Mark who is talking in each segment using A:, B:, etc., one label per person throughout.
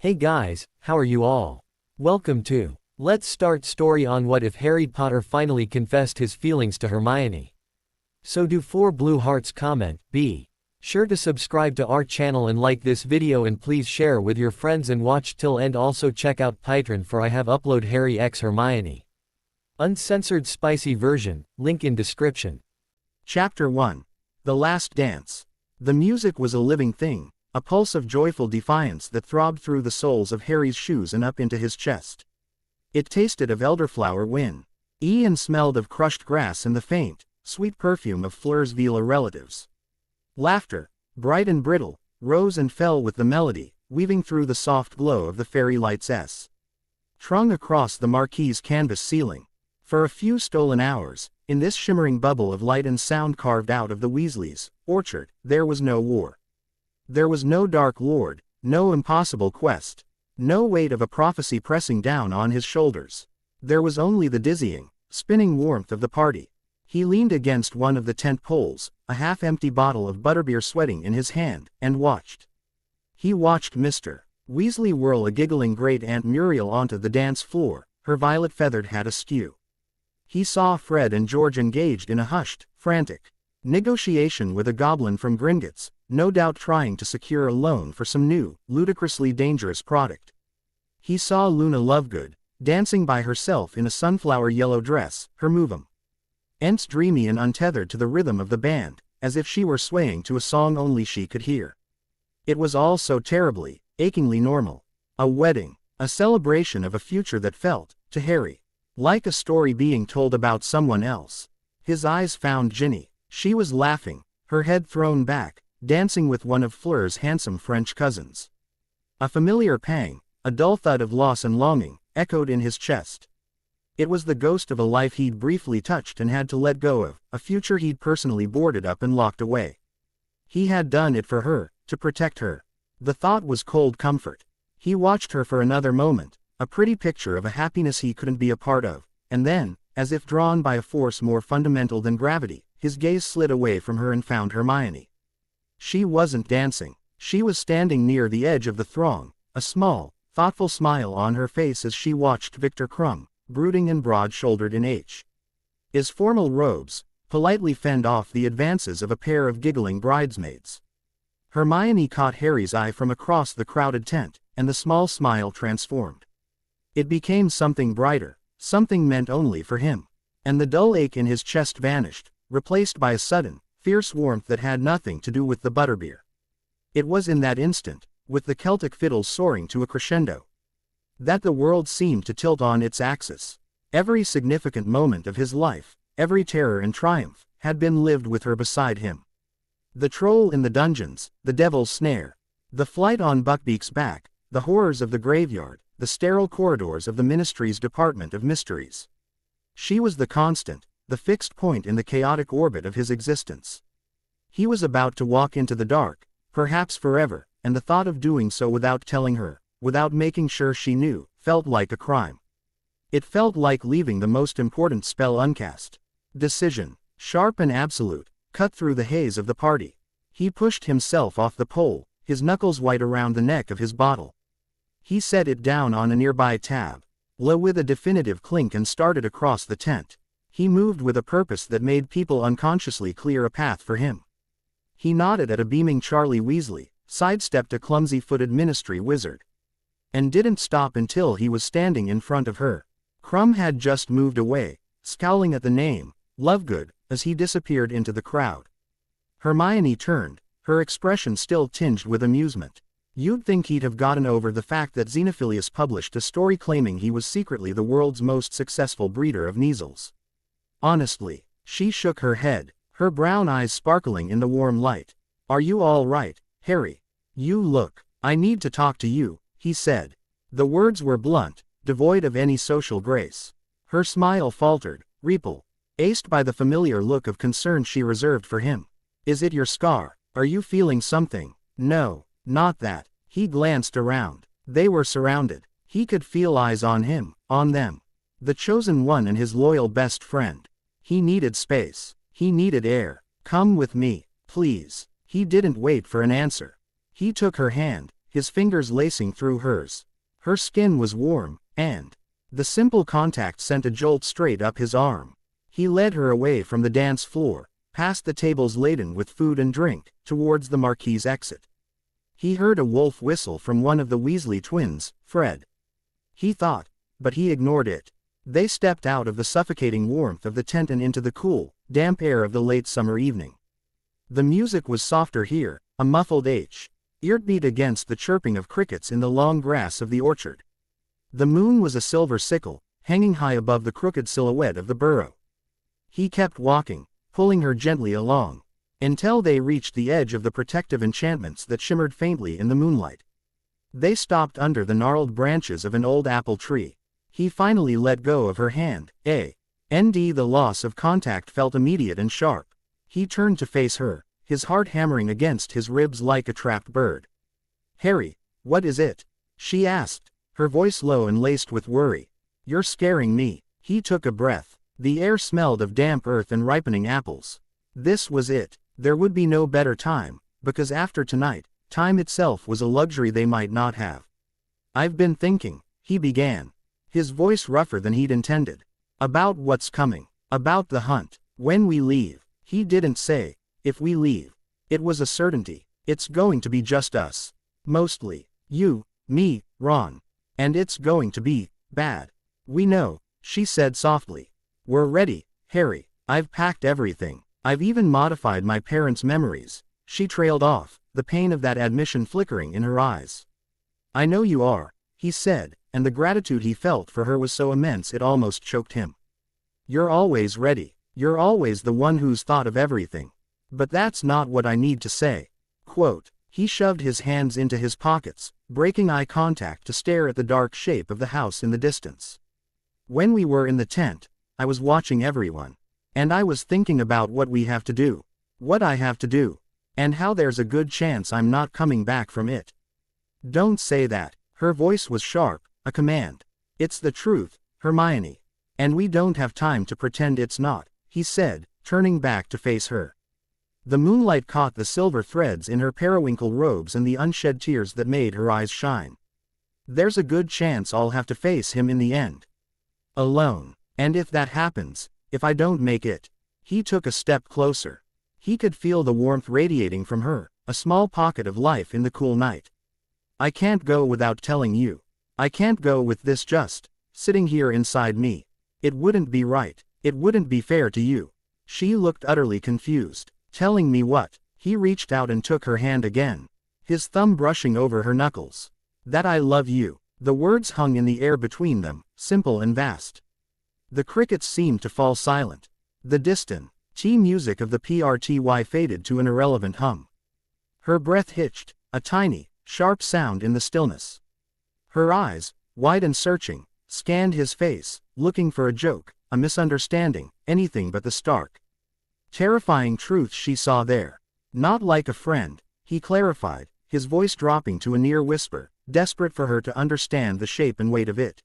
A: Hey guys, how are you all? Welcome to Let's Start Story on What If Harry Potter Finally Confessed His Feelings to Hermione. So do 4 blue hearts, comment, be sure to subscribe to our channel and like this video, and please share with your friends and watch till end. Also check out Patreon for I have upload Harry x Hermione uncensored spicy version, link in description.
B: Chapter 1. The Last Dance. The music was a living thing, a pulse of joyful defiance that throbbed through the soles of Harry's shoes and up into his chest. It tasted of elderflower wind. Ian smelled of crushed grass and the faint, sweet perfume of Fleur's Vila relatives. Laughter, bright and brittle, rose and fell with the melody, weaving through the soft glow of the fairy lights strung across the marquee's canvas ceiling. For a few stolen hours, in this shimmering bubble of light and sound carved out of the Weasleys' orchard, there was no war. There was no dark lord, no impossible quest, no weight of a prophecy pressing down on his shoulders. There was only the dizzying, spinning warmth of the party. He leaned against one of the tent poles, a half-empty bottle of butterbeer sweating in his hand, and watched. He watched Mr. Weasley whirl a giggling Great Aunt Muriel onto the dance floor, her violet-feathered hat askew. He saw Fred and George engaged in a hushed, frantic negotiation with a goblin from Gringotts, no doubt trying to secure a loan for some new, ludicrously dangerous product. He saw Luna Lovegood, dancing by herself in a sunflower yellow dress, her movem ents dreamy and untethered to the rhythm of the band, as if she were swaying to a song only she could hear. It was all so terribly, achingly normal. A wedding, a celebration of a future that felt, to Harry, like a story being told about someone else. His eyes found Ginny. She was laughing, her head thrown back, dancing with one of Fleur's handsome French cousins. A familiar pang, a dull thud of loss and longing, echoed in his chest. It was the ghost of a life he'd briefly touched and had to let go of, a future he'd personally boarded up and locked away. He had done it for her, to protect her. The thought was cold comfort. He watched her for another moment, a pretty picture of a happiness he couldn't be a part of, and then, as if drawn by a force more fundamental than gravity, his gaze slid away from her and found Hermione. She wasn't dancing. She was standing near the edge of the throng, a small, thoughtful smile on her face as she watched Victor Crumb, brooding and broad-shouldered in his formal robes, politely fend off the advances of a pair of giggling bridesmaids. Hermione caught Harry's eye from across the crowded tent, and the small smile transformed. It became something brighter, something meant only for him. And the dull ache in his chest vanished, replaced by a sudden, fierce warmth that had nothing to do with the butterbeer. It was in that instant, with the Celtic fiddles soaring to a crescendo, that the world seemed to tilt on its axis. Every significant moment of his life, every terror and triumph, had been lived with her beside him. The troll in the dungeons, the devil's snare, the flight on Buckbeak's back, the horrors of the graveyard, the sterile corridors of the Ministry's Department of Mysteries. She was the constant, the fixed point in the chaotic orbit of his existence. He was about to walk into the dark, perhaps forever, and the thought of doing so without telling her, without making sure she knew, felt like a crime. It felt like leaving the most important spell uncast. Decision, sharp and absolute, cut through the haze of the party. He pushed himself off the pole, his knuckles white around the neck of his bottle. He set it down on a nearby tab, with a definitive clink, and started across the tent. He moved with a purpose that made people unconsciously clear a path for him. He nodded at a beaming Charlie Weasley, sidestepped a clumsy-footed ministry wizard, and didn't stop until he was standing in front of her. Crumb had just moved away, scowling at the name, Lovegood, as he disappeared into the crowd. Hermione turned, her expression still tinged with amusement. You'd think he'd have gotten over the fact that Xenophilius published a story claiming he was secretly the world's most successful breeder of measles. Honestly, she shook her head, her brown eyes sparkling in the warm light. Are you all right, Harry? You look. I need to talk to you, he said. The words were blunt, devoid of any social grace. Her smile faltered, aced by the familiar look of concern she reserved for him. Is it your scar? Are you feeling something? No, not that. He glanced around. They were surrounded. He could feel eyes on him, on them. The chosen one and his loyal best friend. He needed space. He needed air. Come with me, please. He didn't wait for an answer. He took her hand, his fingers lacing through hers. Her skin was warm, and the simple contact sent a jolt straight up his arm. He led her away from the dance floor, past the tables laden with food and drink, towards the marquee's exit. He heard a wolf whistle from one of the Weasley twins, Fred. He thought, but he ignored it. They stepped out of the suffocating warmth of the tent and into the cool, damp air of the late summer evening. The music was softer here, a muffled ear beat against the chirping of crickets in the long grass of the orchard. The moon was a silver sickle, hanging high above the crooked silhouette of the burrow. He kept walking, pulling her gently along, until they reached the edge of the protective enchantments that shimmered faintly in the moonlight. They stopped under the gnarled branches of an old apple tree. He finally let go of her hand. The loss of contact felt immediate and sharp. He turned to face her, his heart hammering against his ribs like a trapped bird. "Harry, what is it?" she asked, her voice low and laced with worry. "You're scaring me." He took a breath. The air smelled of damp earth and ripening apples. This was it. There would be no better time, because after tonight, time itself was a luxury they might not have. "I've been thinking," he began, his voice rougher than he'd intended. "About what's coming. About the hunt. When we leave." He didn't say, "if we leave." It was a certainty. It's going to be just us. Mostly. You, me, Ron. And it's going to be bad. "We know," she said softly. "We're ready, Harry. I've packed everything. I've even modified my parents' memories." She trailed off, the pain of that admission flickering in her eyes. "I know you are," he said, and the gratitude he felt for her was so immense it almost choked him. "You're always ready. You're always the one who's thought of everything. But that's not what I need to say." Quote. He shoved his hands into his pockets, breaking eye contact to stare at the dark shape of the house in the distance. "When we were in the tent, I was watching everyone. And I was thinking about what we have to do. What I have to do. And how there's a good chance I'm not coming back from it." "Don't say that." Her voice was sharp, a command. "It's the truth, Hermione. And we don't have time to pretend it's not," he said, turning back to face her. The moonlight caught the silver threads in her periwinkle robes and the unshed tears that made her eyes shine. "There's a good chance I'll have to face him in the end. Alone. And if that happens, if I don't make it." He took a step closer. He could feel the warmth radiating from her, a small pocket of life in the cool night. "I can't go without telling you. I can't go with this just sitting here inside me. It wouldn't be right. It wouldn't be fair to you." She looked utterly confused. "Telling me what?" He reached out and took her hand again, his thumb brushing over her knuckles. "That I love you." The words hung in the air between them, simple and vast. The crickets seemed to fall silent. The distant music of the PRTY faded to an irrelevant hum. Her breath hitched, a tiny, sharp sound in the stillness. Her eyes, wide and searching, scanned his face, looking for a joke, a misunderstanding, anything but the stark, terrifying truth she saw there. "Not like a friend," he clarified, his voice dropping to a near whisper, desperate for her to understand the shape and weight of it.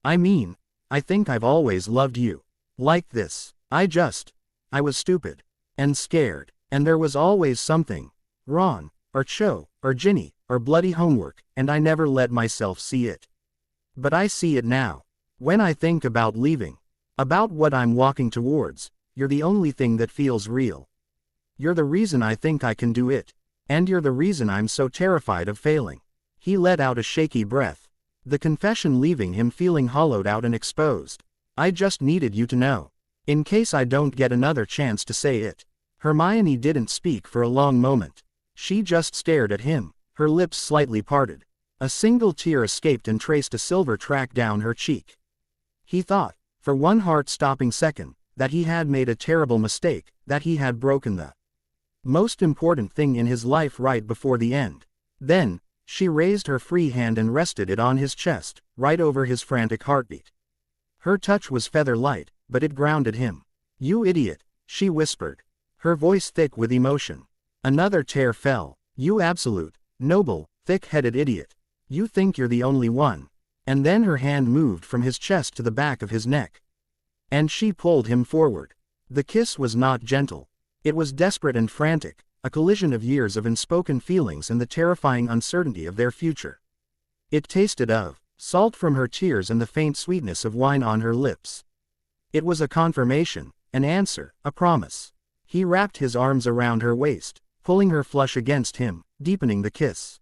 B: "I mean, I think I've always loved you. Like this. I was stupid. And scared. And there was always something. Ron, or Cho, or Ginny, or bloody homework, and I never let myself see it. But I see it now. When I think about leaving. About what I'm walking towards, you're the only thing that feels real. You're the reason I think I can do it. And you're the reason I'm so terrified of failing." He let out a shaky breath, the confession leaving him feeling hollowed out and exposed. "I just needed you to know. In case I don't get another chance to say it." Hermione didn't speak for a long moment. She just stared at him, her lips slightly parted. A single tear escaped and traced a silver track down her cheek. He thought, for one heart-stopping second, that he had made a terrible mistake, that he had broken the most important thing in his life right before the end. Then, she raised her free hand and rested it on his chest, right over his frantic heartbeat. Her touch was feather-light, but it grounded him. "You idiot," she whispered, her voice thick with emotion. Another tear fell. "You absolute, noble, thick-headed idiot. You think you're the only one." And then her hand moved from his chest to the back of his neck. And she pulled him forward. The kiss was not gentle. It was desperate and frantic, a collision of years of unspoken feelings and the terrifying uncertainty of their future. It tasted of salt from her tears and the faint sweetness of wine on her lips. It was a confirmation, an answer, a promise. He wrapped his arms around her waist, pulling her flush against him, deepening the kiss.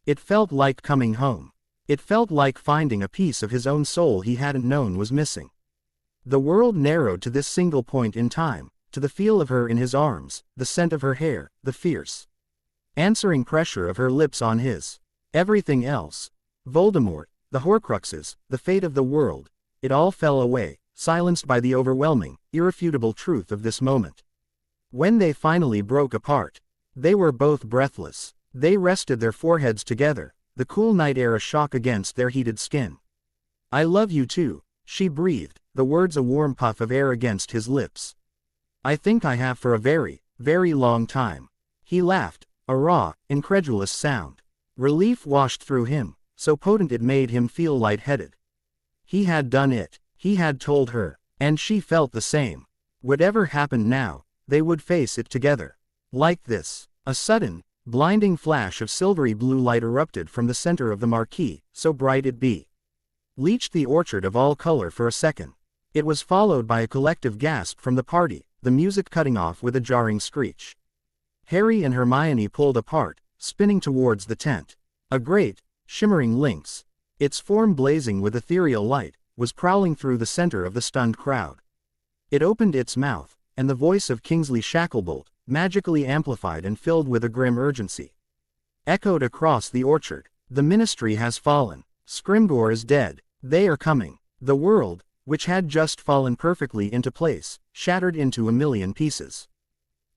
B: It felt like coming home. It felt like finding a piece of his own soul he hadn't known was missing. The world narrowed to this single point in time, to the feel of her in his arms, the scent of her hair, the fierce, answering pressure of her lips on his. Everything else, Voldemort, the Horcruxes, the fate of the world, it all fell away, silenced by the overwhelming, irrefutable truth of this moment. When they finally broke apart, they were both breathless. They rested their foreheads together, the cool night air a shock against their heated skin. "I love you too," she breathed, the words a warm puff of air against his lips. "I think I have for a very, very long time." He laughed, a raw, incredulous sound. Relief washed through him, so potent it made him feel lightheaded. He had done it. He had told her, and she felt the same. Whatever happened now, they would face it together. Like this. A sudden, blinding flash of silvery blue light erupted from the center of the marquee, so bright it bleached the orchard of all color for a second. It was followed by a collective gasp from the party, the music cutting off with a jarring screech. Harry and Hermione pulled apart, spinning towards the tent. A great, shimmering lynx, its form blazing with ethereal light, was prowling through the center of the stunned crowd. It opened its mouth, and the voice of Kingsley Shacklebolt, magically amplified and filled with a grim urgency, echoed across the orchard. "The Ministry has fallen. Scrimgeour is dead. They are coming." The world, which had just fallen perfectly into place, shattered into a million pieces.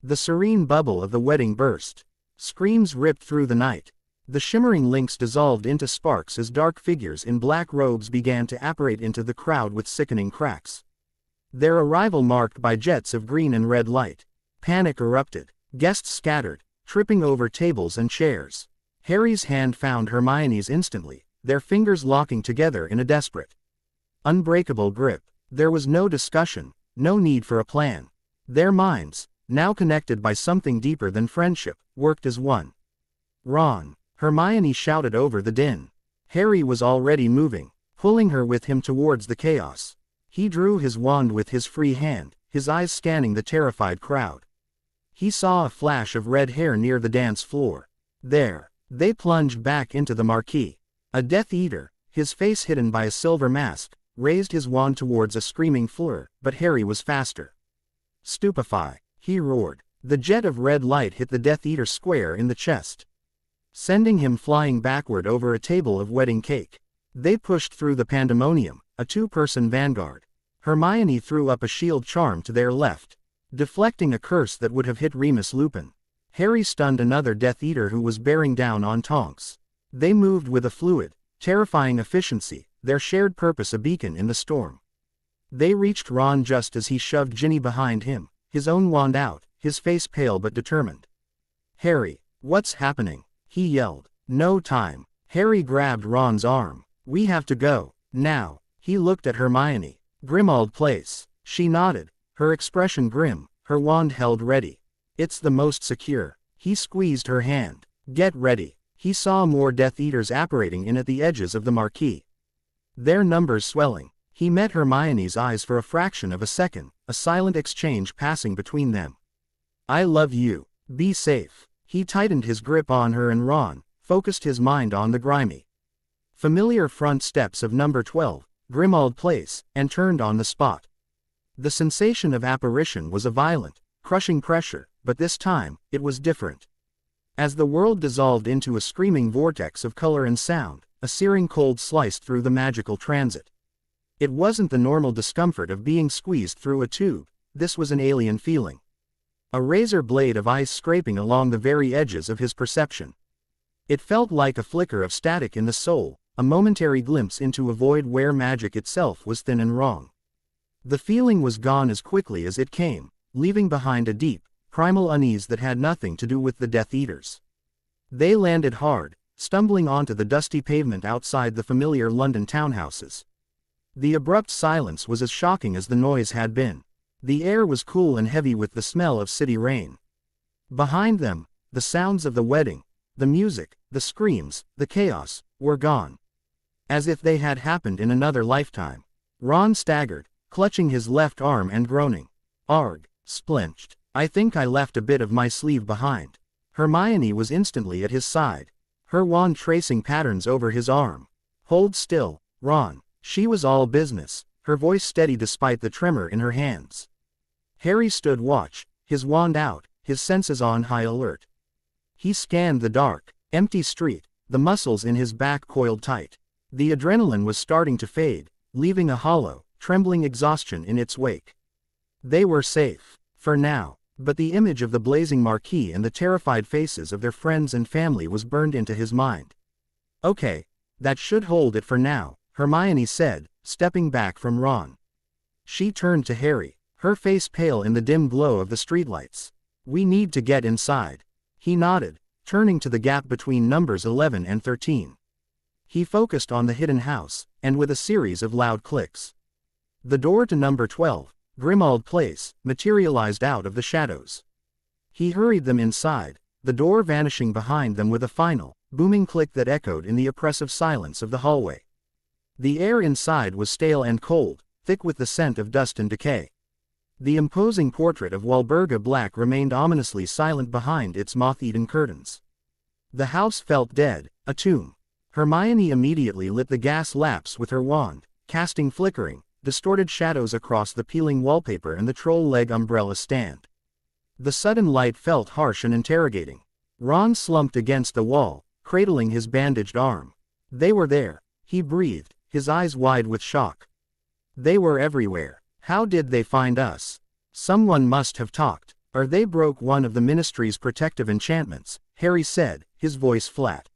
B: The serene bubble of the wedding burst. Screams ripped through the night. The shimmering lynx dissolved into sparks as dark figures in black robes began to apparate into the crowd with sickening cracks. Their arrival marked by jets of green and red light. Panic erupted. Guests scattered, tripping over tables and chairs. Harry's hand found Hermione's instantly, their fingers locking together in a desperate, unbreakable grip. There was no discussion, no need for a plan. Their minds, now connected by something deeper than friendship, worked as one. "Ron!" Hermione shouted over the din. Harry was already moving, pulling her with him towards the chaos. He drew his wand with his free hand, his eyes scanning the terrified crowd. He saw a flash of red hair near the dance floor. There, they plunged back into the marquee. A Death Eater, his face hidden by a silver mask, raised his wand towards a screaming Fleur, but Harry was faster. "Stupefy!" he roared. The jet of red light hit the Death Eater square in the chest, sending him flying backward over a table of wedding cake. They pushed through the pandemonium, a two-person vanguard. Hermione threw up a shield charm to their left, deflecting a curse that would have hit Remus Lupin. Harry stunned another Death Eater who was bearing down on Tonks. They moved with a fluid, terrifying efficiency, their shared purpose a beacon in the storm. They reached Ron just as he shoved Ginny behind him, his own wand out, his face pale but determined. "Harry, what's happening?" he yelled. "No time." Harry grabbed Ron's arm. "We have to go, now." He looked at Hermione. "Grimmauld Place." She nodded, her expression grim, her wand held ready. "It's the most secure." He squeezed her hand. "Get ready." He saw more Death Eaters apparating in at the edges of the marquee, their numbers swelling. He met Hermione's eyes for a fraction of a second, a silent exchange passing between them. "I love you. Be safe." He tightened his grip on her and Ron, focused his mind on the grimy, familiar front steps of number 12, Grimmauld Place, and turned on the spot. The sensation of apparition was a violent, crushing pressure, but this time, it was different. As the world dissolved into a screaming vortex of color and sound, a searing cold sliced through the magical transit. It wasn't the normal discomfort of being squeezed through a tube, this was an alien feeling. A razor blade of ice scraping along the very edges of his perception. It felt like a flicker of static in the soul, a momentary glimpse into a void where magic itself was thin and wrong. The feeling was gone as quickly as it came, leaving behind a deep, primal unease that had nothing to do with the Death Eaters. They landed hard, stumbling onto the dusty pavement outside the familiar London townhouses. The abrupt silence was as shocking as the noise had been. The air was cool and heavy with the smell of city rain. Behind them, the sounds of the wedding, the music, the screams, the chaos, were gone. As if they had happened in another lifetime. Ron staggered, clutching his left arm and groaning. Arg, splinched. I think I left a bit of my sleeve behind. Hermione was instantly at his side, her wand tracing patterns over his arm. Hold still, Ron. She was all business, her voice steady despite the tremor in her hands. Harry stood watch, his wand out, his senses on high alert. He scanned the dark, empty street, the muscles in his back coiled tight. The adrenaline was starting to fade, leaving a hollow, trembling exhaustion in its wake. They were safe, for now, but the image of the blazing marquee and the terrified faces of their friends and family was burned into his mind. Okay, that should hold it for now, Hermione said, stepping back from Ron. She turned to Harry, her face pale in the dim glow of the streetlights. We need to get inside. He nodded, turning to the gap between numbers 11 and 13. He focused on the hidden house, and with a series of loud clicks, the door to number 12, Grimmauld Place, materialized out of the shadows. He hurried them inside, the door vanishing behind them with a final, booming click that echoed in the oppressive silence of the hallway. The air inside was stale and cold, thick with the scent of dust and decay. The imposing portrait of Walburga Black remained ominously silent behind its moth-eaten curtains. The house felt dead, a tomb. Hermione immediately lit the gas lamps with her wand, casting flickering, distorted shadows across the peeling wallpaper and the troll leg umbrella stand. The sudden light felt harsh and interrogating. Ron slumped against the wall, cradling his bandaged arm. They were there, he breathed, his eyes wide with shock. They were everywhere. How did they find us? Someone must have talked, or they broke one of the Ministry's protective enchantments, Harry said, his voice flat.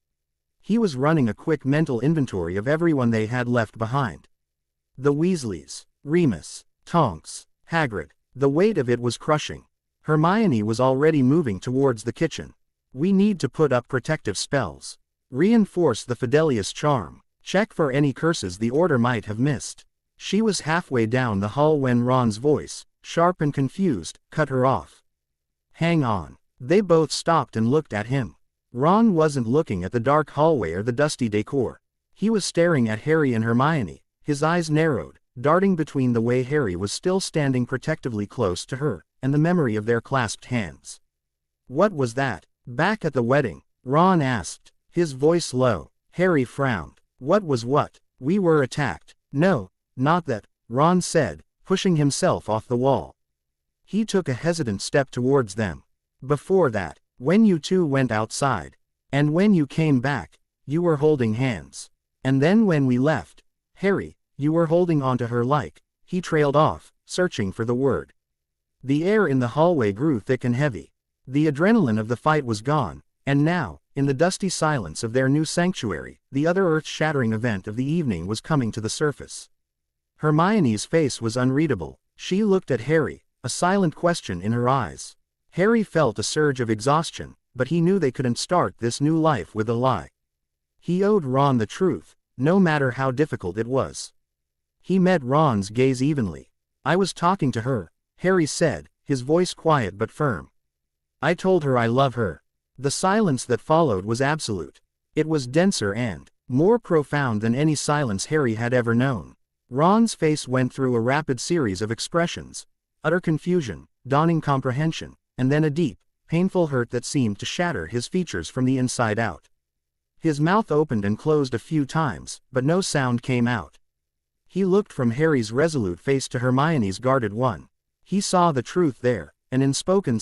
B: He was running a quick mental inventory of everyone they had left behind. The Weasleys, Remus, Tonks, Hagrid. The weight of it was crushing. Hermione was already moving towards the kitchen. We need to put up protective spells. Reinforce the Fidelius charm. Check for any curses the Order might have missed. She was halfway down the hall when Ron's voice, sharp and confused, cut her off. Hang on. They both stopped and looked at him. Ron wasn't looking at the dark hallway or the dusty decor. He was staring at Harry and Hermione, his eyes narrowed, darting between the way Harry was still standing protectively close to her, and the memory of their clasped hands. What was that? Back at the wedding? Ron asked, his voice low. Harry frowned. What was what? We were attacked. No, not that, Ron said, pushing himself off the wall. He took a hesitant step towards them. Before that, when you two went outside, and when you came back, you were holding hands. And then when we left, Harry, you were holding onto her like, he trailed off, searching for the word. The air in the hallway grew thick and heavy. The adrenaline of the fight was gone, and now, in the dusty silence of their new sanctuary, the other earth-shattering event of the evening was coming to the surface. Hermione's face was unreadable. She looked at Harry, a silent question in her eyes. Harry felt a surge of exhaustion, but he knew they couldn't start this new life with a lie. He owed Ron the truth, no matter how difficult it was. He met Ron's gaze evenly. I was talking to her, Harry said, his voice quiet but firm. I told her I love her. The silence that followed was absolute. It was denser and more profound than any silence Harry had ever known. Ron's face went through a rapid series of expressions, utter confusion, dawning comprehension, and then a deep, painful hurt that seemed to shatter his features from the inside out. His mouth opened and closed a few times, but no sound came out. He looked from Harry's resolute face to Hermione's guarded one. He saw the truth there, an unspoken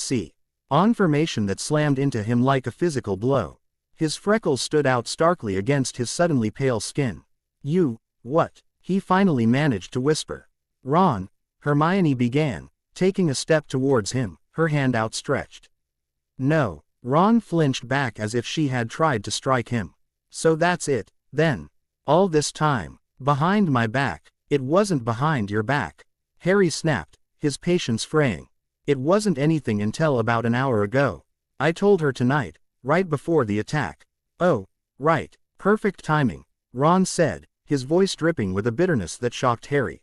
B: confirmation that slammed into him like a physical blow. His freckles stood out starkly against his suddenly pale skin. You, what? He finally managed to whisper. Ron, Hermione began, taking a step towards him, her hand outstretched. No, Ron flinched back as if she had tried to strike him. So that's it, then. All this time, behind my back. It wasn't behind your back. Harry snapped, his patience fraying. It wasn't anything until about an hour ago. I told her tonight, right before the attack. Oh, right, perfect timing, Ron said, his voice dripping with a bitterness that shocked Harry.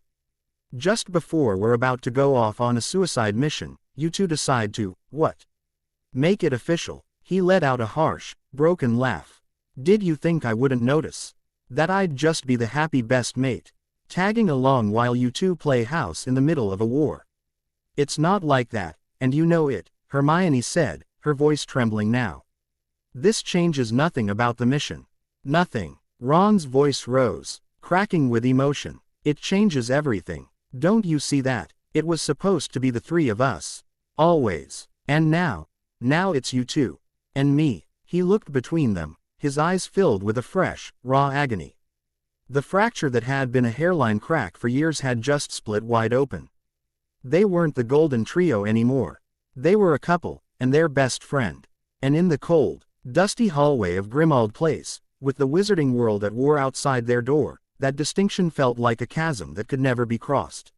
B: Just before we're about to go off on a suicide mission, you two decide to, what? Make it official. He let out a harsh, broken laugh. Did you think I wouldn't notice? That I'd just be the happy best mate, tagging along while you two play house in the middle of a war? It's not like that, and you know it, Hermione said, her voice trembling now. This changes nothing about the mission. Nothing. Ron's voice rose, cracking with emotion. It changes everything. Don't you see that? It was supposed to be the three of us. Always. And now it's you two. And me. He looked between them, his eyes filled with a fresh, raw agony. The fracture that had been a hairline crack for years had just split wide open. They weren't the golden trio anymore. They were a couple, and their best friend. And in the cold, dusty hallway of Grimmauld Place, with the wizarding world at war outside their door, that distinction felt like a chasm that could never be crossed.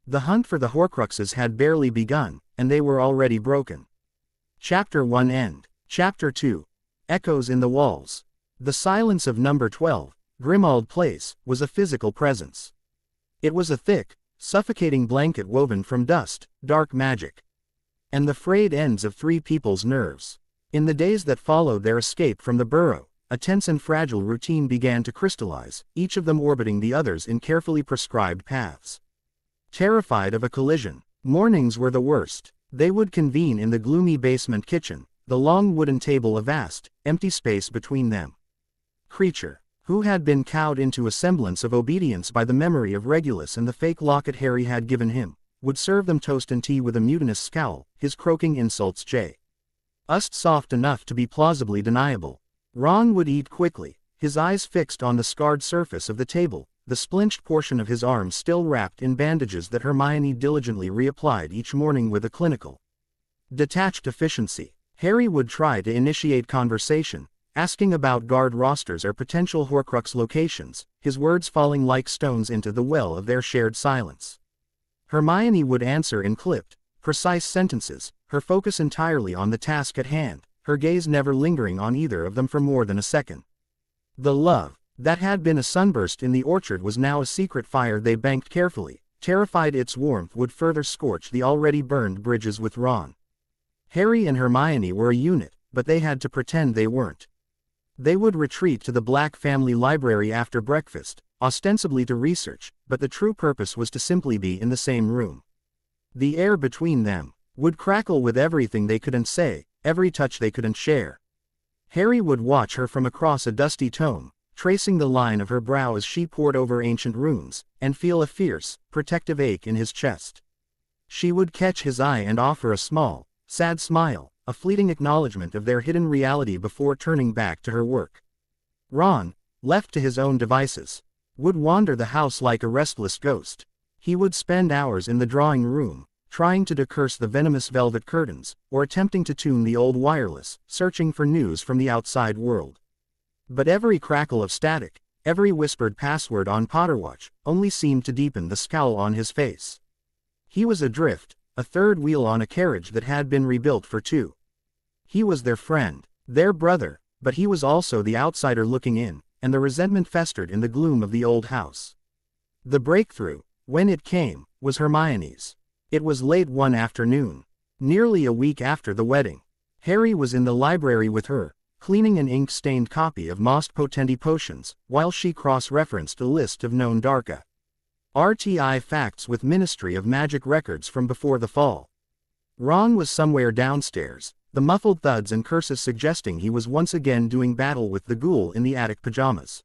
B: The hunt for the Horcruxes had barely begun, and they were already broken. Chapter 1 End. Chapter 2. Echoes in the walls. The silence of number 12, Grimmauld Place, was a physical presence. It was a thick, suffocating blanket woven from dust, dark magic, and the frayed ends of three people's nerves. In the days that followed their escape from the burrow, a tense and fragile routine began to crystallize, each of them orbiting the others in carefully prescribed paths. Terrified of a collision, mornings were the worst. They would convene in the gloomy basement kitchen, the long wooden table a vast, empty space between them. Creature, who had been cowed into a semblance of obedience by the memory of Regulus and the fake locket Harry had given him, would serve them toast and tea with a mutinous scowl, his croaking insults just soft enough to be plausibly deniable. Ron would eat quickly, his eyes fixed on the scarred surface of the table, the splinched portion of his arm still wrapped in bandages that Hermione diligently reapplied each morning with a clinical, detached efficiency. Harry would try to initiate conversation, asking about guard rosters or potential Horcrux locations, his words falling like stones into the well of their shared silence. Hermione would answer in clipped, precise sentences, her focus entirely on the task at hand, her gaze never lingering on either of them for more than a second. The love that had been a sunburst in the orchard was now a secret fire they banked carefully, terrified its warmth would further scorch the already burned bridges with Ron. Harry and Hermione were a unit, but they had to pretend they weren't. They would retreat to the Black family library after breakfast, ostensibly to research, but the true purpose was to simply be in the same room. The air between them would crackle with everything they couldn't say, every touch they couldn't share. Harry would watch her from across a dusty tome, tracing the line of her brow as she pored over ancient runes, and feel a fierce, protective ache in his chest. She would catch his eye and offer a small, sad smile, a fleeting acknowledgement of their hidden reality before turning back to her work. Ron, left to his own devices, would wander the house like a restless ghost. He would spend hours in the drawing room, trying to decurse the venomous velvet curtains, or attempting to tune the old wireless, searching for news from the outside world. But every crackle of static, every whispered password on Potterwatch, only seemed to deepen the scowl on his face. He was adrift, a third wheel on a carriage that had been rebuilt for two. He was their friend, their brother, but he was also the outsider looking in, and the resentment festered in the gloom of the old house. The breakthrough, when it came, was Hermione's. It was late one afternoon, nearly a week after the wedding. Harry was in the library with her, cleaning an ink-stained copy of Most Potenti Potions, while she cross-referenced a list of known Darka RTI facts with Ministry of Magic records from before the fall. Ron was somewhere downstairs, the muffled thuds and curses suggesting he was once again doing battle with the ghoul in the attic pajamas.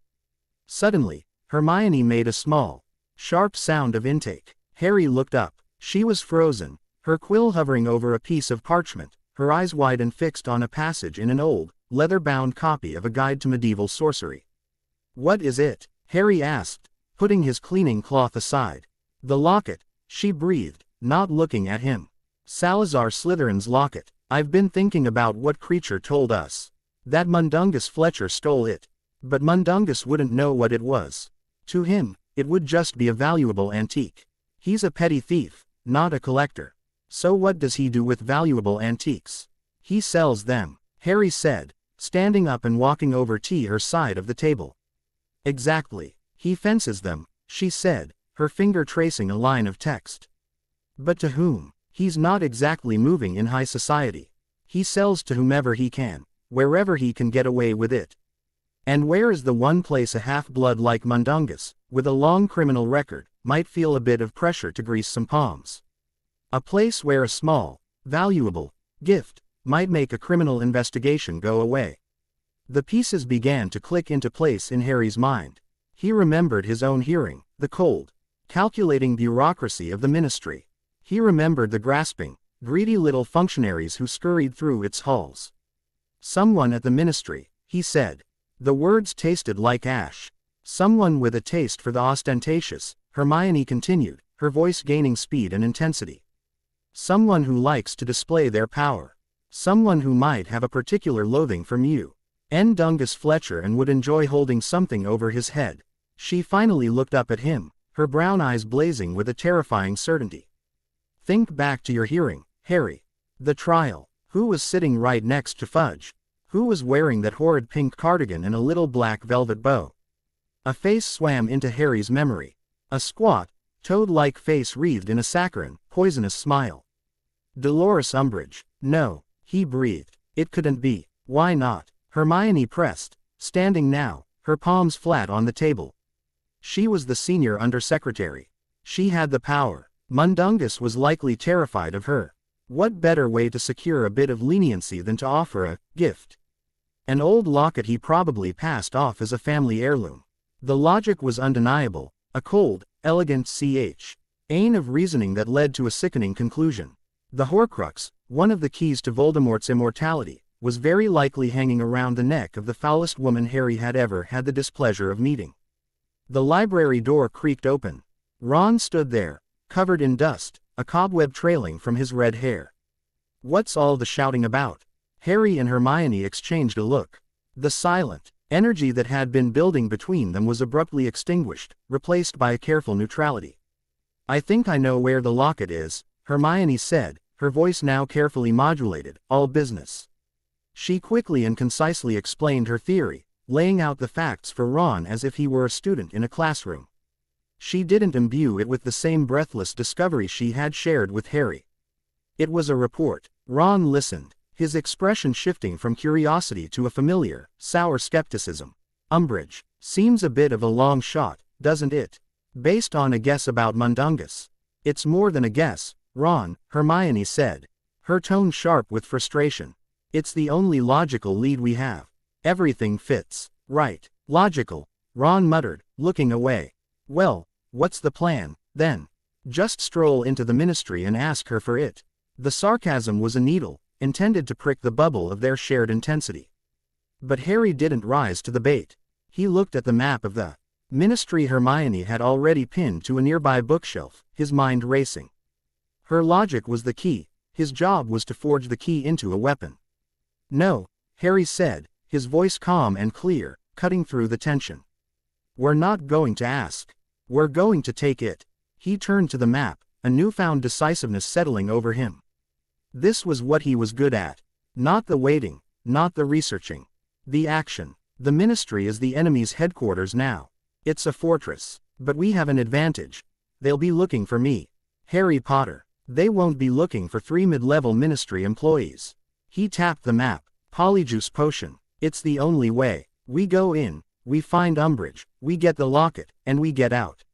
B: Suddenly, Hermione made a small, sharp sound of intake. Harry looked up. She was frozen, her quill hovering over a piece of parchment, her eyes wide and fixed on a passage in an old, leather-bound copy of a guide to medieval sorcery. "What is it?" Harry asked, putting his cleaning cloth aside. "The locket," she breathed, not looking at him. "Salazar Slytherin's locket. I've been thinking about what Creature told us. That Mundungus Fletcher stole it. But Mundungus wouldn't know what it was. To him, it would just be a valuable antique. He's a petty thief, not a collector. So what does he do with valuable antiques? He sells them," Harry said, standing up and walking over to her side of the table. "Exactly. He fences them," she said, her finger tracing a line of text. "But to whom? He's not exactly moving in high society. He sells to whomever he can, wherever he can get away with it. And where is the one place a half-blood like Mundungus, with a long criminal record, might feel a bit of pressure to grease some palms? A place where a small, valuable gift might make a criminal investigation go away. The pieces began to click into place in Harry's mind. He remembered his own hearing, the cold, calculating bureaucracy of the ministry. He remembered the grasping, greedy little functionaries who scurried through its halls. Someone at the ministry, he said. The words tasted like ash. Someone with a taste for the ostentatious, Hermione continued, her voice gaining speed and intensity. Someone who likes to display their power. Someone who might have a particular loathing for Mew. Dungus Fletcher and would enjoy holding something over his head. She finally looked up at him, her brown eyes blazing with a terrifying certainty. Think back to your hearing, Harry. The trial. Who was sitting right next to Fudge? Who was wearing that horrid pink cardigan and a little black velvet bow? A face swam into Harry's memory. A squat, toad-like face wreathed in a saccharine, poisonous smile. Dolores Umbridge. No, he breathed. It couldn't be. Why not? Hermione pressed, standing now, her palms flat on the table. She was the senior undersecretary. She had the power. Mundungus was likely terrified of her. What better way to secure a bit of leniency than to offer a gift? An old locket he probably passed off as a family heirloom. The logic was undeniable, a cold, elegant chain of reasoning that led to a sickening conclusion. The Horcrux, one of the keys to Voldemort's immortality, was very likely hanging around the neck of the foulest woman Harry had ever had the displeasure of meeting. The library door creaked open. Ron stood there, covered in dust, a cobweb trailing from his red hair. What's all the shouting about? Harry and Hermione exchanged a look. The silent energy that had been building between them was abruptly extinguished, replaced by a careful neutrality. I think I know where the locket is, Hermione said, her voice now carefully modulated, all business. She quickly and concisely explained her theory, laying out the facts for Ron as if he were a student in a classroom. She didn't imbue it with the same breathless discovery she had shared with Harry. It was a report. Ron listened, his expression shifting from curiosity to a familiar, sour skepticism. Umbridge. Seems a bit of a long shot, doesn't it? Based on a guess about Mundungus. It's more than a guess, Ron, Hermione said, her tone sharp with frustration. It's the only logical lead we have. Everything fits. Right. Logical, Ron muttered, looking away. Well, what's the plan, then? Just stroll into the ministry and ask her for it. The sarcasm was a needle, intended to prick the bubble of their shared intensity. But Harry didn't rise to the bait. He looked at the map of the ministry Hermione had already pinned to a nearby bookshelf, his mind racing. Her logic was the key, his job was to forge the key into a weapon. No, Harry said, his voice calm and clear, cutting through the tension. We're not going to ask. We're going to take it. He turned to the map, a newfound decisiveness settling over him. This was what he was good at. Not the waiting, not the researching. The action. The ministry is the enemy's headquarters now. It's a fortress. But we have an advantage. They'll be looking for me. Harry Potter. They won't be looking for 3 mid-level ministry employees. He tapped the map. Polyjuice potion. It's the only way. We go in, we find Umbridge, we get the locket, and we get out.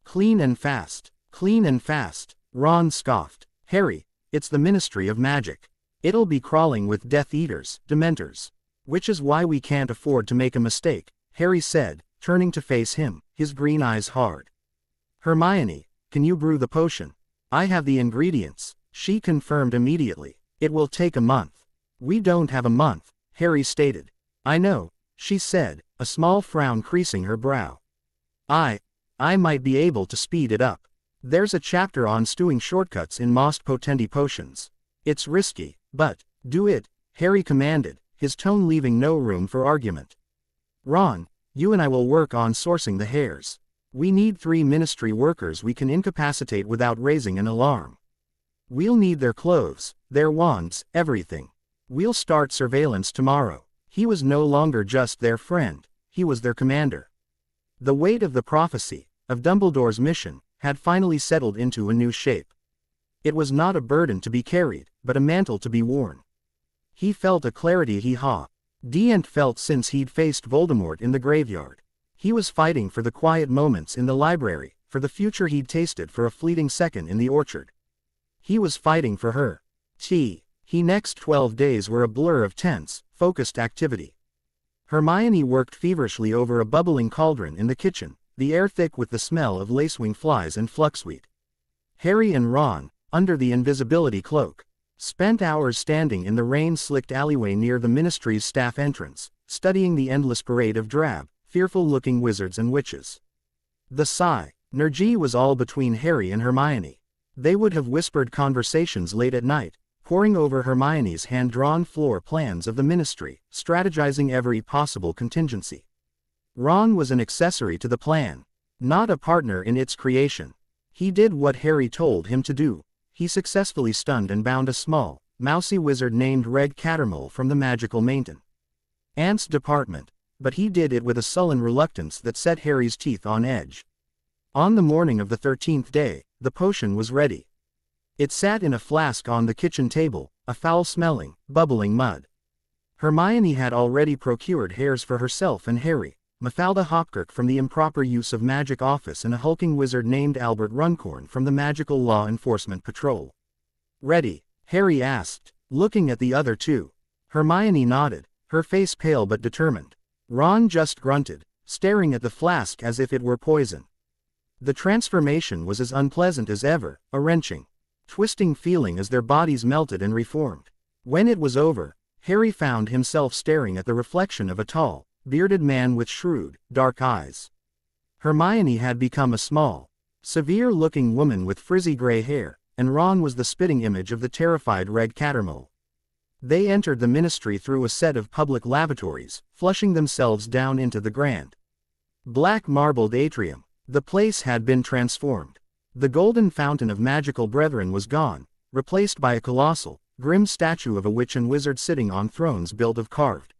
B: Clean and fast. Clean and fast. Ron scoffed. Harry, it's the Ministry of Magic. It'll be crawling with Death Eaters, Dementors. Which is why we can't afford to make a mistake, Harry said, turning to face him, his green eyes hard. Hermione, can you brew the potion? I have the ingredients, she confirmed immediately. It will take a month. We don't have a month, Harry stated. I know, she said, a small frown creasing her brow. I might be able to speed it up. There's a chapter on stewing shortcuts in most potency potions. It's risky, but, do it, Harry commanded, his tone leaving no room for argument. Ron, you and I will work on sourcing the hairs. We need 3 ministry workers we can incapacitate without raising an alarm. We'll need their clothes, their wands, everything. We'll start surveillance tomorrow. He was no longer just their friend, he was their commander. The weight of the prophecy, of Dumbledore's mission, had finally settled into a new shape. It was not a burden to be carried, but a mantle to be worn. He felt a clarity he hadn't felt since he'd faced Voldemort in the graveyard. He was fighting for the quiet moments in the library, for the future he'd tasted for a fleeting second in the orchard. He was fighting for her. He next 12 days were a blur of tense, focused activity. Hermione worked feverishly over a bubbling cauldron in the kitchen, the air thick with the smell of lacewing flies and fluxweed. Harry and Ron, under the invisibility cloak, spent hours standing in the rain-slicked alleyway near the Ministry's staff entrance, studying the endless parade of drab, fearful-looking wizards and witches. The synergy was all between Harry and Hermione. They would have whispered conversations late at night, poring over Hermione's hand-drawn floor plans of the Ministry, strategizing every possible contingency. Ron was an accessory to the plan, not a partner in its creation. He did what Harry told him to do. He successfully stunned and bound a small, mousy wizard named Red Cattermole from the magical maintenance department, but he did it with a sullen reluctance that set Harry's teeth on edge. On the morning of the 13th day, the potion was ready. It sat in a flask on the kitchen table, a foul-smelling, bubbling mud. Hermione had already procured hairs for herself and Harry, Mafalda Hopkirk from the improper use of magic office and a hulking wizard named Albert Runcorn from the magical law enforcement patrol. "Ready?" Harry asked, looking at the other two. Hermione nodded, her face pale but determined. Ron just grunted, staring at the flask as if it were poison. The transformation was as unpleasant as ever, a wrenching, twisting feeling as their bodies melted and reformed. When it was over, Harry found himself staring at the reflection of a tall, bearded man with shrewd, dark eyes. Hermione had become a small, severe-looking woman with frizzy gray hair, and Ron was the spitting image of the terrified Red Cattermole. They entered the Ministry through a set of public lavatories, flushing themselves down into the grand, black marbled atrium. The place had been transformed. The golden fountain of magical brethren was gone, replaced by a colossal, grim statue of a witch and wizard sitting on thrones built of carved,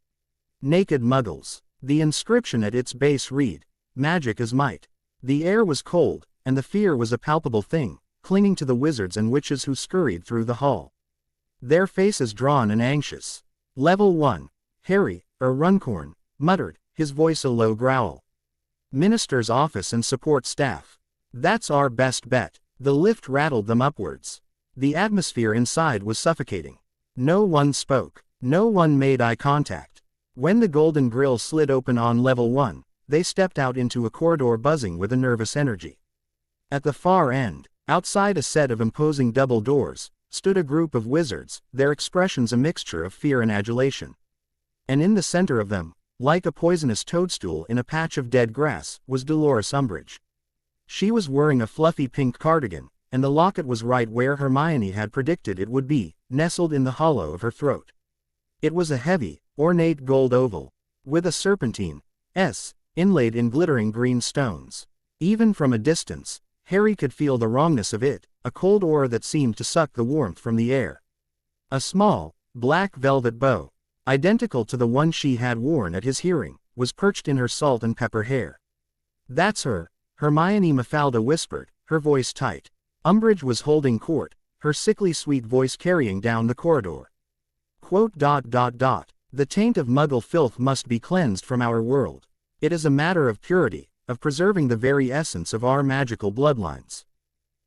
B: naked muggles. The inscription at its base read, "Magic is might." The air was cold, and the fear was a palpable thing, clinging to the wizards and witches who scurried through the hall, their faces drawn and anxious. "Level 1. Harry, Runcorn," muttered, his voice a low growl. "Minister's office and support staff. That's our best bet." The lift rattled them upwards. The atmosphere inside was suffocating. No one spoke. No one made eye contact. When the golden grill slid open on level 1, they stepped out into a corridor buzzing with a nervous energy. At the far end, outside a set of imposing double doors, stood a group of wizards, their expressions a mixture of fear and adulation. And in the center of them, like a poisonous toadstool in a patch of dead grass, was Dolores Umbridge. She was wearing a fluffy pink cardigan, and the locket was right where Hermione had predicted it would be, nestled in the hollow of her throat. It was a heavy, ornate gold oval, with a serpentine S inlaid in glittering green stones. Even from a distance, Harry could feel the wrongness of it, a cold aura that seemed to suck the warmth from the air. A small, black velvet bow, identical to the one she had worn at his hearing, was perched in her salt and pepper hair. "That's her," Hermione Mafalda whispered, her voice tight. Umbridge was holding court, her sickly sweet voice carrying down the corridor. "The taint of Muggle filth must be cleansed from our world. It is a matter of purity, of preserving the very essence of our magical bloodlines.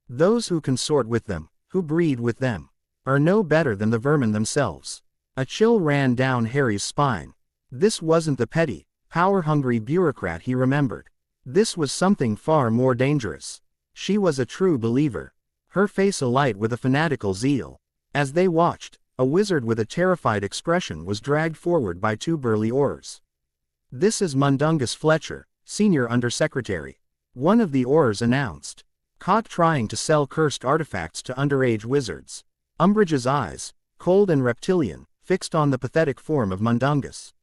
B: Those who consort with them, who breed with them, are no better than the vermin themselves." A chill ran down Harry's spine. This wasn't the petty, power-hungry bureaucrat he remembered. This was something far more dangerous. She was a true believer, her face alight with a fanatical zeal. As they watched, a wizard with a terrified expression was dragged forward by two burly Aurors. "This is Mundungus Fletcher, Senior Undersecretary," one of the Aurors announced. "Caught trying to sell cursed artifacts to underage wizards." Umbridge's eyes, cold and reptilian, fixed on the pathetic form of Mundungus.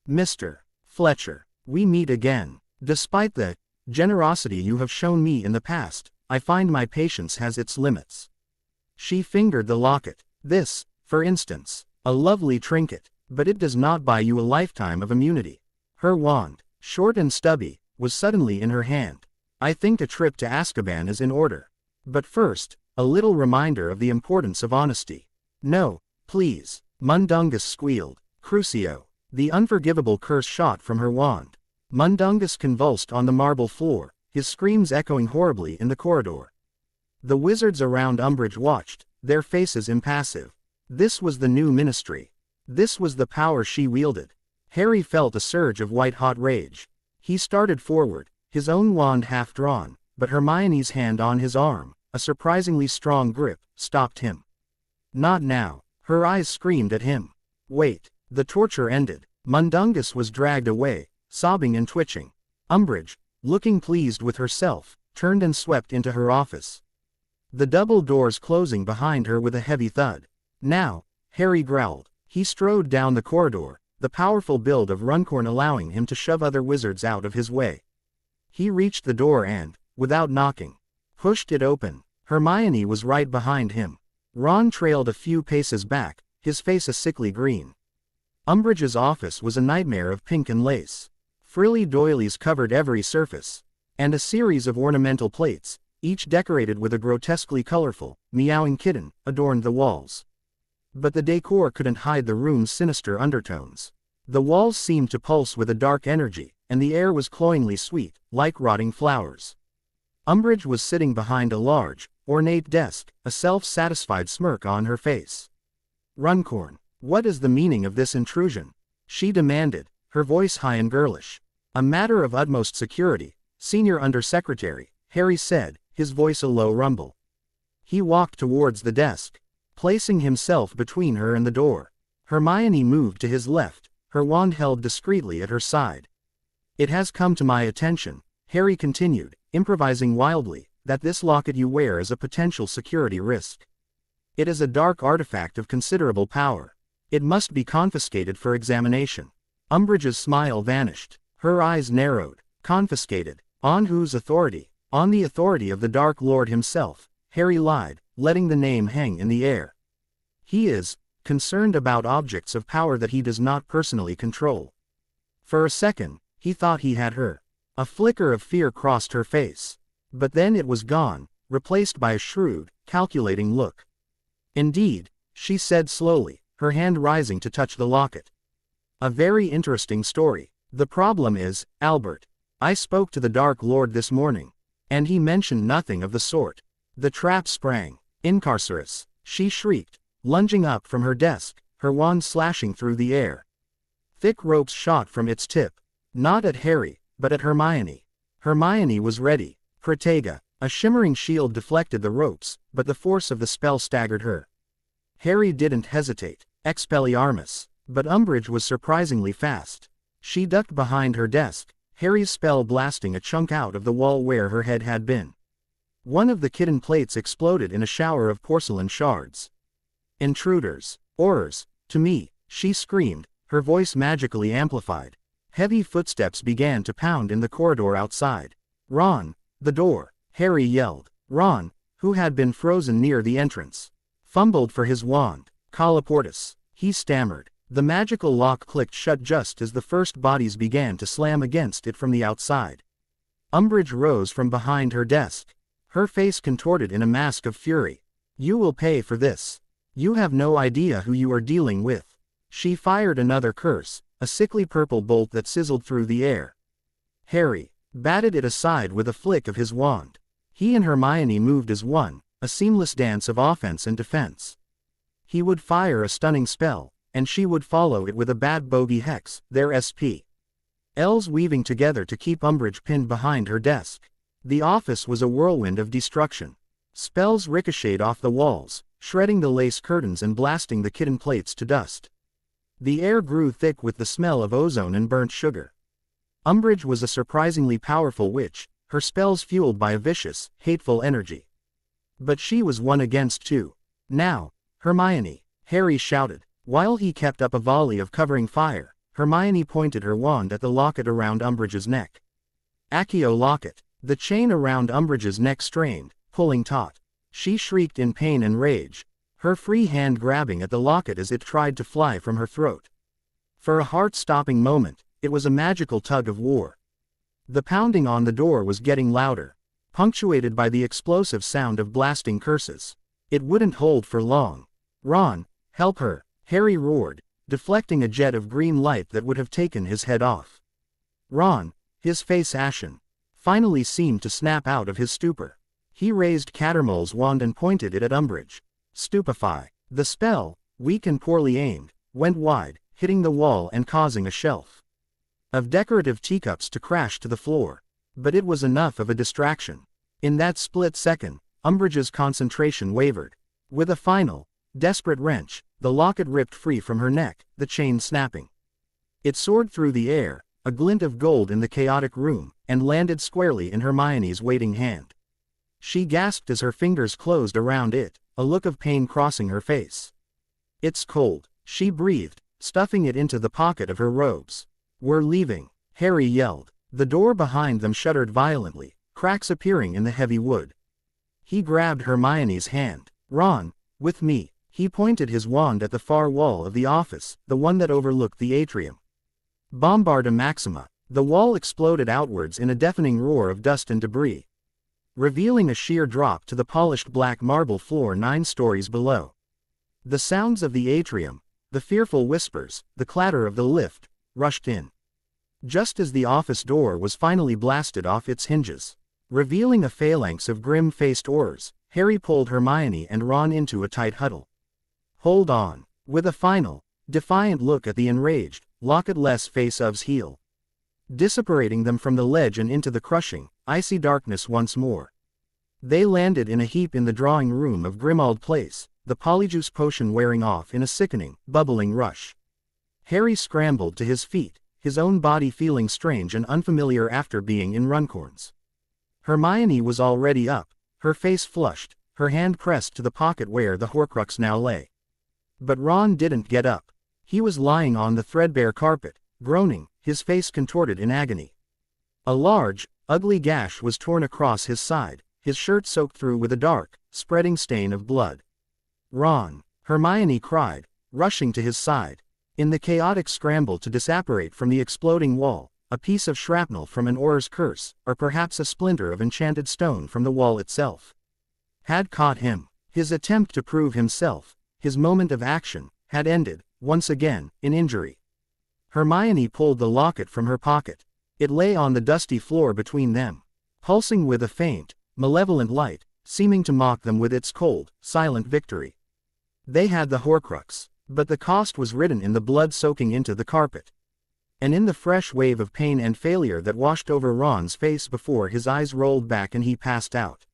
B: "Mr. Fletcher, we meet again. Despite the generosity you have shown me in the past, I find my patience has its limits." She fingered the locket. "This, for instance, a lovely trinket, but it does not buy you a lifetime of immunity." Her wand, short and stubby, was suddenly in her hand. "I think a trip to Azkaban is in order. But first, a little reminder of the importance of honesty." "No, please." Mundungus squealed. Crucio. The unforgivable curse shot from her wand. Mundungus convulsed on the marble floor, his screams echoing horribly in the corridor. The wizards around Umbridge watched, their faces impassive. This was the new ministry. This was the power she wielded. Harry felt a surge of white-hot rage. He started forward, his own wand half drawn, but Hermione's hand on his arm, a surprisingly strong grip, stopped him. Not now. Her eyes screamed at him. Wait. The torture ended. Mundungus was dragged away, sobbing and twitching. Umbridge, looking pleased with herself, turned and swept into her office. The double doors closing behind her with a heavy thud. Now, Harry growled. He strode down the corridor, the powerful build of Runcorn allowing him to shove other wizards out of his way. He reached the door and, without knocking, pushed it open. Hermione was right behind him. Ron trailed a few paces back, his face a sickly green. Umbridge's office was a nightmare of pink and lace. Frilly doilies covered every surface, and a series of ornamental plates, each decorated with a grotesquely colorful, meowing kitten, adorned the walls. But the decor couldn't hide the room's sinister undertones. The walls seemed to pulse with a dark energy, and the air was cloyingly sweet, like rotting flowers. Umbridge was sitting behind a large, ornate desk, a self-satisfied smirk on her face. Runcorn, what is the meaning of this intrusion? She demanded, her voice high and girlish. A matter of utmost security, Senior Undersecretary, Harry said, his voice a low rumble. He walked towards the desk, placing himself between her and the door. Hermione moved to his left, her wand held discreetly at her side. It has come to my attention, Harry continued, improvising wildly, that this locket you wear is a potential security risk. It is a dark artifact of considerable power. It must be confiscated for examination. Umbridge's smile vanished. Her eyes narrowed. Confiscated. On whose authority? On the authority of the Dark Lord himself, Harry lied, letting the name hang in the air. He is concerned about objects of power that he does not personally control. For a second, he thought he had her. A flicker of fear crossed her face. But then it was gone, replaced by a shrewd, calculating look. Indeed, she said slowly, her hand rising to touch the locket. A very interesting story. The problem is, Albert, I spoke to the Dark Lord this morning, and he mentioned nothing of the sort. The trap sprang. Incarcerus, she shrieked, lunging up from her desk, her wand slashing through the air. Thick ropes shot from its tip. Not at Harry, but at Hermione. Hermione was ready. Protega, a shimmering shield deflected the ropes, but the force of the spell staggered her. Harry didn't hesitate. Expelliarmus. But Umbridge was surprisingly fast. She ducked behind her desk, Harry's spell blasting a chunk out of the wall where her head had been. One of the kitten plates exploded in a shower of porcelain shards. Intruders. Horrors. To me, she screamed, her voice magically amplified. Heavy footsteps began to pound in the corridor outside. Ron! The door! Harry yelled. Ron, who had been frozen near the entrance, fumbled for his wand. Colloportus. He stammered. The magical lock clicked shut just as the first bodies began to slam against it from the outside. Umbridge rose from behind her desk. Her face contorted in a mask of fury. You will pay for this. You have no idea who you are dealing with. She fired another curse, a sickly purple bolt that sizzled through the air. Harry batted it aside with a flick of his wand. He and Hermione moved as one, a seamless dance of offense and defense. He would fire a stunning spell, and she would follow it with a bad bogey hex, their L's weaving together to keep Umbridge pinned behind her desk. The office was a whirlwind of destruction. Spells ricocheted off the walls, shredding the lace curtains and blasting the kitten plates to dust. The air grew thick with the smell of ozone and burnt sugar. Umbridge was a surprisingly powerful witch, her spells fueled by a vicious, hateful energy. But she was one against two. Now, Hermione, Harry shouted. While he kept up a volley of covering fire, Hermione pointed her wand at the locket around Umbridge's neck. Accio locket. The chain around Umbridge's neck strained, pulling taut. She shrieked in pain and rage, her free hand grabbing at the locket as it tried to fly from her throat. For a heart-stopping moment, it was a magical tug of war. The pounding on the door was getting louder, punctuated by the explosive sound of blasting curses. It wouldn't hold for long. Ron, help her, Harry roared, deflecting a jet of green light that would have taken his head off. Ron, his face ashen, finally seemed to snap out of his stupor. He raised Cattermole's wand and pointed it at Umbridge. Stupefy. The spell, weak and poorly aimed, went wide, hitting the wall and causing a shelf of decorative teacups to crash to the floor. But it was enough of a distraction. In that split second, Umbridge's concentration wavered. With a final, desperate wrench, the locket ripped free from her neck, the chain snapping. It soared through the air, a glint of gold in the chaotic room, and landed squarely in Hermione's waiting hand. She gasped as her fingers closed around it, a look of pain crossing her face. "It's cold," she breathed, stuffing it into the pocket of her robes. "We're leaving," Harry yelled. The door behind them shuddered violently, cracks appearing in the heavy wood. He grabbed Hermione's hand. "Ron, with me." He pointed his wand at the far wall of the office, the one that overlooked the atrium. Bombarda Maxima. The wall exploded outwards in a deafening roar of dust and debris, revealing a sheer drop to the polished black marble floor 9 stories below. The sounds of the atrium, the fearful whispers, the clatter of the lift, rushed in. Just as the office door was finally blasted off its hinges, revealing a phalanx of grim-faced Aurors, Harry pulled Hermione and Ron into a tight huddle. "Hold on," with a final, defiant look at the enraged, locketless face of's heel, disapparating them from the ledge and into the crushing, icy darkness once more. They landed in a heap in the drawing room of Grimmauld Place, the polyjuice potion wearing off in a sickening, bubbling rush. Harry scrambled to his feet, his own body feeling strange and unfamiliar after being in Runcorn's. Hermione was already up, her face flushed, her hand pressed to the pocket where the Horcrux now lay. But Ron didn't get up. He was lying on the threadbare carpet, groaning, his face contorted in agony. A large, ugly gash was torn across his side, his shirt soaked through with a dark, spreading stain of blood. "Ron!" Hermione cried, rushing to his side. In the chaotic scramble to disapparate from the exploding wall, a piece of shrapnel from an Auror's curse, or perhaps a splinter of enchanted stone from the wall itself, had caught him. His attempt to prove himself, his moment of action, had ended, once again, in injury. Hermione pulled the locket from her pocket. It lay on the dusty floor between them, pulsing with a faint, malevolent light, seeming to mock them with its cold, silent victory. They had the Horcrux, but the cost was written in the blood soaking into the carpet, and in the fresh wave of pain and failure that washed over Ron's face before his eyes rolled back and he passed out.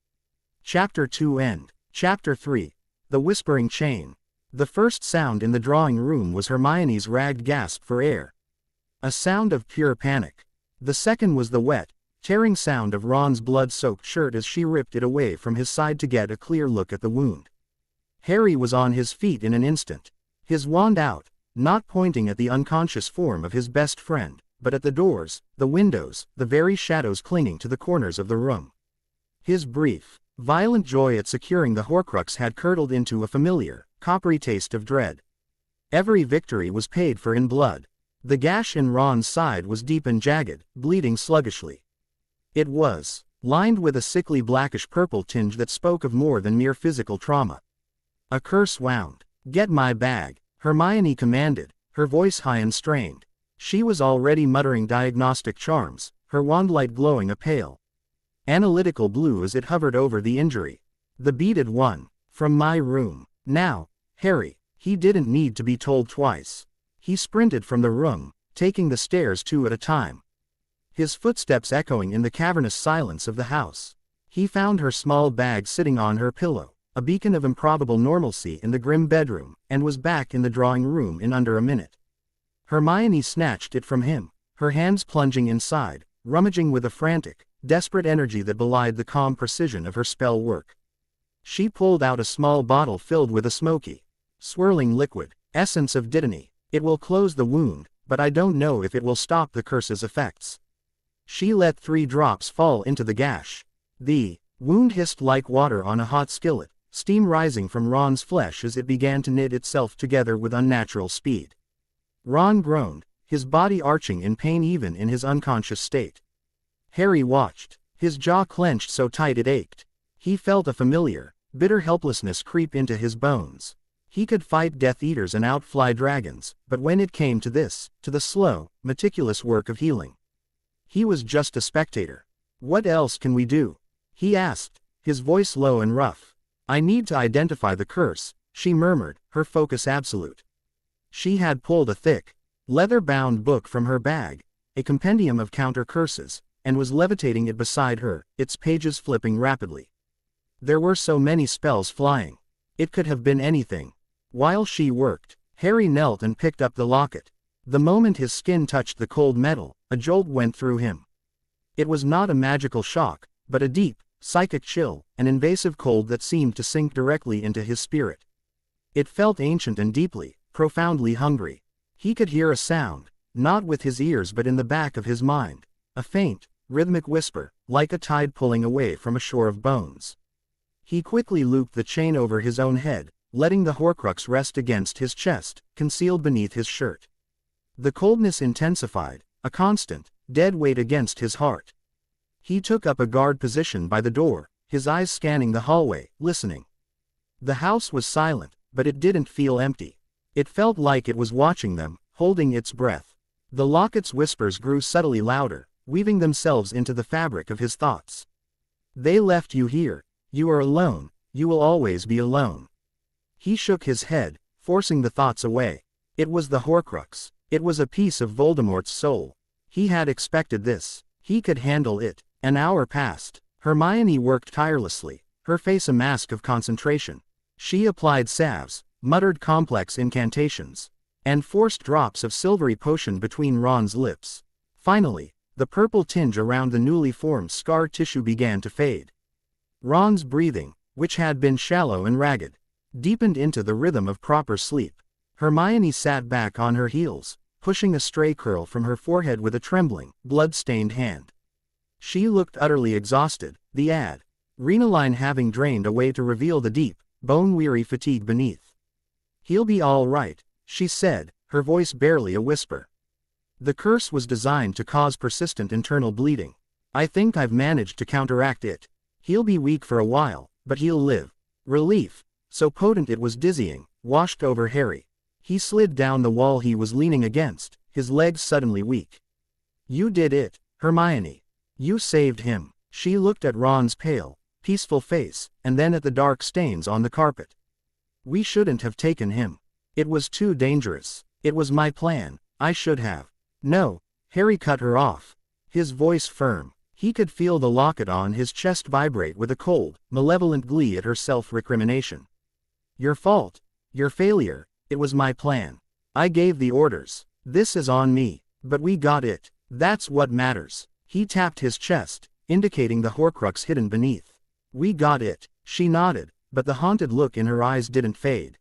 B: Chapter 2 End. Chapter 3. The Whispering Chain. The first sound in the drawing room was Hermione's ragged gasp for air, a sound of pure panic. The second was the wet, tearing sound of Ron's blood-soaked shirt as she ripped it away from his side to get a clear look at the wound. Harry was on his feet in an instant, his wand out, not pointing at the unconscious form of his best friend, but at the doors, the windows, the very shadows clinging to the corners of the room. His brief, violent joy at securing the Horcrux had curdled into a familiar, coppery taste of dread. Every victory was paid for in blood. The gash in Ron's side was deep and jagged, bleeding sluggishly. It was lined with a sickly blackish-purple tinge that spoke of more than mere physical trauma. A curse wound. "Get my bag," Hermione commanded, her voice high and strained. She was already muttering diagnostic charms, her wand light glowing a pale, analytical blue as it hovered over the injury. "The beaded one. From my room. Now." Harry, he didn't need to be told twice. He sprinted from the room, taking the stairs 2 at a time, his footsteps echoing in the cavernous silence of the house. He found her small bag sitting on her pillow, a beacon of improbable normalcy in the grim bedroom, and was back in the drawing room in under a minute. Hermione snatched it from him, her hands plunging inside, rummaging with a frantic, desperate energy that belied the calm precision of her spell work. She pulled out a small bottle filled with a smoky, swirling liquid, essence of Dittany. "It will close the wound, but I don't know if it will stop the curse's effects." She let 3 drops fall into the gash. The wound hissed like water on a hot skillet, steam rising from Ron's flesh as it began to knit itself together with unnatural speed. Ron groaned, his body arching in pain even in his unconscious state. Harry watched, his jaw clenched so tight it ached. He felt a familiar, bitter helplessness creep into his bones. He could fight Death Eaters and outfly dragons, but when it came to this, to the slow, meticulous work of healing, he was just a spectator. "What else can we do?" he asked, his voice low and rough. "I need to identify the curse," she murmured, her focus absolute. She had pulled a thick, leather-bound book from her bag, a compendium of counter-curses, and was levitating it beside her, its pages flipping rapidly. There were so many spells flying. It could have been anything. While she worked, Harry knelt and picked up the locket. The moment his skin touched the cold metal, a jolt went through him. It was not a magical shock, but a deep, psychic chill, an invasive cold that seemed to sink directly into his spirit. It felt ancient and deeply, profoundly hungry. He could hear a sound, not with his ears but in the back of his mind, a faint, rhythmic whisper, like a tide pulling away from a shore of bones. He quickly looped the chain over his own head, letting the Horcrux rest against his chest, concealed beneath his shirt. The coldness intensified, a constant, dead weight against his heart. He took up a guard position by the door, his eyes scanning the hallway, listening. The house was silent, but it didn't feel empty. It felt like it was watching them, holding its breath. The locket's whispers grew subtly louder, weaving themselves into the fabric of his thoughts. "They left you here. You are alone. You will always be alone." He shook his head, forcing the thoughts away. It was the Horcrux. It was a piece of Voldemort's soul. He had expected this. He could handle it. An hour passed. Hermione worked tirelessly, her face a mask of concentration. She applied salves, muttered complex incantations, and forced drops of silvery potion between Ron's lips. Finally, the purple tinge around the newly formed scar tissue began to fade. Ron's breathing, which had been shallow and ragged, deepened into the rhythm of proper sleep. Hermione sat back on her heels, pushing a stray curl from her forehead with a trembling, blood-stained hand. She looked utterly exhausted, the adrenaline having drained away to reveal the deep, bone-weary fatigue beneath. "He'll be all right," she said, her voice barely a whisper. "The curse was designed to cause persistent internal bleeding. I think I've managed to counteract it. He'll be weak for a while, but he'll live." Relief, so potent it was dizzying, washed over Harry. He slid down the wall he was leaning against, his legs suddenly weak. "You did it, Hermione. You saved him." She looked at Ron's pale, peaceful face, and then at the dark stains on the carpet. "We shouldn't have taken him. It was too dangerous. It was my plan. I should have." "No," Harry cut her off, his voice firm. He could feel the locket on his chest vibrate with a cold, malevolent glee at her self-recrimination. "Your fault. Your failure. It was my plan. I gave the orders. This is on me. But we got it. That's what matters." He tapped his chest, indicating the Horcrux hidden beneath. "We got it." She nodded, but the haunted look in her eyes didn't fade.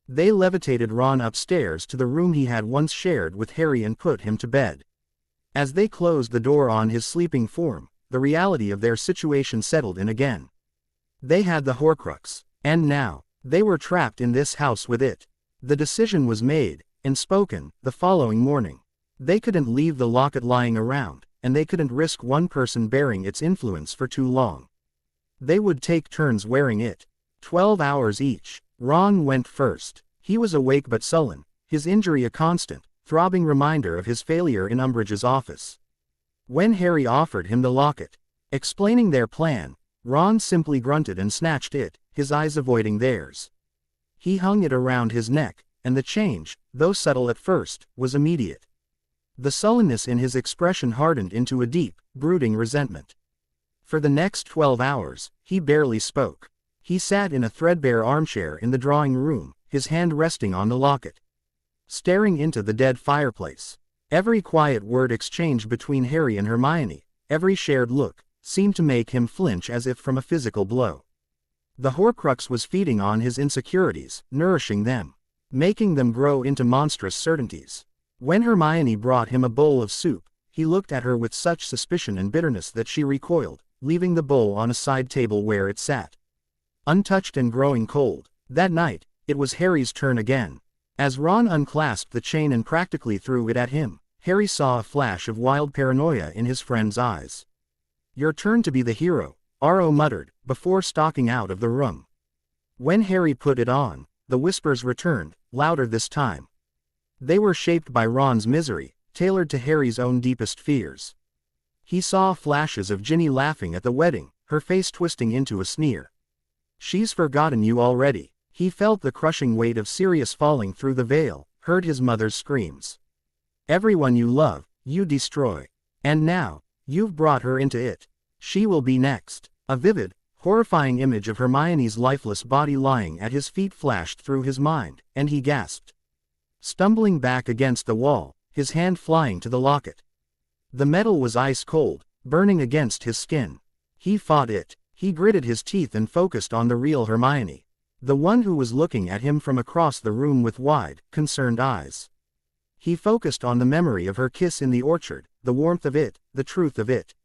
B: They levitated Ron upstairs to the room he had once shared with Harry and put him to bed. As they closed the door on his sleeping form, the reality of their situation settled in again. They had the Horcrux, and now, they were trapped in this house with it. The decision was made, and spoken, the following morning. They couldn't leave the locket lying around, and they couldn't risk one person bearing its influence for too long. They would take turns wearing it. 12 hours each. Ron went first. He was awake but sullen, his injury a constant, throbbing reminder of his failure in Umbridge's office. When Harry offered him the locket, explaining their plan, Ron simply grunted and snatched it, his eyes avoiding theirs. He hung it around his neck, and the change, though subtle at first, was immediate. The sullenness in his expression hardened into a deep, brooding resentment. For the next 12 hours, he barely spoke. He sat in a threadbare armchair in the drawing room, his hand resting on the locket, staring into the dead fireplace. Every quiet word exchanged between Harry and Hermione, every shared look, seemed to make him flinch as if from a physical blow. The Horcrux was feeding on his insecurities, nourishing them, making them grow into monstrous certainties. When Hermione brought him a bowl of soup, he looked at her with such suspicion and bitterness that she recoiled, leaving the bowl on a side table where it sat, untouched and growing cold. That night, it was Harry's turn again. As Ron unclasped the chain and practically threw it at him, Harry saw a flash of wild paranoia in his friend's eyes. "Your turn to be the hero," R.O. muttered, before stalking out of the room. When Harry put it on, the whispers returned, louder this time. They were shaped by Ron's misery, tailored to Harry's own deepest fears. He saw flashes of Ginny laughing at the wedding, her face twisting into a sneer. "She's forgotten you already." He felt the crushing weight of Sirius falling through the veil, heard his mother's screams. "Everyone you love, you destroy. And now, you've brought her into it. She will be next." A vivid, horrifying image of Hermione's lifeless body lying at his feet flashed through his mind, and he gasped. Stumbling back against the wall, his hand flying to the locket. The metal was ice cold, burning against his skin. He fought it. He gritted his teeth and focused on the real Hermione. The one who was looking at him from across the room with wide, concerned eyes. He focused on the memory of her kiss in the orchard, the warmth of it, the truth of it.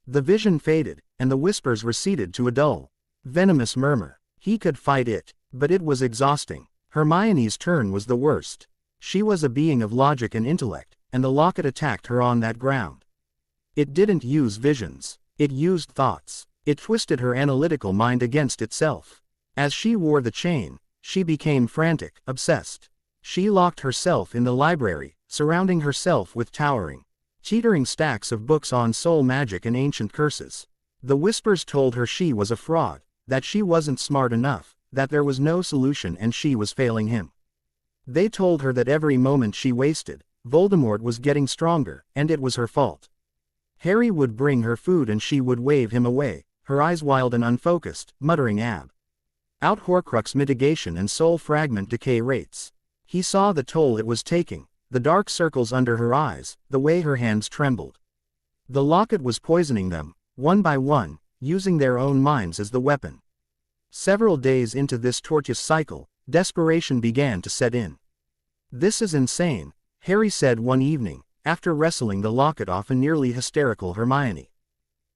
B: The vision faded, and the whispers receded to a dull, venomous murmur. He could fight it, but it was exhausting. Hermione's turn was the worst. She was a being of logic and intellect, and the locket attacked her on that ground. It didn't use visions. It used thoughts. It twisted her analytical mind against itself. As she wore the chain, she became frantic, obsessed. She locked herself in the library, surrounding herself with towering, teetering stacks of books on soul magic and ancient curses. The whispers told her she was a fraud, that she wasn't smart enough, that there was no solution and she was failing him. They told her that every moment she wasted, Voldemort was getting stronger, and it was her fault. Harry would bring her food and she would wave him away, her eyes wild and unfocused, muttering out Horcrux mitigation and soul fragment decay rates. He saw the toll it was taking, the dark circles under her eyes, the way her hands trembled. The locket was poisoning them, one by one, using their own minds as the weapon. Several days into this tortuous cycle, desperation began to set in. "This is insane," Harry said one evening, after wrestling the locket off a nearly hysterical Hermione.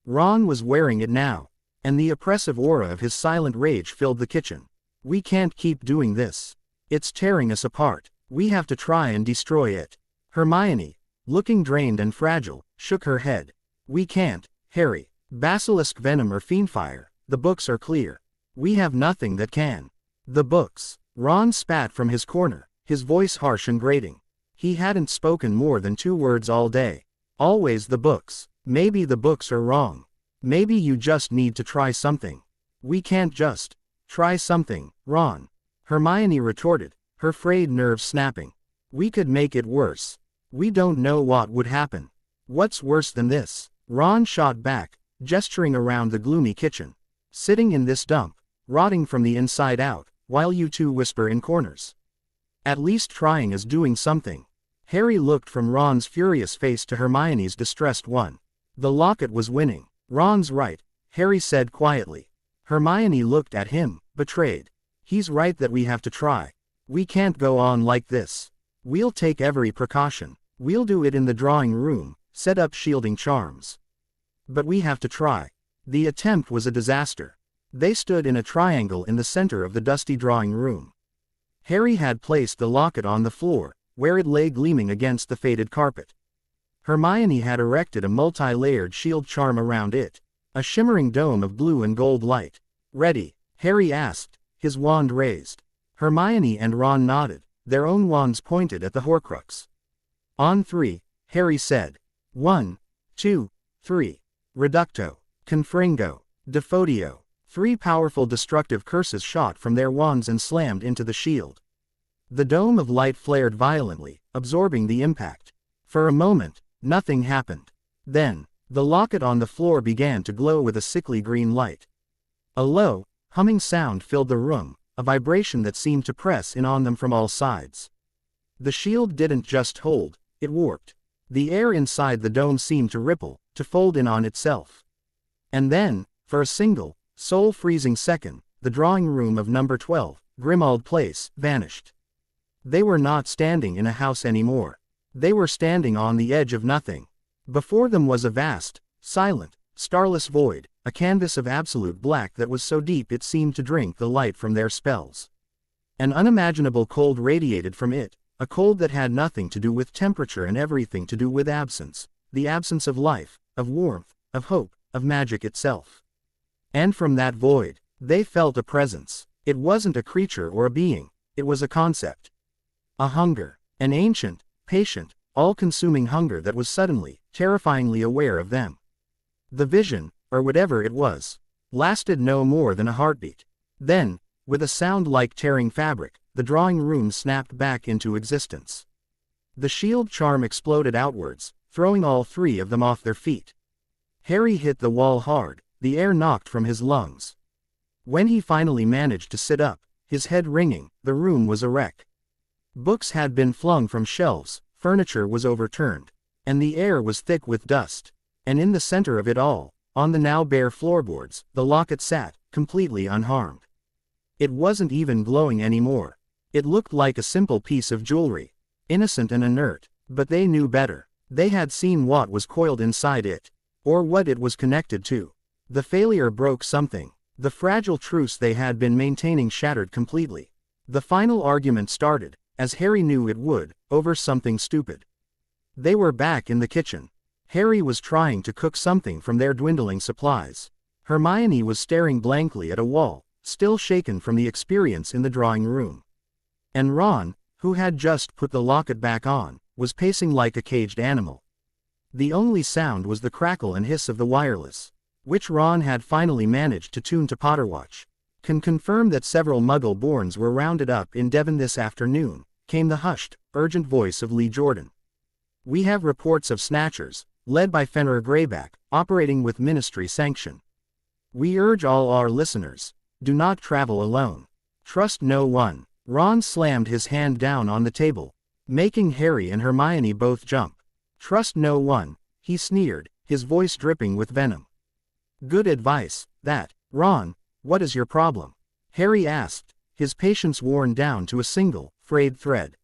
B: Ron was wearing it now, and the oppressive aura of his silent rage filled the kitchen. "We can't keep doing this. It's tearing us apart. We have to try and destroy it." Hermione, looking drained and fragile, shook her head. "We can't, Harry. Basilisk venom or fiendfire, the books are clear. We have nothing that can." "The books." Ron spat from his corner, his voice harsh and grating. He hadn't spoken more than 2 words all day. "Always the books. Maybe the books are wrong. Maybe you just need to try something." "We can't just try something, Ron," Hermione retorted, her frayed nerves snapping. "We could make it worse. We don't know what would happen." "What's worse than this?" Ron shot back, gesturing around the gloomy kitchen. "Sitting in this dump, rotting from the inside out, while you two whisper in corners. At least trying is doing something." Harry looked from Ron's furious face to Hermione's distressed one. The locket was winning. "Ron's right," Harry said quietly. Hermione looked at him, betrayed. "He's right that we have to try. We can't go on like this. We'll take every precaution. We'll do it in the drawing room, set up shielding charms. But we have to try." The attempt was a disaster. They stood in a triangle in the center of the dusty drawing room. Harry had placed the locket on the floor, where it lay gleaming against the faded carpet. Hermione had erected a multi-layered shield charm around it, a shimmering dome of blue and gold light. "Ready?" Harry asked, his wand raised. Hermione and Ron nodded, their own wands pointed at the Horcrux. "On 3, Harry said. 1, 2, 3. Reducto, Confringo, Defodio." 3 powerful destructive curses shot from their wands and slammed into the shield. The dome of light flared violently, absorbing the impact. For a moment, nothing happened. Then, the locket on the floor began to glow with a sickly green light. A low, humming sound filled the room, a vibration that seemed to press in on them from all sides. The shield didn't just hold, it warped. The air inside the dome seemed to ripple, to fold in on itself. And then, for a single, soul-freezing second, the drawing room of number 12, Grimmauld Place, vanished. They were not standing in a house anymore. They were standing on the edge of nothing. Before them was a vast, silent, starless void, a canvas of absolute black that was so deep it seemed to drink the light from their spells. An unimaginable cold radiated from it, a cold that had nothing to do with temperature and everything to do with absence, the absence of life, of warmth, of hope, of magic itself. And from that void, they felt a presence. It wasn't a creature or a being. it was a concept. A hunger. An ancient, patient, all-consuming hunger that was suddenly, terrifyingly aware of them. The vision, or whatever it was, lasted no more than a heartbeat. Then, with a sound like tearing fabric, the drawing room snapped back into existence. The shield charm exploded outwards, throwing all three of them off their feet. Harry hit the wall hard, the air knocked from his lungs. When he finally managed to sit up, his head ringing, the room was a wreck. Books had been flung from shelves, furniture was overturned, and the air was thick with dust. And in the center of it all, on the now bare floorboards, the locket sat, completely unharmed. It wasn't even glowing anymore. It looked like a simple piece of jewelry, innocent and inert, but they knew better. They had seen what was coiled inside it, or what it was connected to. The failure broke something. The fragile truce they had been maintaining shattered completely. The final argument started, as Harry knew it would, over something stupid. They were back in the kitchen. Harry was trying to cook something from their dwindling supplies. Hermione was staring blankly at a wall, still shaken from the experience in the drawing room. And Ron, who had just put the locket back on, was pacing like a caged animal. The only sound was the crackle and hiss of the wireless, which Ron had finally managed to tune to Potterwatch. Can confirm that several Muggle-borns were rounded up in Devon this afternoon, came the hushed, urgent voice of Lee Jordan. We have reports of snatchers, led by Fenrir Greyback, operating with ministry sanction. We urge all our listeners, do not travel alone. Trust no one. Ron slammed his hand down on the table, making Harry and Hermione both jump. Trust no one, he sneered, his voice dripping with venom. Good advice, that. Ron, what is your problem? Harry asked, his patience worn down to a single, frayed thread.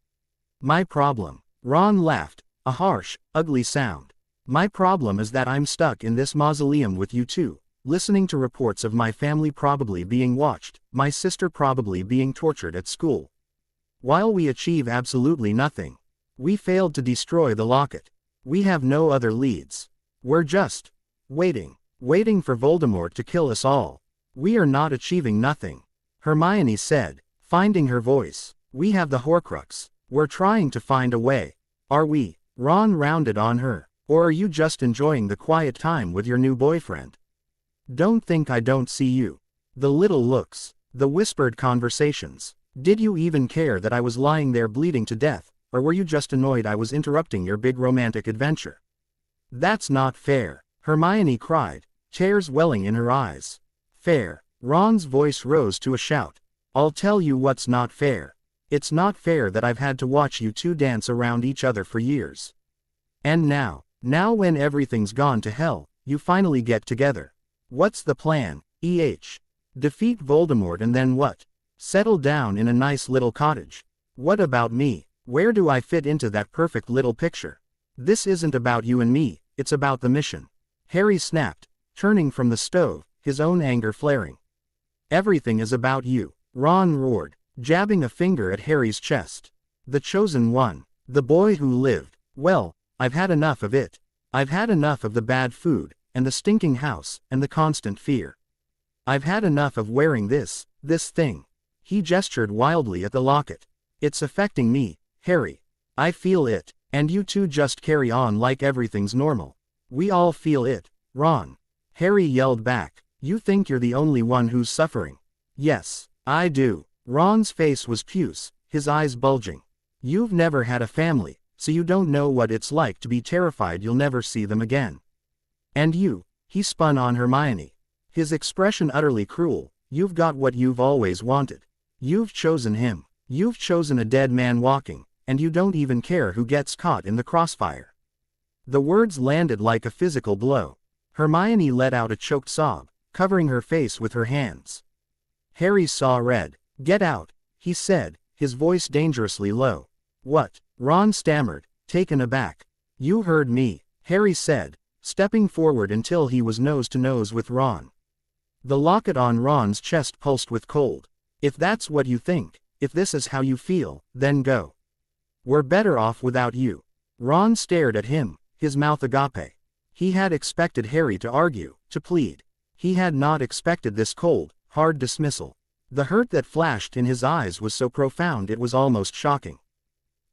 B: My problem. Ron laughed, a harsh, ugly sound. My problem is that I'm stuck in this mausoleum with you two, listening to reports of my family probably being watched, my sister probably being tortured at school. While we achieve absolutely nothing. We failed to destroy the locket. We have no other leads. We're just waiting for Voldemort to kill us all. We are not achieving nothing. Hermione said, finding her voice. We have the Horcrux. We're trying to find a way. Are we? Ron rounded on her. Or are you just enjoying the quiet time with your new boyfriend? Don't think I don't see you. The little looks, the whispered conversations. Did you even care that I was lying there bleeding to death, or were you just annoyed I was interrupting your big romantic adventure? That's not fair, Hermione cried, tears welling in her eyes. Fair. Ron's voice rose to a shout. I'll tell you what's not fair. It's not fair that I've had to watch you two dance around each other for years. And now when everything's gone to hell, you finally get together. What's the plan? Defeat Voldemort and then what? Settle down in a nice little cottage. What about me? Where do I fit into that perfect little picture? This isn't about you and me, it's about the mission. Harry snapped, turning from the stove, his own anger flaring. Everything is about you, Ron roared, jabbing a finger at Harry's chest. The chosen one, the boy who lived. Well, I've had enough of it. I've had enough of the bad food, and the stinking house, and the constant fear. I've had enough of wearing this thing. He gestured wildly at the locket. It's affecting me, Harry. I feel it, and you two just carry on like everything's normal. We all feel it, Ron. Harry yelled back. You think you're the only one who's suffering? Yes, I do. Ron's face was puce, his eyes bulging. You've never had a family, so you don't know what it's like to be terrified you'll never see them again. And you, he spun on Hermione. His expression utterly cruel. You've got what you've always wanted. You've chosen him. You've chosen a dead man walking, and you don't even care who gets caught in the crossfire. The words landed like a physical blow. Hermione let out a choked sob, covering her face with her hands. Harry saw red. Get out, he said, his voice dangerously low. What? Ron stammered, taken aback. You heard me, Harry said, stepping forward until he was nose to nose with Ron. The locket on Ron's chest pulsed with cold. If that's what you think, if this is how you feel, then go. We're better off without you. Ron stared at him, his mouth agape. He had expected Harry to argue, to plead. He had not expected this cold, hard dismissal. The hurt that flashed in his eyes was so profound it was almost shocking.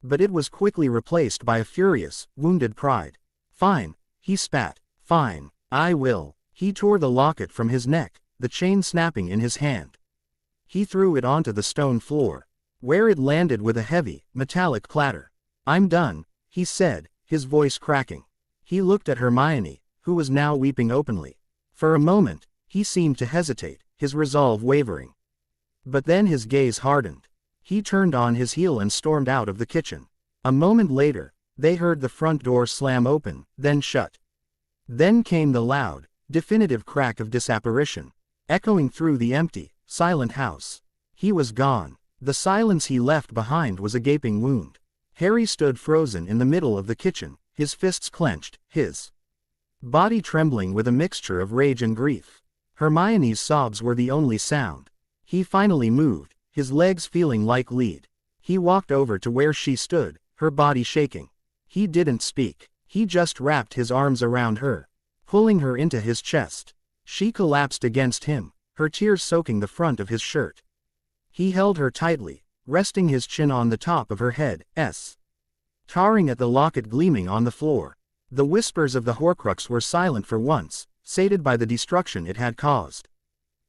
B: But it was quickly replaced by a furious, wounded pride. "Fine," he spat. "Fine, I will." He tore the locket from his neck, the chain snapping in his hand. He threw it onto the stone floor, where it landed with a heavy, metallic clatter. "I'm done," he said, his voice cracking. He looked at Hermione, who was now weeping openly. For a moment, he seemed to hesitate, his resolve wavering. But then his gaze hardened. He turned on his heel and stormed out of the kitchen. A moment later, they heard the front door slam open, then shut. Then came the loud, definitive crack of disapparition, echoing through the empty, silent house. He was gone. The silence he left behind was a gaping wound. Harry stood frozen in the middle of the kitchen, his fists clenched, his body trembling with a mixture of rage and grief. Hermione's sobs were the only sound. He finally moved, his legs feeling like lead. He walked over to where she stood, her body shaking. He didn't speak. He just wrapped his arms around her, pulling her into his chest. She collapsed against him, her tears soaking the front of his shirt. He held her tightly, resting his chin on the top of her head, tarring at the locket gleaming on the floor. The whispers of the Horcrux were silent for once, sated by the destruction it had caused.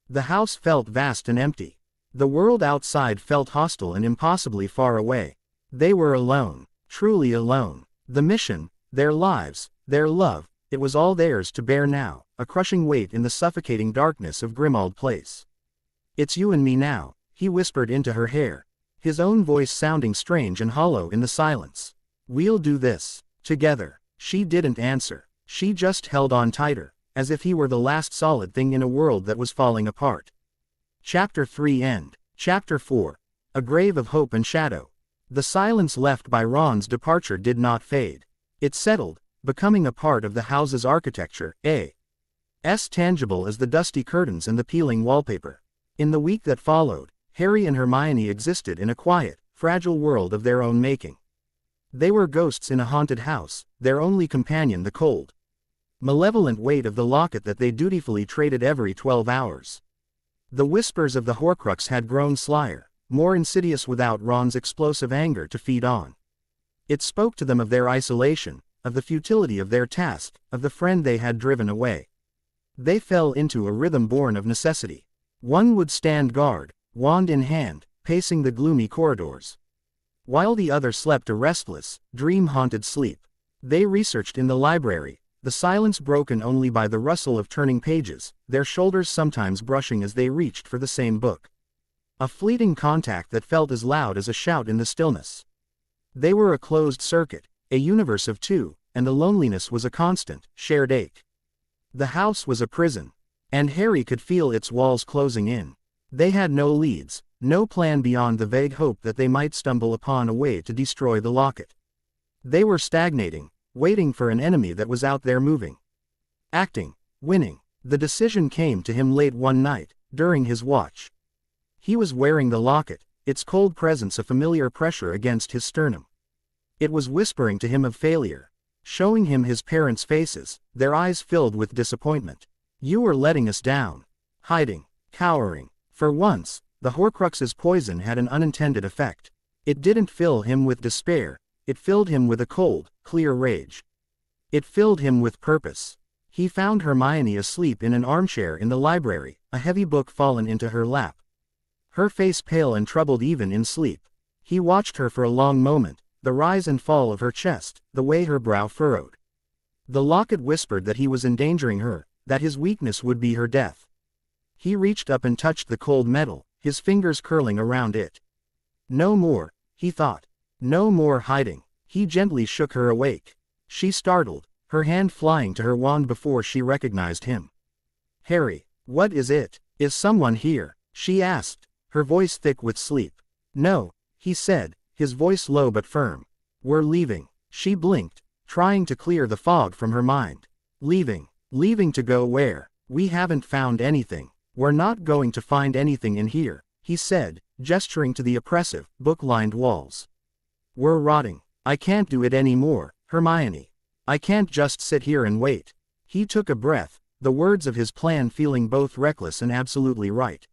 B: The house felt vast and empty. The world outside felt hostile and impossibly far away. They were alone, truly alone. The mission, their lives, their love, it was all theirs to bear now, a crushing weight in the suffocating darkness of Grimmauld Place. "It's you and me now," he whispered into her hair, his own voice sounding strange and hollow in the silence. "We'll do this, together." She didn't answer. She just held on tighter, as if he were the last solid thing in a world that was falling apart. Chapter 3 End. Chapter 4. A Grave of Hope and Shadow. The silence left by Ron's departure did not fade. It settled, becoming a part of the house's architecture, as tangible as the dusty curtains and the peeling wallpaper. In the week that followed, Harry and Hermione existed in a quiet, fragile world of their own making. They were ghosts in a haunted house, their only companion the cold, malevolent weight of the locket that they dutifully traded every 12 hours. The whispers of the Horcrux had grown slyer, more insidious without Ron's explosive anger to feed on. It spoke to them of their isolation, of the futility of their task, of the friend they had driven away. They fell into a rhythm born of necessity. One would stand guard, wand in hand, pacing the gloomy corridors, while the other slept a restless, dream-haunted sleep. They researched in the library, the silence broken only by the rustle of turning pages, their shoulders sometimes brushing as they reached for the same book. A fleeting contact that felt as loud as a shout in the stillness. They were a closed circuit, a universe of two, and the loneliness was a constant, shared ache. The house was a prison, and Harry could feel its walls closing in. They had no leads, no plan beyond the vague hope that they might stumble upon a way to destroy the locket. They were stagnating, waiting for an enemy that was out there moving, acting, winning. The decision came to him late one night, during his watch. He was wearing the locket, its cold presence a familiar pressure against his sternum. It was whispering to him of failure, showing him his parents' faces, their eyes filled with disappointment. "You were letting us down." Hiding, cowering. For once, the Horcrux's poison had an unintended effect. It didn't fill him with despair, it filled him with a cold, clear rage. It filled him with purpose. He found Hermione asleep in an armchair in the library, a heavy book fallen into her lap. Her face pale and troubled even in sleep. He watched her for a long moment, the rise and fall of her chest, the way her brow furrowed. The locket whispered that he was endangering her, that his weakness would be her death. He reached up and touched the cold metal, his fingers curling around it. No more, he thought. No more hiding. He gently shook her awake. She startled, her hand flying to her wand before she recognized him. "Harry, what is it? Is someone here?" she asked, her voice thick with sleep. "No," he said, his voice low but firm. "We're leaving." She blinked, trying to clear the fog from her mind. "Leaving? Leaving to go where? We haven't found anything." "We're not going to find anything in here," he said, gesturing to the oppressive, book-lined walls. "We're rotting. I can't do it anymore, Hermione. I can't just sit here and wait." He took a breath, the words of his plan feeling both reckless and absolutely right.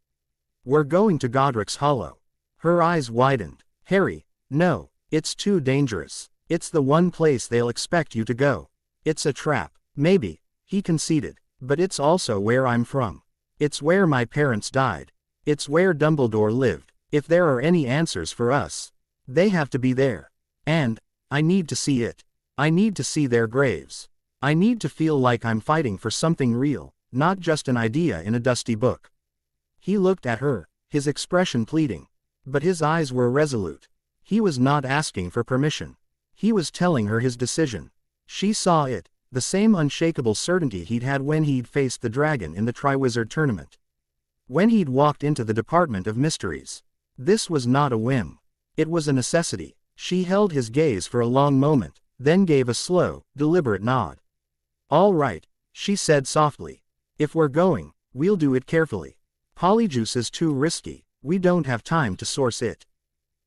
B: We're going to Godric's Hollow. Her eyes widened. Harry, no, it's too dangerous. It's the one place they'll expect you to go. It's a trap. Maybe, he conceded, but it's also where I'm from. It's where my parents died. It's where Dumbledore lived. If there are any answers for us, they have to be there. And, I need to see it. I need to see their graves. I need to feel like I'm fighting for something real, not just an idea in a dusty book. He looked at her, his expression pleading. But his eyes were resolute. He was not asking for permission. He was telling her his decision. She saw it, the same unshakable certainty he'd had when he'd faced the dragon in the Triwizard Tournament. When he'd walked into the Department of Mysteries. This was not a whim. It was a necessity. She held his gaze for a long moment, then gave a slow, deliberate nod. All right, she said softly. If we're going, we'll do it carefully. Polyjuice is too risky, we don't have time to source it.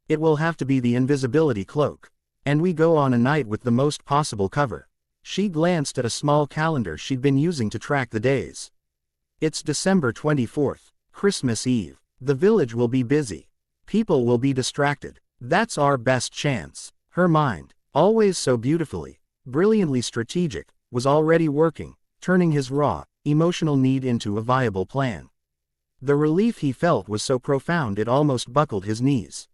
B: It will have to be the invisibility cloak. And we go on a night with the most possible cover. She glanced at a small calendar she'd been using to track the days. It's December 24th, Christmas Eve. The village will be busy. People will be distracted. That's our best chance. Her mind, always so beautifully, brilliantly strategic, was already working, turning his raw, emotional need into a viable plan. The relief he felt was so profound it almost buckled his knees.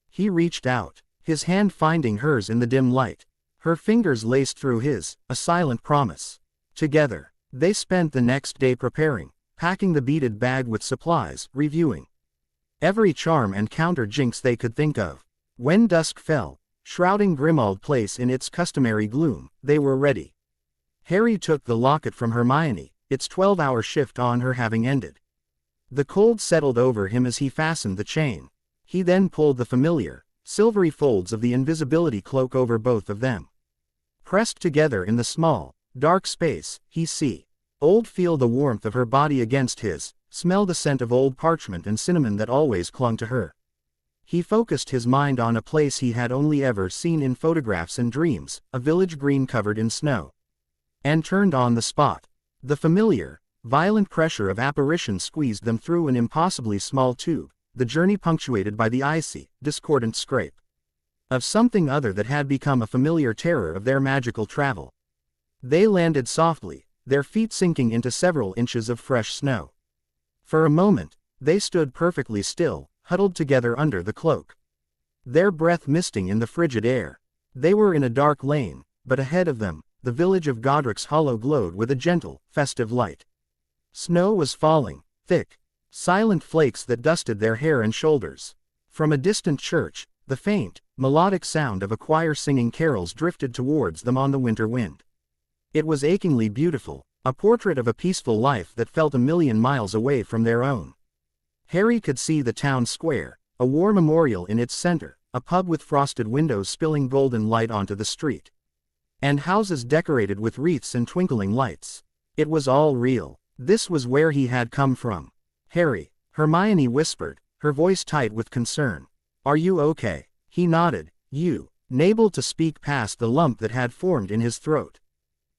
B: He reached out, his hand finding hers in the dim light. Her fingers laced through his, a silent promise. Together, they spent the next day preparing, packing the beaded bag with supplies, reviewing every charm and counter jinx they could think of. When dusk fell, shrouding Grimmauld Place in its customary gloom, they were ready. Harry took the locket from Hermione, its 12-hour shift on her having ended. The cold settled over him as he fastened the chain. He then pulled the familiar, silvery folds of the invisibility cloak over both of them. Pressed together in the small, dark space, he feel the warmth of her body against his, smell the scent of old parchment and cinnamon that always clung to her. He focused his mind on a place he had only ever seen in photographs and dreams, a village green covered in snow. And turned on the spot. The familiar, violent pressure of apparition squeezed them through an impossibly small tube, the journey punctuated by the icy, discordant scrape of something other that had become a familiar terror of their magical travel. They landed softly, their feet sinking into several inches of fresh snow. For a moment, they stood perfectly still, huddled together under the cloak. Their breath misting in the frigid air. They were in a dark lane, but ahead of them, the village of Godric's Hollow glowed with a gentle, festive light. Snow was falling, thick, silent flakes that dusted their hair and shoulders. From a distant church, the faint, melodic sound of a choir singing carols drifted towards them on the winter wind. It was achingly beautiful, a portrait of a peaceful life that felt a million miles away from their own. Harry could see the town square, a war memorial in its center, a pub with frosted windows spilling golden light onto the street. And houses decorated with wreaths and twinkling lights. It was all real. This was where he had come from. Harry, Hermione whispered, her voice tight with concern. Are you okay? He nodded, unable to speak past the lump that had formed in his throat.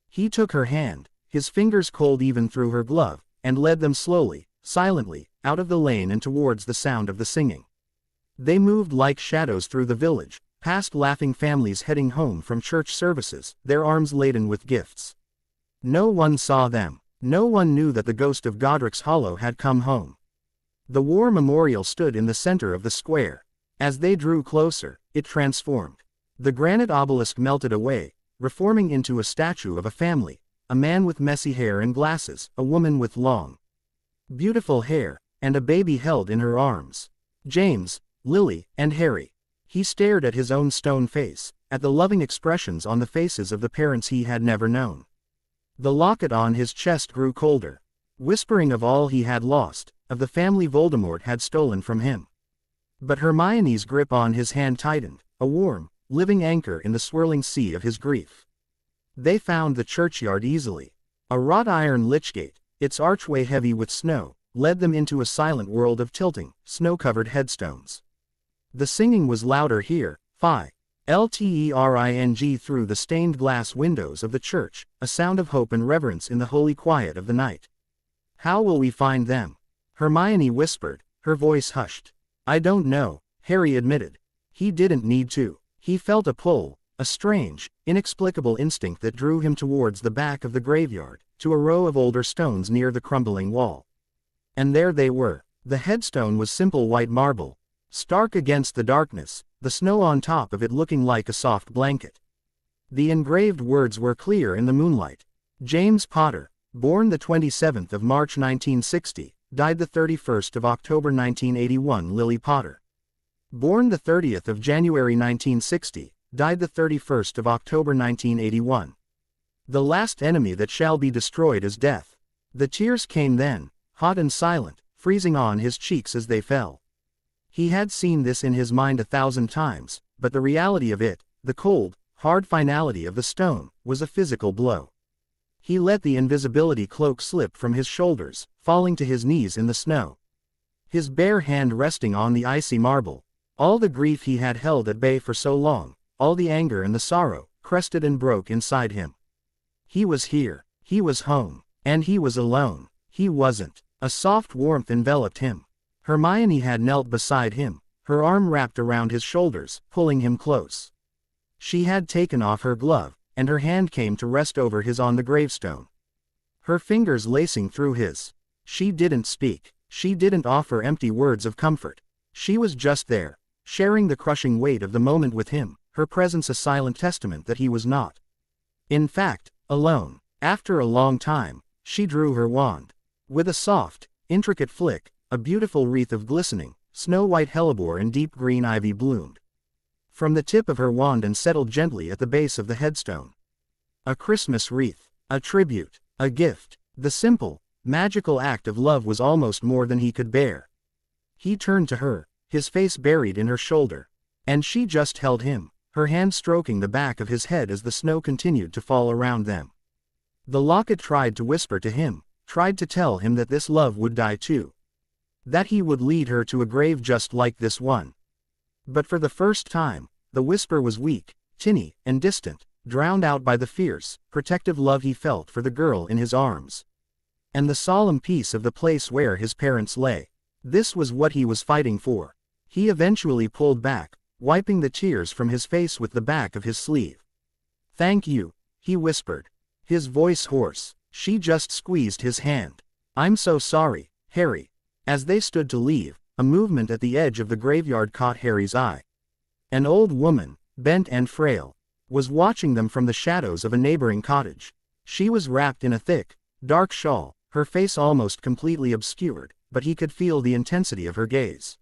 B: He took her hand, his fingers cold even through her glove, and led them slowly, silently, out of the lane and towards the sound of the singing. They moved like shadows through the village, past laughing families heading home from church services, their arms laden with gifts. No one saw them. No one knew that the ghost of Godric's Hollow had come home. The war memorial stood in the center of the square. As they drew closer, it transformed. The granite obelisk melted away, reforming into a statue of a family, a man with messy hair and glasses, a woman with long, beautiful hair, and a baby held in her arms. James, Lily, and Harry. He stared at his own stone face, at the loving expressions on the faces of the parents he had never known. The locket on his chest grew colder, whispering of all he had lost, of the family Voldemort had stolen from him. But Hermione's grip on his hand tightened, a warm, living anchor in the swirling sea of his grief. They found the churchyard easily. A wrought iron lychgate, its archway heavy with snow, led them into a silent world of tilting, snow-covered headstones. The singing was louder here, Ltering through the stained glass windows of the church, a sound of hope and reverence in the holy quiet of the night. How will we find them? Hermione whispered, her voice hushed. "I don't know," Harry admitted. He didn't need to. He felt a pull, a strange, inexplicable instinct that drew him towards the back of the graveyard, to a row of older stones near the crumbling wall. And there they were. The headstone was simple white marble, stark against the darkness, the snow on top of it looking like a soft blanket. The engraved words were clear in the moonlight. James Potter, born the 27th of March 1960, died the 31st of October 1981. Lily Potter, born the 30th of January 1960, died the 31st of October 1981. The last enemy that shall be destroyed is death. The tears came then, hot and silent, freezing on his cheeks as they fell. He had seen this in his mind 1,000 times, but the reality of it, the cold, hard finality of the stone, was a physical blow. He let the invisibility cloak slip from his shoulders, falling to his knees in the snow. His bare hand resting on the icy marble. All the grief he had held at bay for so long, all the anger and the sorrow, crested and broke inside him. He was here. He was home. And he was alone. He wasn't. A soft warmth enveloped him. Hermione had knelt beside him, her arm wrapped around his shoulders, pulling him close. She had taken off her glove, and her hand came to rest over his on the gravestone. Her fingers lacing through his. She didn't speak. She didn't offer empty words of comfort. She was just there, sharing the crushing weight of the moment with him, her presence a silent testament that he was not, in fact, alone. After a long time, she drew her wand. With a soft, intricate flick, a beautiful wreath of glistening, snow-white hellebore and deep green ivy bloomed from the tip of her wand and settled gently at the base of the headstone. A Christmas wreath, a tribute, a gift. The simple, magical act of love was almost more than he could bear. He turned to her, his face buried in her shoulder. And she just held him, her hand stroking the back of his head as the snow continued to fall around them. The locket tried to whisper to him, tried to tell him that this love would die too. That he would lead her to a grave just like this one. But for the first time, the whisper was weak, tinny, and distant, drowned out by the fierce, protective love he felt for the girl in his arms. And the solemn peace of the place where his parents lay. This was what he was fighting for. He eventually pulled back, wiping the tears from his face with the back of his sleeve. "Thank you," he whispered, his voice hoarse. She just squeezed his hand. "I'm so sorry, Harry." As they stood to leave, a movement at the edge of the graveyard caught Harry's eye. An old woman, bent and frail, was watching them from the shadows of a neighboring cottage. She was wrapped in a thick, dark shawl, her face almost completely obscured, but he could feel the intensity of her gaze.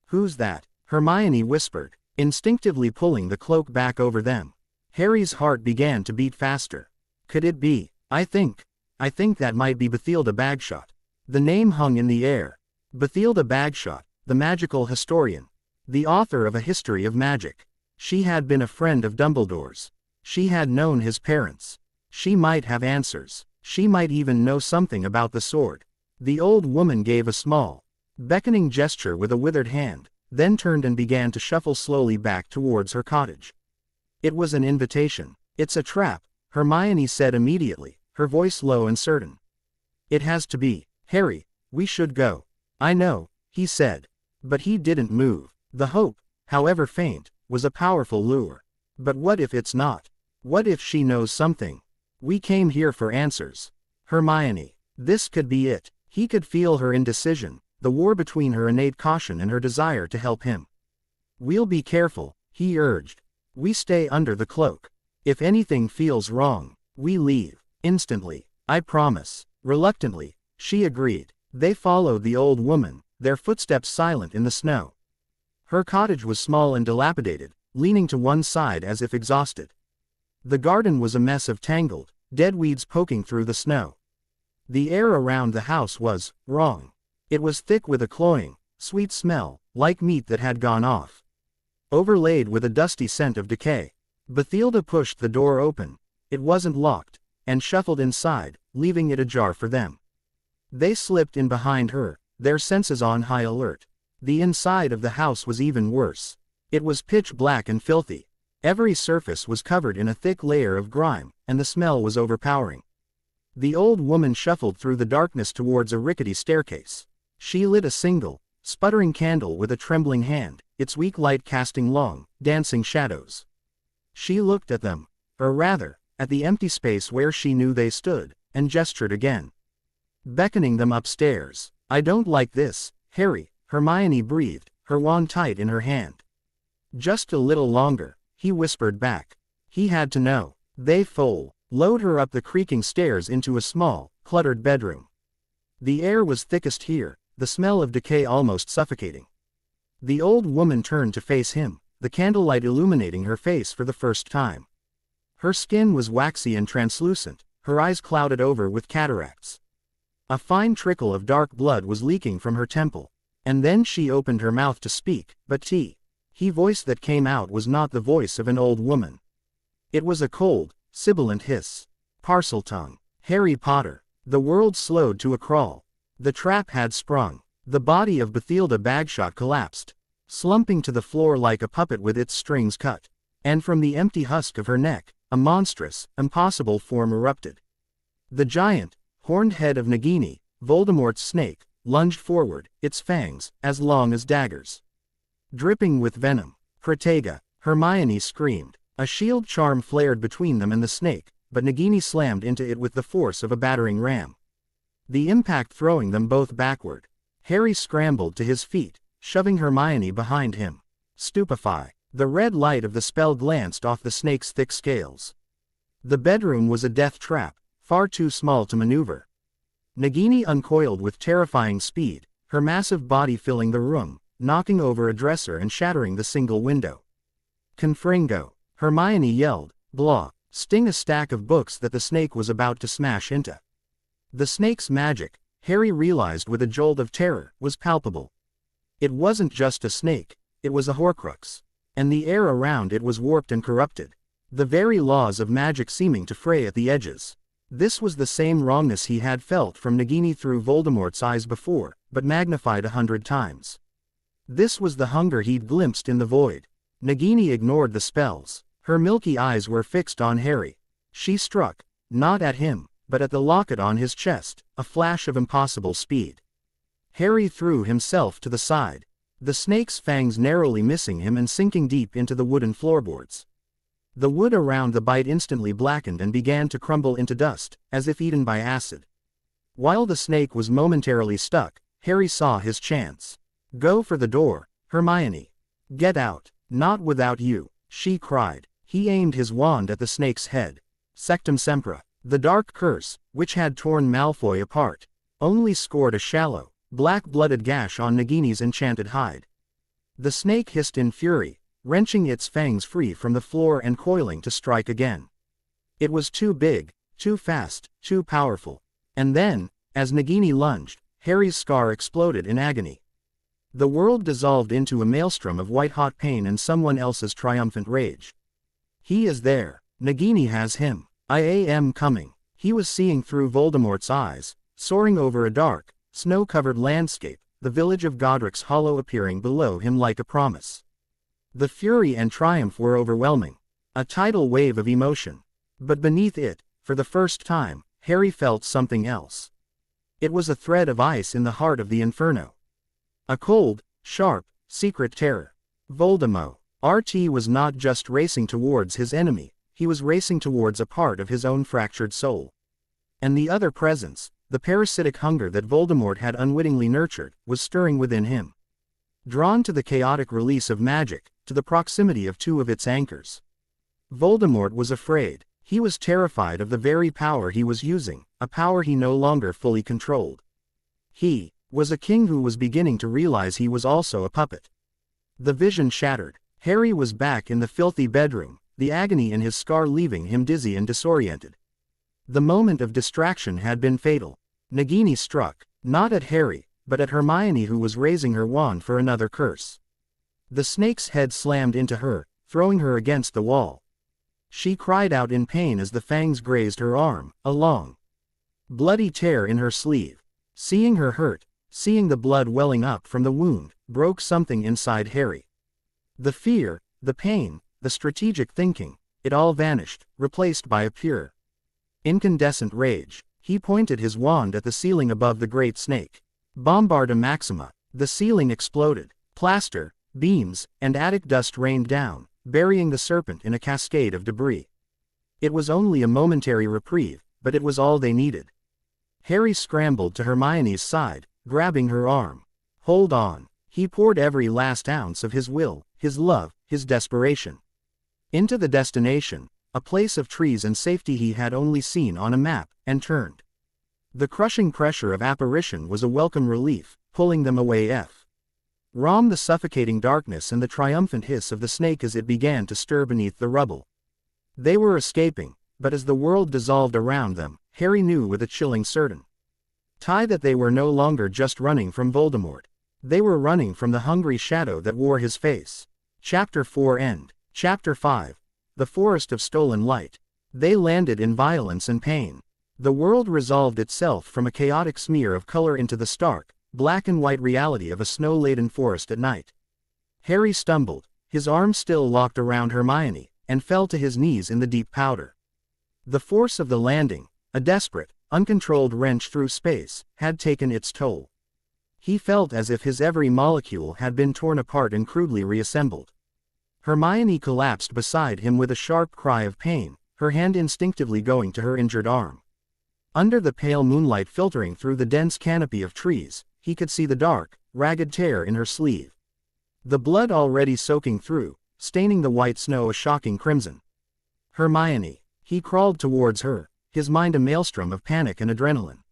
B: "Who's that?" Hermione whispered, instinctively pulling the cloak back over them. Harry's heart began to beat faster. Could it be? I think that might be Bathilda Bagshot." The name hung in the air. Bathilda Bagshot, the magical historian. The author of A History of Magic. She had been a friend of Dumbledore's. She had known his parents. She might have answers. She might even know something about the sword. The old woman gave a small, beckoning gesture with a withered hand, then turned and began to shuffle slowly back towards her cottage. It was an invitation. "It's a trap," Hermione said immediately, her voice low and certain. "It has to be. Harry, we should go." "I know," he said. But he didn't move. The hope, however faint, was a powerful lure. But what if it's not? What if she knows something? "We came here for answers. Hermione." This could be it. He could feel her indecision, the war between her innate caution and her desire to help him. "We'll be careful," he urged. "We stay under the cloak. If anything feels wrong, we leave. Instantly. I promise." Reluctantly, she agreed. They followed the old woman, their footsteps silent in the snow. Her cottage was small and dilapidated, leaning to one side as if exhausted. The garden was a mess of tangled, dead weeds poking through the snow. The air around the house was wrong. It was thick with a cloying, sweet smell, like meat that had gone off, overlaid with a dusty scent of decay. Bathilda pushed the door open. It wasn't locked, and shuffled inside, leaving it ajar for them. They slipped in behind her, their senses on high alert. The inside of the house was even worse. It was pitch black and filthy. Every surface was covered in a thick layer of grime, and the smell was overpowering. The old woman shuffled through the darkness towards a rickety staircase. She lit a single, sputtering candle with a trembling hand, its weak light casting long, dancing shadows. She looked at them, or rather, at the empty space where she knew they stood, and gestured again, beckoning them upstairs. "I don't like this, Harry," Hermione breathed, her wand tight in her hand. "Just a little longer," he whispered back. He had to know. They followed her up the creaking stairs into a small, cluttered bedroom. The air was thickest here, the smell of decay almost suffocating. The old woman turned to face him, the candlelight illuminating her face for the first time. Her skin was waxy and translucent, her eyes clouded over with cataracts. A fine trickle of dark blood was leaking from her temple. And then she opened her mouth to speak, but the voice that came out was not the voice of an old woman. It was a cold, sibilant hiss. "Parseltongue. Harry Potter." The world slowed to a crawl. The trap had sprung. The body of Bathilda Bagshot collapsed, slumping to the floor like a puppet with its strings cut. And from the empty husk of her neck, a monstrous, impossible form erupted. The giant, horned head of Nagini, Voldemort's snake, lunged forward, its fangs, as long as daggers, dripping with venom. "Protega!" Hermione screamed. A shield charm flared between them and the snake, but Nagini slammed into it with the force of a battering ram, the impact throwing them both backward. Harry scrambled to his feet, shoving Hermione behind him. Stupefy. The red light of the spell glanced off the snake's thick scales. The bedroom was a death trap, far too small to maneuver. Nagini uncoiled with terrifying speed, her massive body filling the room, knocking over a dresser and shattering the single window. "Confringo!" Hermione yelled. "Blah!" Sting a stack of books that the snake was about to smash into. The snake's magic, Harry realized with a jolt of terror, was palpable. It wasn't just a snake, it was a Horcrux. And the air around it was warped and corrupted, the very laws of magic seeming to fray at the edges. This was the same wrongness he had felt from Nagini through Voldemort's eyes before, but magnified 100 times. This was the hunger he'd glimpsed in the void. Nagini ignored the spells. Her milky eyes were fixed on Harry. She struck, not at him, but at the locket on his chest, a flash of impossible speed. Harry threw himself to the side, the snake's fangs narrowly missing him and sinking deep into the wooden floorboards. The wood around the bite instantly blackened and began to crumble into dust, as if eaten by acid. While the snake was momentarily stuck, Harry saw his chance. "Go for the door, Hermione. Get out." "Not without you," she cried. He aimed his wand at the snake's head. Sectum Sempra. The dark curse, which had torn Malfoy apart, only scored a shallow, black-blooded gash on Nagini's enchanted hide. The snake hissed in fury, wrenching its fangs free from the floor and coiling to strike again. It was too big, too fast, too powerful. And then, as Nagini lunged, Harry's scar exploded in agony. The world dissolved into a maelstrom of white-hot pain and someone else's triumphant rage. He is there. Nagini has him. I am coming. He was seeing through Voldemort's eyes, soaring over a dark, snow-covered landscape, the village of Godric's Hollow appearing below him like a promise. The fury and triumph were overwhelming, a tidal wave of emotion. But beneath it, for the first time, Harry felt something else. It was a thread of ice in the heart of the inferno. A cold, sharp, secret terror. Voldemort. RT was not just racing towards his enemy, he was racing towards a part of his own fractured soul. And the other presence, the parasitic hunger that Voldemort had unwittingly nurtured, was stirring within him. Drawn to the chaotic release of magic, to the proximity of two of its anchors. Voldemort was afraid. He was terrified of the very power he was using, a power he no longer fully controlled. He was a king who was beginning to realize he was also a puppet. The vision shattered. Harry was back in the filthy bedroom, the agony in his scar leaving him dizzy and disoriented. The moment of distraction had been fatal. Nagini struck, not at Harry, but at Hermione, who was raising her wand for another curse. The snake's head slammed into her, throwing her against the wall. She cried out in pain as the fangs grazed her arm, a long, bloody tear in her sleeve. Seeing her hurt, seeing the blood welling up from the wound, broke something inside Harry. The fear, the pain, the strategic thinking, it all vanished, replaced by a pure, incandescent rage. He pointed his wand at the ceiling above the great snake. Bombarda Maxima. The ceiling exploded. Plaster, beams, and attic dust rained down, burying the serpent in a cascade of debris. It was only a momentary reprieve, but it was all they needed. Harry scrambled to Hermione's side, grabbing her arm. "Hold on." He poured every last ounce of his will, his love, his desperation into the destination, a place of trees and safety he had only seen on a map, and turned. The crushing pressure of apparition was a welcome relief, pulling them away from the suffocating darkness and the triumphant hiss of the snake as it began to stir beneath the rubble. They were escaping, but as the world dissolved around them, Harry knew with a chilling certainty that they were no longer just running from Voldemort. They were running from the hungry shadow that wore his face. Chapter 4 End. Chapter 5. The Forest of Stolen Light. They landed in violence and pain. The world resolved itself from a chaotic smear of color into the stark, black and white reality of a snow-laden forest at night. Harry stumbled, his arms still locked around Hermione, and fell to his knees in the deep powder. The force of the landing, a desperate, uncontrolled wrench through space, had taken its toll. He felt as if his every molecule had been torn apart and crudely reassembled. Hermione collapsed beside him with a sharp cry of pain, her hand instinctively going to her injured arm. Under the pale moonlight filtering through the dense canopy of trees, he could see the dark, ragged tear in her sleeve. The blood already soaking through, staining the white snow a shocking crimson. "Hermione." He crawled towards her, his mind a maelstrom of panic and adrenaline.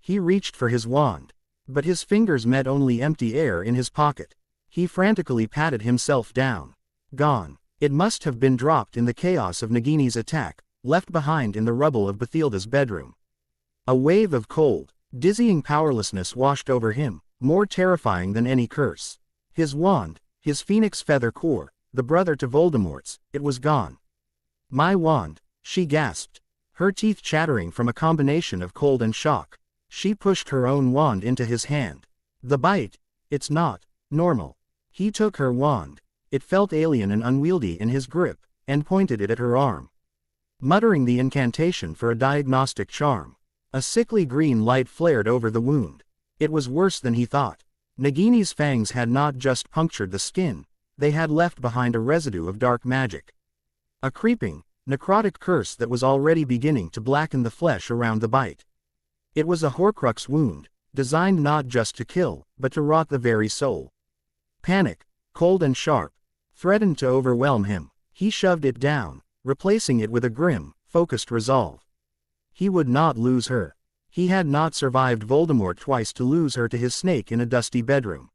B: He reached for his wand, but his fingers met only empty air in his pocket. He frantically patted himself down. Gone. It must have been dropped in the chaos of Nagini's attack, left behind in the rubble of Bathilda's bedroom. A wave of cold, dizzying powerlessness washed over him, more terrifying than any curse. His wand, his phoenix feather core, the brother to Voldemort's, it was gone. "My wand," she gasped, her teeth chattering from a combination of cold and shock. She pushed her own wand into his hand. "The bite, it's not normal." He took her wand. It felt alien and unwieldy in his grip, and pointed it at her arm. Muttering the incantation for a diagnostic charm, a sickly green light flared over the wound. It was worse than he thought. Nagini's fangs had not just punctured the skin, they had left behind a residue of dark magic. A creeping, necrotic curse that was already beginning to blacken the flesh around the bite. It was a Horcrux wound, designed not just to kill, but to rot the very soul. Panic, cold and sharp, threatened to overwhelm him. He shoved it down, replacing it with a grim, focused resolve. He would not lose her. He had not survived Voldemort twice to lose her to his snake in a dusty bedroom.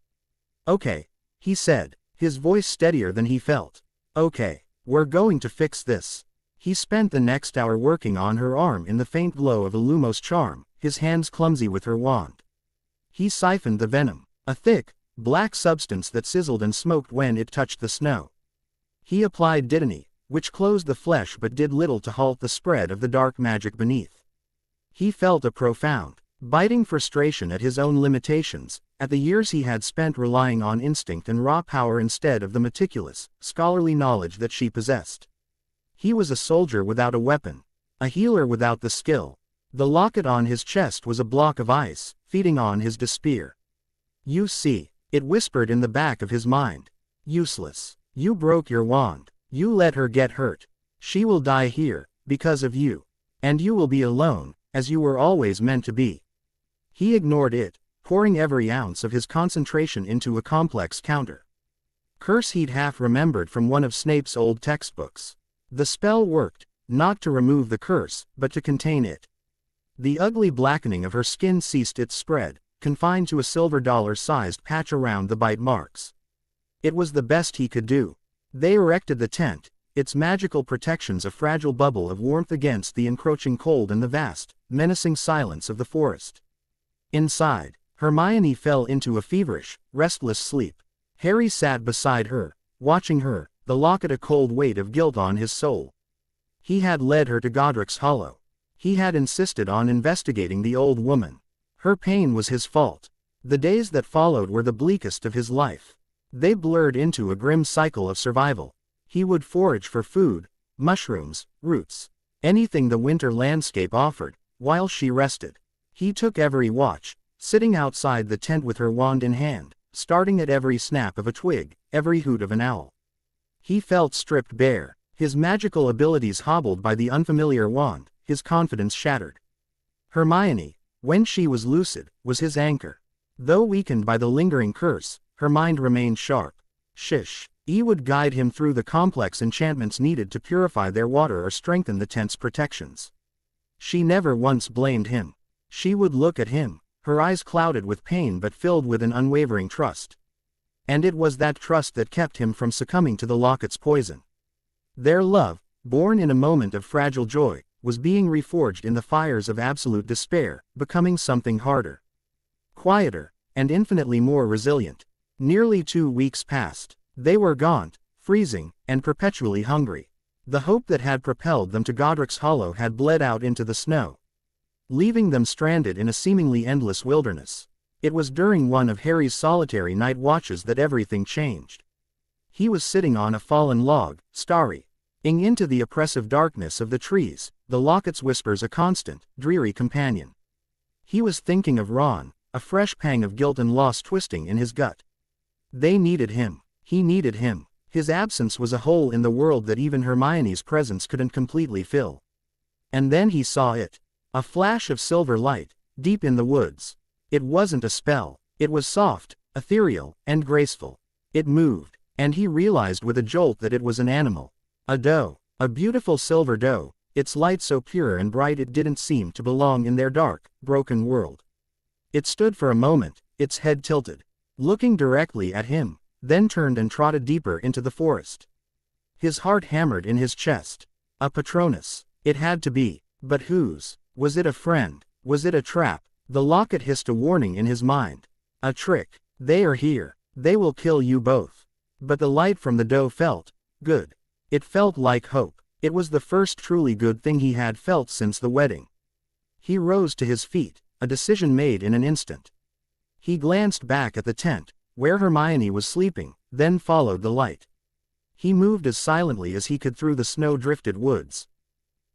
B: "Okay," he said, his voice steadier than he felt. "Okay, we're going to fix this." He spent the next hour working on her arm in the faint glow of a Lumos charm, his hands clumsy with her wand. He siphoned the venom, a thick, black substance that sizzled and smoked when it touched the snow. He applied Dittany, which closed the flesh but did little to halt the spread of the dark magic beneath. He felt a profound, biting frustration at his own limitations, at the years he had spent relying on instinct and raw power instead of the meticulous, scholarly knowledge that she possessed. He was a soldier without a weapon, a healer without the skill. The locket on his chest was a block of ice, feeding on his despair. "You see," it whispered in the back of his mind. "Useless. You broke your wand. You let her get hurt. She will die here, because of you. And you will be alone, as you were always meant to be." He ignored it, pouring every ounce of his concentration into a complex counter curse he'd half remembered from one of Snape's old textbooks. The spell worked, not to remove the curse, but to contain it. The ugly blackening of her skin ceased its spread, confined to a silver dollar-sized patch around the bite marks. It was the best he could do. They erected the tent, its magical protections a fragile bubble of warmth against the encroaching cold and the vast, menacing silence of the forest. Inside, Hermione fell into a feverish, restless sleep. Harry sat beside her, watching her, the locket a cold weight of guilt on his soul. He had led her to Godric's Hollow. He had insisted on investigating the old woman. Her pain was his fault. The days that followed were the bleakest of his life. They blurred into a grim cycle of survival. He would forage for food, mushrooms, roots, anything the winter landscape offered, while she rested. He took every watch, sitting outside the tent with her wand in hand, starting at every snap of a twig, every hoot of an owl. He felt stripped bare, his magical abilities hobbled by the unfamiliar wand, his confidence shattered. Hermione, when she was lucid, was his anchor. Though weakened by the lingering curse, her mind remained sharp. She would guide him through the complex enchantments needed to purify their water or strengthen the tent's protections. She never once blamed him. She would look at him, her eyes clouded with pain but filled with an unwavering trust. And it was that trust that kept him from succumbing to the locket's poison. Their love, born in a moment of fragile joy, was being reforged in the fires of absolute despair, becoming something harder, quieter, and infinitely more resilient. Nearly 2 weeks passed. They were gaunt, freezing, and perpetually hungry. The hope that had propelled them to Godric's Hollow had bled out into the snow, leaving them stranded in a seemingly endless wilderness. It was during one of Harry's solitary night watches that everything changed. He was sitting on a fallen log, staring into the oppressive darkness of the trees, the locket's whispers a constant, dreary companion. He was thinking of Ron, a fresh pang of guilt and loss twisting in his gut. They needed him. He needed him. His absence was a hole in the world that even Hermione's presence couldn't completely fill. And then he saw it. A flash of silver light, deep in the woods. It wasn't a spell. It was soft, ethereal, and graceful. It moved, and he realized with a jolt that it was an animal. A doe. A beautiful silver doe, its light so pure and bright it didn't seem to belong in their dark, broken world. It stood for a moment, its head tilted, looking directly at him, then turned and trotted deeper into the forest. His heart hammered in his chest. A Patronus. It had to be. But whose? Was it a friend? Was it a trap? The locket hissed a warning in his mind. A trick. They are here. They will kill you both. But the light from the doe felt good. It felt like hope. It was the first truly good thing he had felt since the wedding. He rose to his feet, a decision made in an instant. He glanced back at the tent, where Hermione was sleeping, then followed the light. He moved as silently as he could through the snow-drifted woods.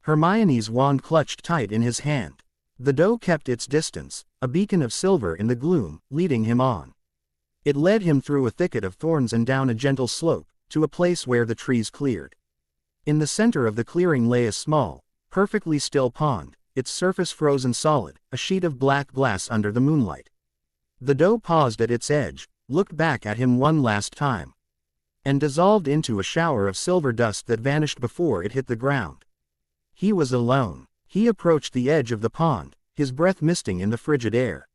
B: Hermione's wand clutched tight in his hand. The doe kept its distance, a beacon of silver in the gloom, leading him on. It led him through a thicket of thorns and down a gentle slope, to a place where the trees cleared. In the center of the clearing lay a small, perfectly still pond, its surface frozen solid, a sheet of black glass under the moonlight. The doe paused at its edge, looked back at him one last time, and dissolved into a shower of silver dust that vanished before it hit the ground. He was alone. He approached the edge of the pond, his breath misting in the frigid air.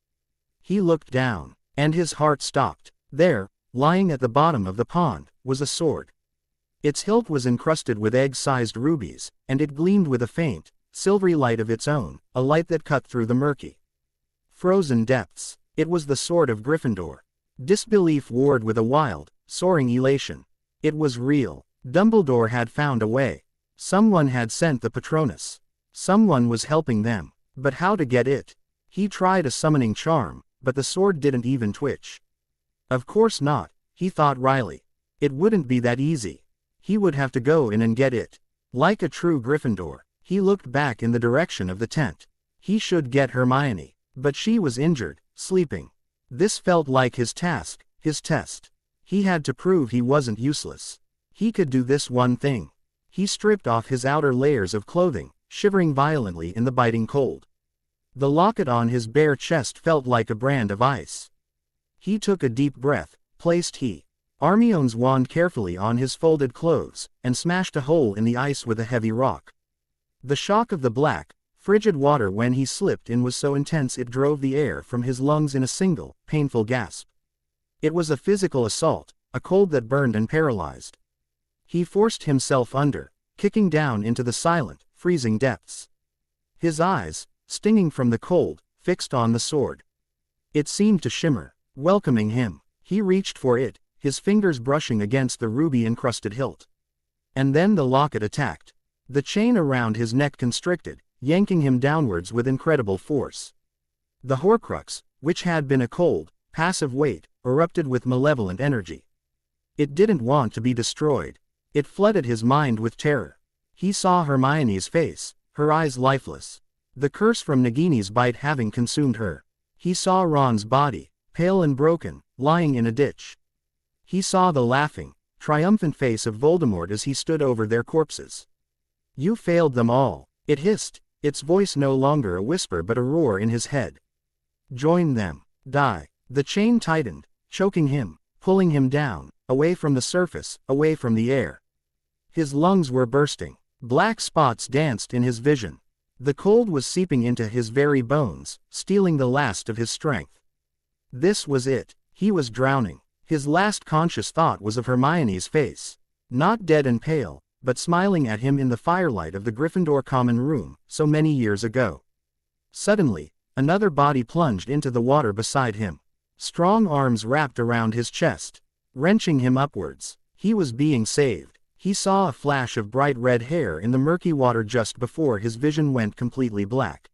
B: He looked down, and his heart stopped. There, lying at the bottom of the pond, was a sword. Its hilt was encrusted with egg-sized rubies, and it gleamed with a faint, silvery light of its own, a light that cut through the murky, frozen depths. It was the sword of Gryffindor. Disbelief warred with a wild, soaring elation. It was real. Dumbledore had found a way. Someone had sent the Patronus. Someone was helping them. But how to get it? He tried a summoning charm, but the sword didn't even twitch. Of course not, he thought wryly. It wouldn't be that easy. He would have to go in and get it. Like a true Gryffindor, he looked back in the direction of the tent. He should get Hermione. But she was injured, sleeping. This felt like his task, his test. He had to prove he wasn't useless. He could do this one thing. He stripped off his outer layers of clothing, shivering violently in the biting cold. The locket on his bare chest felt like a brand of ice. He took a deep breath, placed Hermione's wand carefully on his folded clothes, and smashed a hole in the ice with a heavy rock. The shock of the black, frigid water when he slipped in was so intense it drove the air from his lungs in a single, painful gasp. It was a physical assault, a cold that burned and paralyzed. He forced himself under, kicking down into the silent, freezing depths. His eyes, stinging from the cold, fixed on the sword. It seemed to shimmer, welcoming him. He reached for it, his fingers brushing against the ruby-encrusted hilt. And then the locket attacked. The chain around his neck constricted, yanking him downwards with incredible force. The Horcrux, which had been a cold, passive weight, erupted with malevolent energy. It didn't want to be destroyed. It flooded his mind with terror. He saw Hermione's face, her eyes lifeless. The curse from Nagini's bite having consumed her. He saw Ron's body, pale and broken, lying in a ditch. He saw the laughing, triumphant face of Voldemort as he stood over their corpses. "You failed them all," it hissed, its voice no longer a whisper but a roar in his head. "Join them. Die." The chain tightened, choking him, pulling him down, away from the surface, away from the air. His lungs were bursting. Black spots danced in his vision. The cold was seeping into his very bones, stealing the last of his strength. This was it. He was drowning. His last conscious thought was of Hermione's face. Not dead and pale, but smiling at him in the firelight of the Gryffindor common room, so many years ago. Suddenly, another body plunged into the water beside him. Strong arms wrapped around his chest, wrenching him upwards. He was being saved. He saw a flash of bright red hair in the murky water just before his vision went completely black.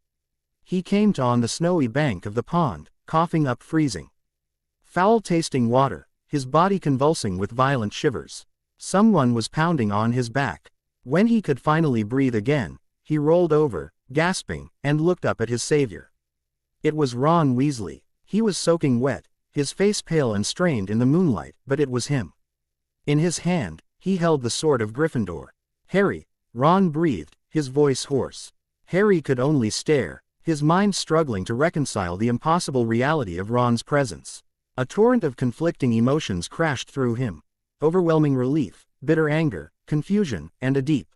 B: He came to on the snowy bank of the pond, coughing up freezing, foul-tasting water, his body convulsing with violent shivers. Someone was pounding on his back. When he could finally breathe again, he rolled over, gasping, and looked up at his savior. It was Ron Weasley. He was soaking wet, his face pale and strained in the moonlight, but it was him. In his hand, he held the sword of Gryffindor. "Harry," Ron breathed, his voice hoarse. Harry could only stare, his mind struggling to reconcile the impossible reality of Ron's presence. A torrent of conflicting emotions crashed through him. Overwhelming relief, bitter anger, confusion, and a deep,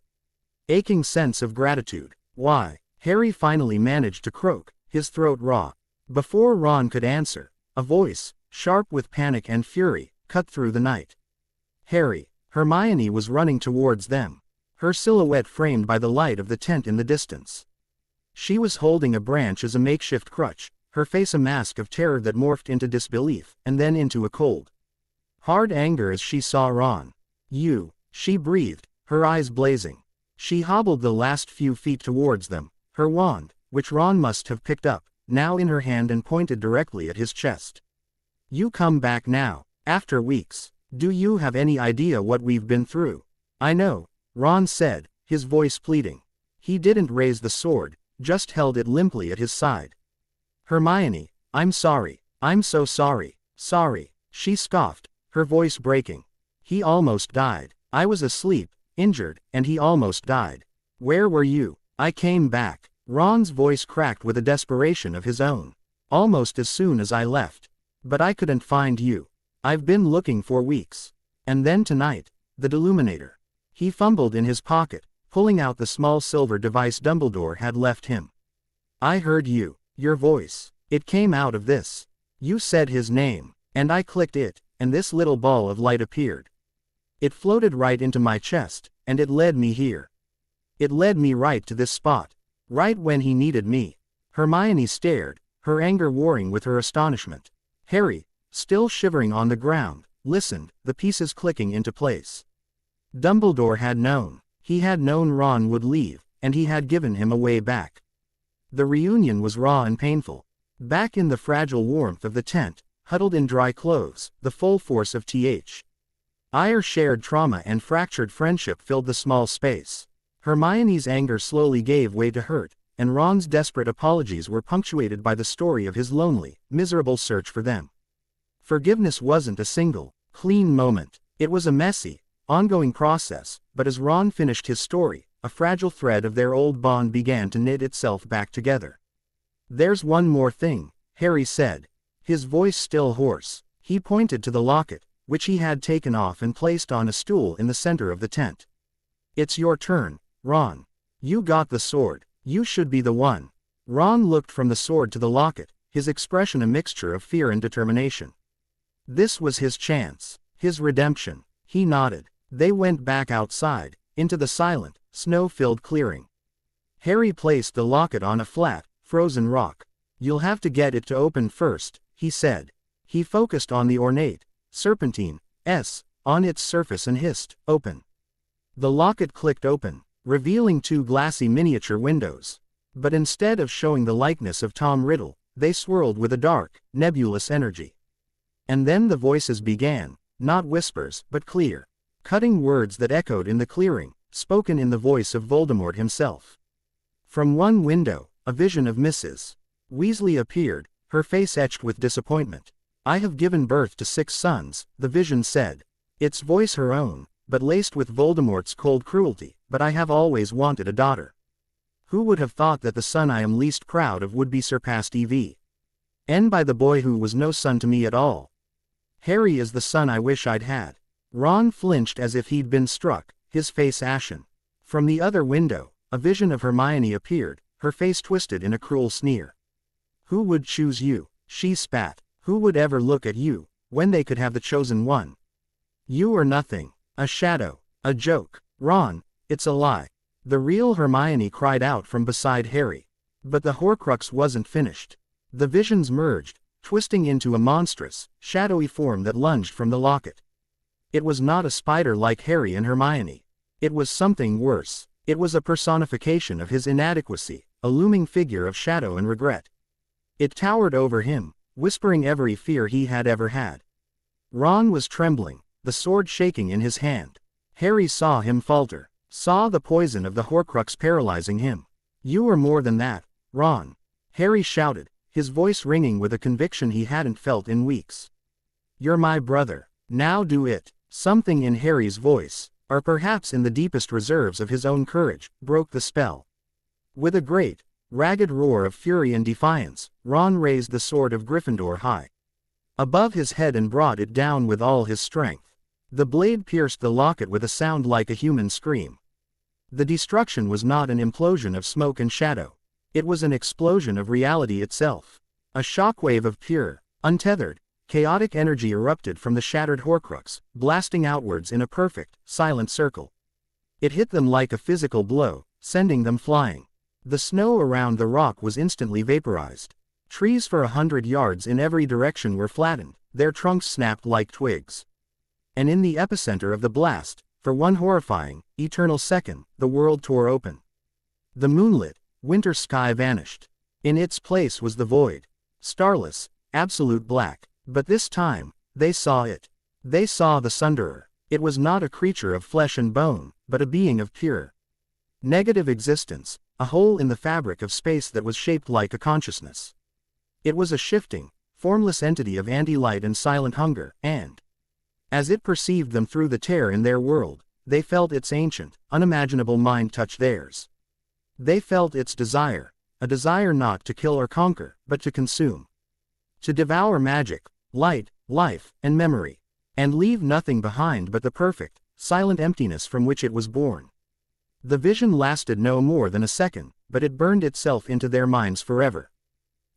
B: aching sense of gratitude. "Why?" Harry finally managed to croak, his throat raw. Before Ron could answer, a voice, sharp with panic and fury, cut through the night. "Harry!" Hermione was running towards them, her silhouette framed by the light of the tent in the distance. She was holding a branch as a makeshift crutch, her face a mask of terror that morphed into disbelief, and then into a cold, hard anger as she saw Ron. "You," she breathed, her eyes blazing. She hobbled the last few feet towards them, her wand, which Ron must have picked up, now in her hand and pointed directly at his chest. "You come back now, after weeks. Do you have any idea what we've been through?" "I know," Ron said, his voice pleading. He didn't raise the sword, just held it limply at his side. "Hermione, I'm sorry. I'm so sorry. Sorry," she scoffed, her voice breaking. "He almost died. I was asleep, injured, and he almost died. Where were you?" "I came back." Ron's voice cracked with a desperation of his own. "Almost as soon as I left. But I couldn't find you. I've been looking for weeks. And then tonight, the Deluminator." He fumbled in his pocket, pulling out the small silver device Dumbledore had left him. "I heard you. Your voice. It came out of this. You said his name, and I clicked it, and this little ball of light appeared. It floated right into my chest, and it led me here. It led me right to this spot. Right when he needed me." Hermione stared, her anger warring with her astonishment. Harry, still shivering on the ground, listened, the pieces clicking into place. Dumbledore had known. He had known Ron would leave, and he had given him a way back. The reunion was raw and painful. Back in the fragile warmth of the tent, huddled in dry clothes, the full force of Ire shared trauma and fractured friendship filled the small space. Hermione's anger slowly gave way to hurt, and Ron's desperate apologies were punctuated by the story of his lonely, miserable search for them. Forgiveness wasn't a single, clean moment. It was a messy, ongoing process, but as Ron finished his story, a fragile thread of their old bond began to knit itself back together. "There's one more thing," Harry said, his voice still hoarse. He pointed to the locket, which he had taken off and placed on a stool in the center of the tent. "It's your turn, Ron. You got the sword. You should be the one." Ron looked from the sword to the locket, his expression a mixture of fear and determination. This was his chance, his redemption. He nodded. They went back outside, into the silent, snow-filled clearing. Harry placed the locket on a flat, frozen rock. "You'll have to get it to open first," he said. He focused on the ornate, serpentine S on its surface and hissed, "Open." The locket clicked open, revealing two glassy miniature windows. But instead of showing the likeness of Tom Riddle, they swirled with a dark, nebulous energy. And then the voices began, not whispers, but clear, cutting words that echoed in the clearing, spoken in the voice of Voldemort himself. From one window, a vision of Mrs. Weasley appeared, her face etched with disappointment. I have given birth to 6 sons, the vision said. Its voice her own, but laced with Voldemort's cold cruelty, but I have always wanted a daughter. Who would have thought that the son I am least proud of would be surpassed even by the boy who was no son to me at all. Harry is the son I wish I'd had. Ron flinched as if he'd been struck, his face ashen. From the other window, a vision of Hermione appeared, her face twisted in a cruel sneer. Who would choose you? She spat. Who would ever look at you, when they could have the chosen one? You are nothing. A shadow. A joke. Ron, it's a lie. The real Hermione cried out from beside Harry. But the Horcrux wasn't finished. The visions merged, twisting into a monstrous, shadowy form that lunged from the locket. It was not a spider like Harry and Hermione. It was something worse. It was a personification of his inadequacy, a looming figure of shadow and regret. It towered over him, whispering every fear he had ever had. Ron was trembling, the sword shaking in his hand. Harry saw him falter, saw the poison of the Horcrux paralyzing him. You are more than that, Ron. Harry shouted, his voice ringing with a conviction he hadn't felt in weeks. You're my brother. Now do it. Something in Harry's voice, or perhaps in the deepest reserves of his own courage, broke the spell. With a great, ragged roar of fury and defiance, Ron raised the sword of Gryffindor high above his head and brought it down with all his strength. The blade pierced the locket with a sound like a human scream. The destruction was not an implosion of smoke and shadow. It was an explosion of reality itself. A shockwave of pure, untethered, chaotic energy erupted from the shattered Horcrux, blasting outwards in a perfect, silent circle. It hit them like a physical blow, sending them flying. The snow around the rock was instantly vaporized. Trees for 100 yards in every direction were flattened, their trunks snapped like twigs. And in the epicenter of the blast, for one horrifying, eternal second, the world tore open. The moonlit, winter sky vanished. In its place was the void. Starless, absolute black. But this time, they saw it. They saw the Sunderer. It was not a creature of flesh and bone, but a being of pure, negative existence, a hole in the fabric of space that was shaped like a consciousness. It was a shifting, formless entity of anti-light and silent hunger, and as it perceived them through the tear in their world, they felt its ancient, unimaginable mind touch theirs. They felt its desire, a desire not to kill or conquer, but to consume. To devour magic, light, life, and memory, and leave nothing behind but the perfect, silent emptiness from which it was born. The vision lasted no more than a second, but it burned itself into their minds forever.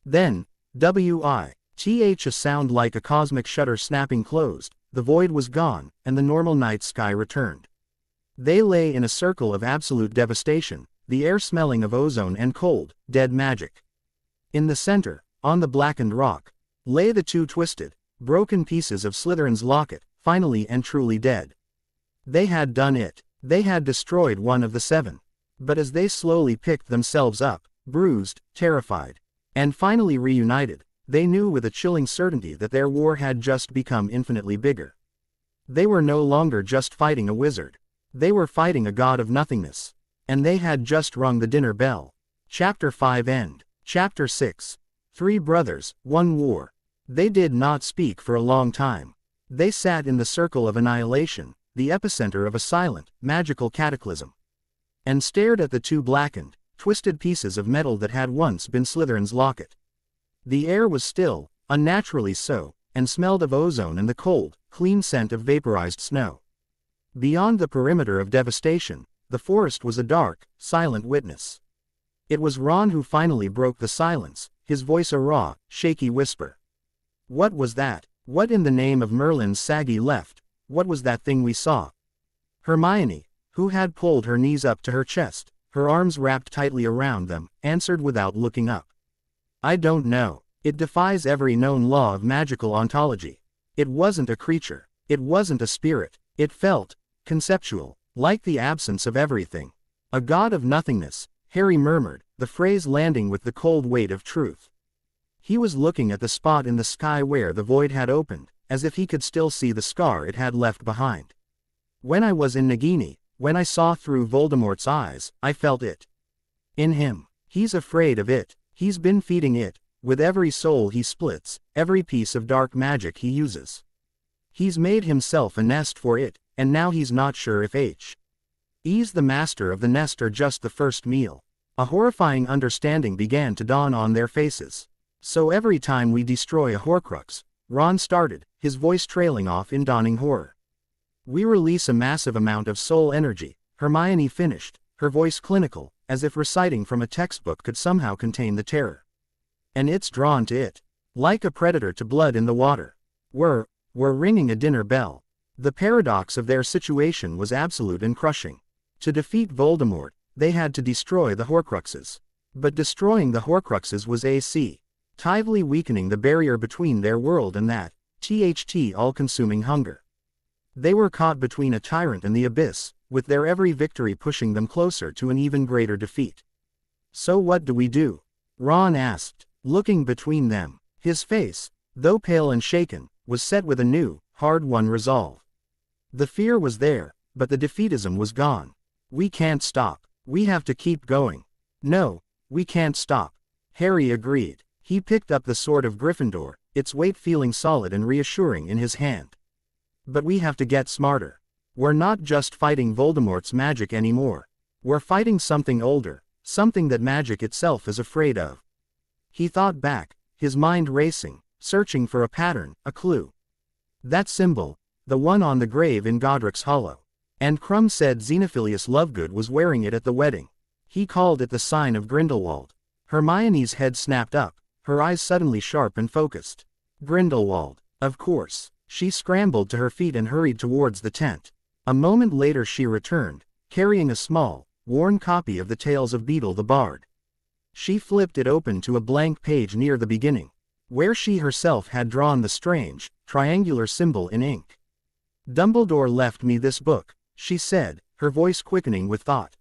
B: Then, a sound like a cosmic shutter snapping closed, the void was gone, and the normal night sky returned. They lay in a circle of absolute devastation, the air smelling of ozone and cold, dead magic. In the center, on the blackened rock, lay the 2 twisted, broken pieces of Slytherin's locket, finally and truly dead. They had done it. They had destroyed one of the 7. But as they slowly picked themselves up, bruised, terrified, and finally reunited, they knew with a chilling certainty that their war had just become infinitely bigger. They were no longer just fighting a wizard. They were fighting a god of nothingness. And they had just rung the dinner bell. Chapter 5 End. Chapter 6. 3 brothers, 1 war. They did not speak for a long time. They sat in the circle of annihilation, the epicenter of a silent, magical cataclysm, and stared at the 2 blackened, twisted pieces of metal that had once been Slytherin's locket. The air was still, unnaturally so, and smelled of ozone and the cold, clean scent of vaporized snow. Beyond the perimeter of devastation, the forest was a dark, silent witness. It was Ron who finally broke the silence, his voice a raw, shaky whisper. What was that? What in the name of Merlin's saggy left? What was that thing we saw? Hermione, who had pulled her knees up to her chest, her arms wrapped tightly around them, answered without looking up. I don't know. It defies every known law of magical ontology. It wasn't a creature. It wasn't a spirit. It felt conceptual, like the absence of everything. A god of nothingness, Harry murmured, the phrase landing with the cold weight of truth. He was looking at the spot in the sky where the void had opened, as if he could still see the scar it had left behind. When I was in Nagini, when I saw through Voldemort's eyes, I felt it. In him. He's afraid of it. He's been feeding it, with every soul he splits, every piece of dark magic he uses. He's made himself a nest for it, and now he's not sure if He's the master of the nest or just the first meal. A horrifying understanding began to dawn on their faces. So every time we destroy a Horcrux, Ron started, his voice trailing off in dawning horror. We release a massive amount of soul energy, Hermione finished, her voice clinical, as if reciting from a textbook could somehow contain the terror. And it's drawn to it. Like a predator to blood in the water. We're ringing a dinner bell. The paradox of their situation was absolute and crushing. To defeat Voldemort, they had to destroy the Horcruxes. But destroying the Horcruxes was actively weakening the barrier between their world and that all-consuming hunger. They were caught between a tyrant and the abyss, with their every victory pushing them closer to an even greater defeat. So what do we do? Ron asked, looking between them. His face, though pale and shaken, was set with a new, hard-won resolve. The fear was there, but the defeatism was gone. We can't stop. We have to keep going. No, we can't stop. Harry agreed. He picked up the sword of Gryffindor, its weight feeling solid and reassuring in his hand. But we have to get smarter. We're not just fighting Voldemort's magic anymore. We're fighting something older, something that magic itself is afraid of. He thought back, his mind racing, searching for a pattern, a clue. That symbol, the one on the grave in Godric's Hollow. And Krum said Xenophilius Lovegood was wearing it at the wedding. He called it the sign of Grindelwald. Hermione's head snapped up, her eyes suddenly sharp and focused. Grindelwald, of course. She scrambled to her feet and hurried towards the tent. A moment later she returned, carrying a small, worn copy of the Tales of Beedle the Bard. She flipped it open to a blank page near the beginning, where she herself had drawn the strange, triangular symbol in ink. Dumbledore left me this book, she said, her voice quickening with thought.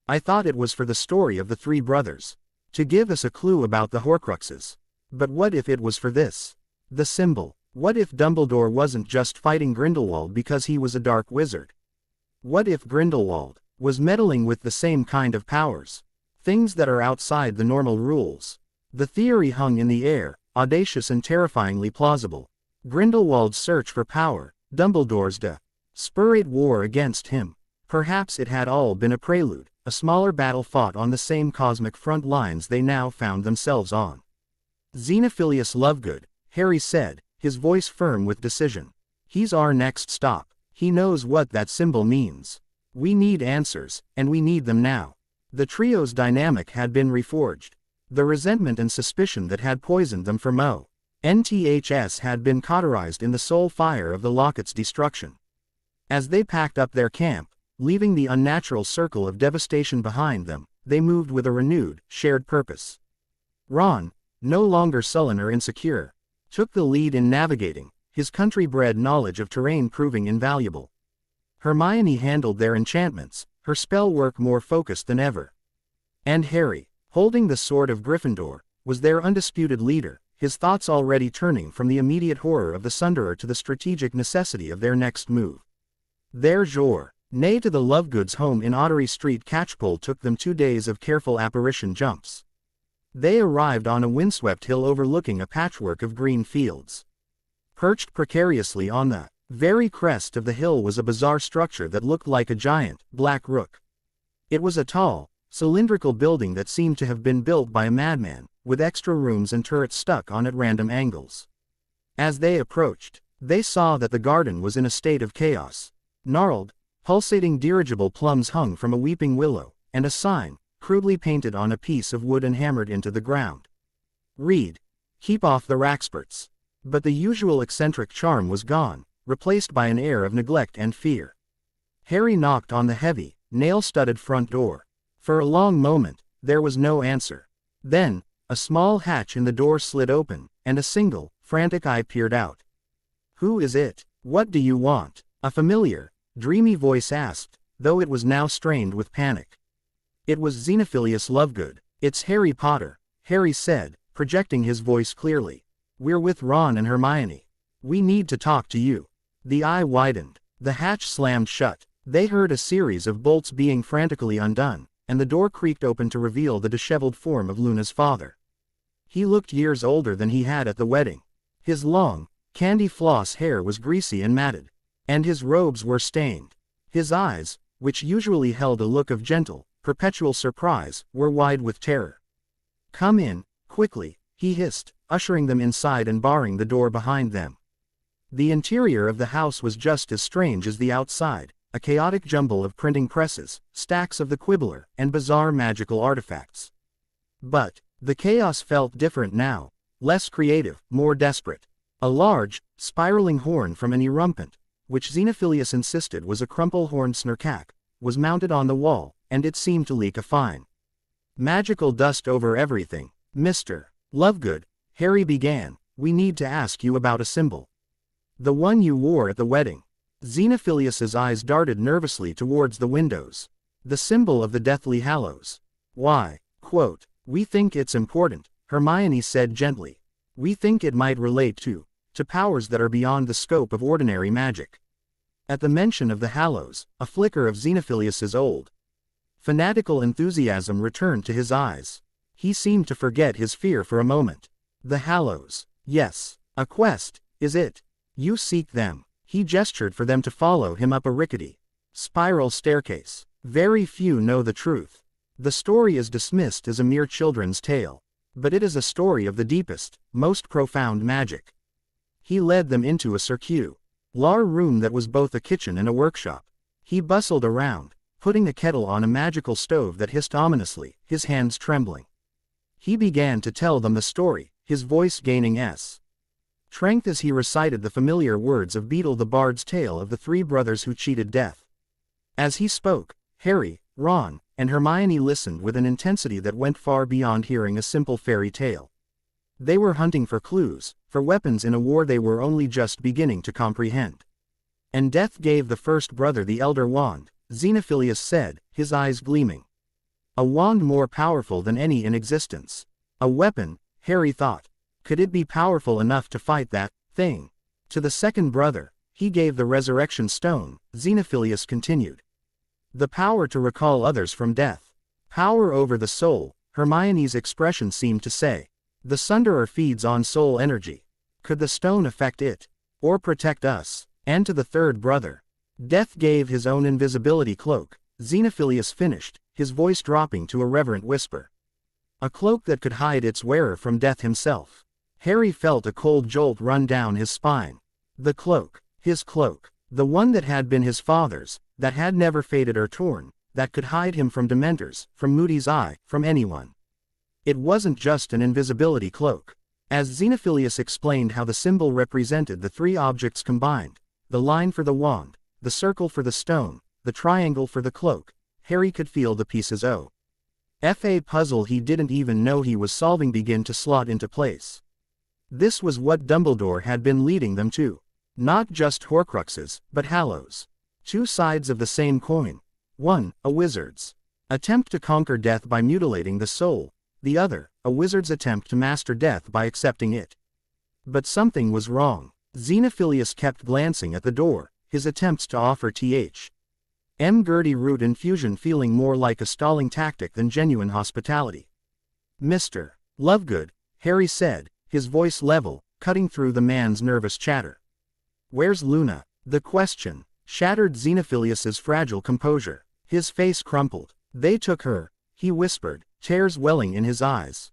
B: I thought it was for the story of the three brothers. To give us a clue about the Horcruxes. But what if it was for this? The symbol. What if Dumbledore wasn't just fighting Grindelwald because he was a dark wizard? What if Grindelwald was meddling with the same kind of powers? Things that are outside the normal rules. The theory hung in the air, audacious and terrifyingly plausible. Grindelwald's search for power, Dumbledore's desperate war against him. Perhaps it had all been a prelude, a smaller battle fought on the same cosmic front lines they now found themselves on. Xenophilius Lovegood, Harry said, his voice firm with decision. He's our next stop. He knows what that symbol means. We need answers, and we need them now. The trio's dynamic had been reforged. The resentment and suspicion that had poisoned them for NTHS had been cauterized in the soul fire of the Locket's destruction. As they packed up their camp, leaving the unnatural circle of devastation behind them, they moved with a renewed, shared purpose. Ron, no longer sullen or insecure, took the lead in navigating, his country-bred knowledge of terrain proving invaluable. Hermione handled their enchantments, her spell work more focused than ever. And Harry, holding the sword of Gryffindor, was their undisputed leader, his thoughts already turning from the immediate horror of the Sunderer to the strategic necessity of their next move. Their jour, nay to the Lovegoods' home in Ottery Street Catchpole took them 2 days of careful apparition jumps. They arrived on a windswept hill overlooking a patchwork of green fields. Perched precariously on the very crest of the hill was a bizarre structure that looked like a giant, black rook. It was a tall, cylindrical building that seemed to have been built by a madman, with extra rooms and turrets stuck on at random angles. As they approached, they saw that the garden was in a state of chaos. Gnarled, pulsating dirigible plums hung from a weeping willow, and a sign, crudely painted on a piece of wood and hammered into the ground. Read, "Keep off the Raxperts." But the usual eccentric charm was gone, replaced by an air of neglect and fear. Harry knocked on the heavy, nail-studded front door. For a long moment, there was no answer. Then, a small hatch in the door slid open, and a single, frantic eye peered out. "Who is it? What do you want?" a familiar, dreamy voice asked, though it was now strained with panic. It was Xenophilius Lovegood. "It's Harry Potter," Harry said, projecting his voice clearly. "We're with Ron and Hermione. We need to talk to you." The eye widened. The hatch slammed shut. They heard a series of bolts being frantically undone, and the door creaked open to reveal the disheveled form of Luna's father. He looked years older than he had at the wedding. His long, candy floss hair was greasy and matted, and his robes were stained. His eyes, which usually held a look of gentle, perpetual surprise, were wide with terror. "Come in, quickly," he hissed, ushering them inside and barring the door behind them. The interior of the house was just as strange as the outside, a chaotic jumble of printing presses, stacks of the Quibbler, and bizarre magical artifacts. But the chaos felt different now, less creative, more desperate. A large, spiraling horn from an erumpent, which Xenophilius insisted was a crumple-horned snurcack, was mounted on the wall, and it seemed to leak a fine magical dust over everything. "Mr. Lovegood," Harry began, "we need to ask you about a symbol. The one you wore at the wedding." Xenophilius's eyes darted nervously towards the windows. "The symbol of the Deathly Hallows. Why? Quote, we think it's important," Hermione said gently. "We think it might relate to powers that are beyond the scope of ordinary magic." At the mention of the Hallows, a flicker of Xenophilius's old, fanatical enthusiasm returned to his eyes. He seemed to forget his fear for a moment. "The Hallows. Yes. A quest, is it? You seek them." He gestured for them to follow him up a rickety, spiral staircase. "Very few know the truth. The story is dismissed as a mere children's tale. But it is a story of the deepest, most profound magic." He led them into a circular room that was both a kitchen and a workshop. He bustled around, putting a kettle on a magical stove that hissed ominously, his hands trembling. He began to tell them the story, his voice gaining strength as he recited the familiar words of Beetle the Bard's tale of the three brothers who cheated death. As he spoke, Harry, Ron, and Hermione listened with an intensity that went far beyond hearing a simple fairy tale. They were hunting for clues, for weapons in a war they were only just beginning to comprehend. "And death gave the first brother the Elder Wand," Xenophilius said, his eyes gleaming. "A wand more powerful than any in existence. A weapon," Harry thought. Could it be powerful enough to fight that thing? "To the second brother, he gave the Resurrection Stone," Xenophilius continued. "The power to recall others from death. Power over the soul," Hermione's expression seemed to say. "The Sunderer feeds on soul energy. Could the stone affect it? Or protect us?" "And to the third brother, death gave his own invisibility cloak," Xenophilius finished, his voice dropping to a reverent whisper. "A cloak that could hide its wearer from death himself." Harry felt a cold jolt run down his spine. The cloak, his cloak, the one that had been his father's, that had never faded or torn, that could hide him from Dementors, from Moody's eye, from anyone. It wasn't just an invisibility cloak. As Xenophilius explained how the symbol represented the three objects combined, the line for the wand, the circle for the stone, the triangle for the cloak, Harry could feel the pieces of a puzzle he didn't even know he was solving begin to slot into place. This was what Dumbledore had been leading them to. Not just Horcruxes, but Hallows. Two sides of the same coin. One, a wizard's attempt to conquer death by mutilating the soul. The other, a wizard's attempt to master death by accepting it. But something was wrong. Xenophilius kept glancing at the door, his attempts to offer Gertie root infusion feeling more like a stalling tactic than genuine hospitality. "Mr. Lovegood," Harry said, his voice level, cutting through the man's nervous chatter. "Where's Luna?" The question shattered Xenophilius's fragile composure. His face crumpled. "They took her," he whispered, tears welling in his eyes.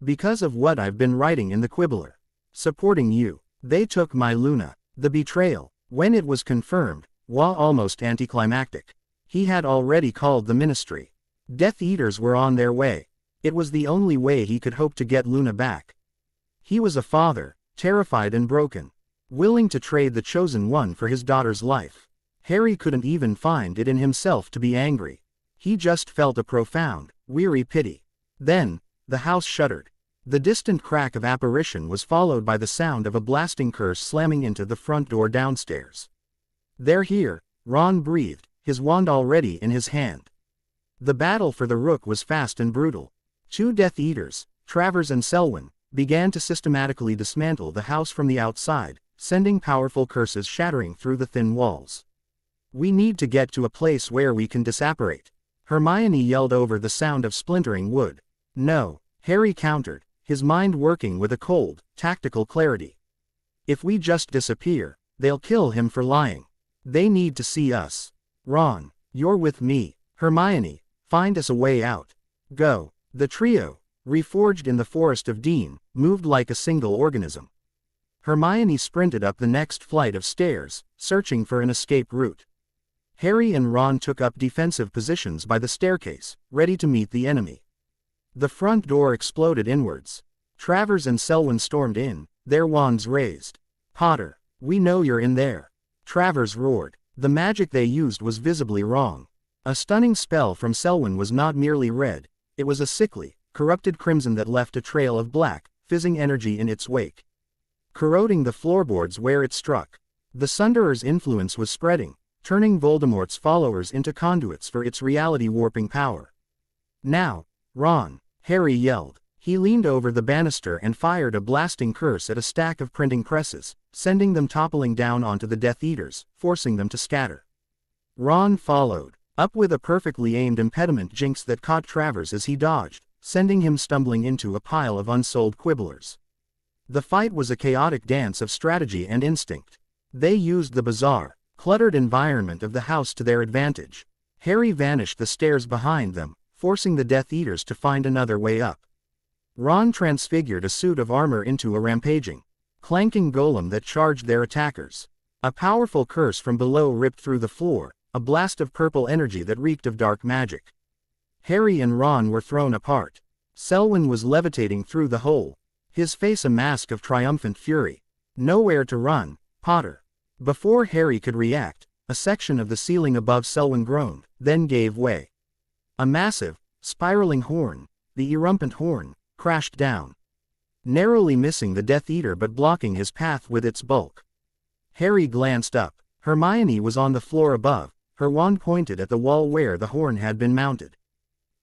B: "Because of what I've been writing in the Quibbler. Supporting you. They took my Luna." The betrayal, when it was confirmed, was almost anticlimactic. He had already called the Ministry. Death Eaters were on their way. It was the only way he could hope to get Luna back. He was a father, terrified and broken, willing to trade the Chosen One for his daughter's life. Harry couldn't even find it in himself to be angry. He just felt a profound, weary pity. Then, the house shuddered. The distant crack of apparition was followed by the sound of a blasting curse slamming into the front door downstairs. "They're here," Ron breathed, his wand already in his hand. The battle for the Rook was fast and brutal. Two Death Eaters, Travers and Selwyn, began to systematically dismantle the house from the outside, sending powerful curses shattering through the thin walls. "We need to get to a place where we can disapparate," Hermione yelled over the sound of splintering wood. "No," Harry countered, his mind working with a cold, tactical clarity. If we just disappear, they'll kill him for lying. They need to see us. Ron, you're with me. Hermione, find us a way out. Go. The trio, reforged in the Forest of Dean, moved like a single organism. Hermione sprinted up the next flight of stairs, searching for an escape route. Harry and Ron took up defensive positions by the staircase, ready to meet the enemy. The front door exploded inwards. Travers and Selwyn stormed in, their wands raised. Potter, we know you're in there. Travers roared. The magic they used was visibly wrong. A stunning spell from Selwyn was not merely red, it was a sickly, corrupted crimson that left a trail of black, fizzing energy in its wake, corroding the floorboards where it struck. The Sunderer's influence was spreading, turning Voldemort's followers into conduits for its reality-warping power. Now, Ron, Harry yelled. He leaned over the banister and fired a blasting curse at a stack of printing presses, sending them toppling down onto the Death Eaters, forcing them to scatter. Ron followed, up with a perfectly aimed impediment jinx that caught Travers as he dodged, sending him stumbling into a pile of unsold quibblers. The fight was a chaotic dance of strategy and instinct. They used the bizarre, cluttered environment of the house to their advantage. Harry vanished the stairs behind them, forcing the Death Eaters to find another way up. Ron transfigured a suit of armor into a rampaging, clanking golem that charged their attackers. A powerful curse from below ripped through the floor, a blast of purple energy that reeked of dark magic. Harry and Ron were thrown apart. Selwyn was levitating through the hole, his face a mask of triumphant fury. Nowhere to run, Potter. Before Harry could react, a section of the ceiling above Selwyn groaned, then gave way. A massive, spiraling horn, the Erumpent Horn, crashed down, narrowly missing the Death Eater but blocking his path with its bulk. Harry glanced up. Hermione was on the floor above, her wand pointed at the wall where the horn had been mounted.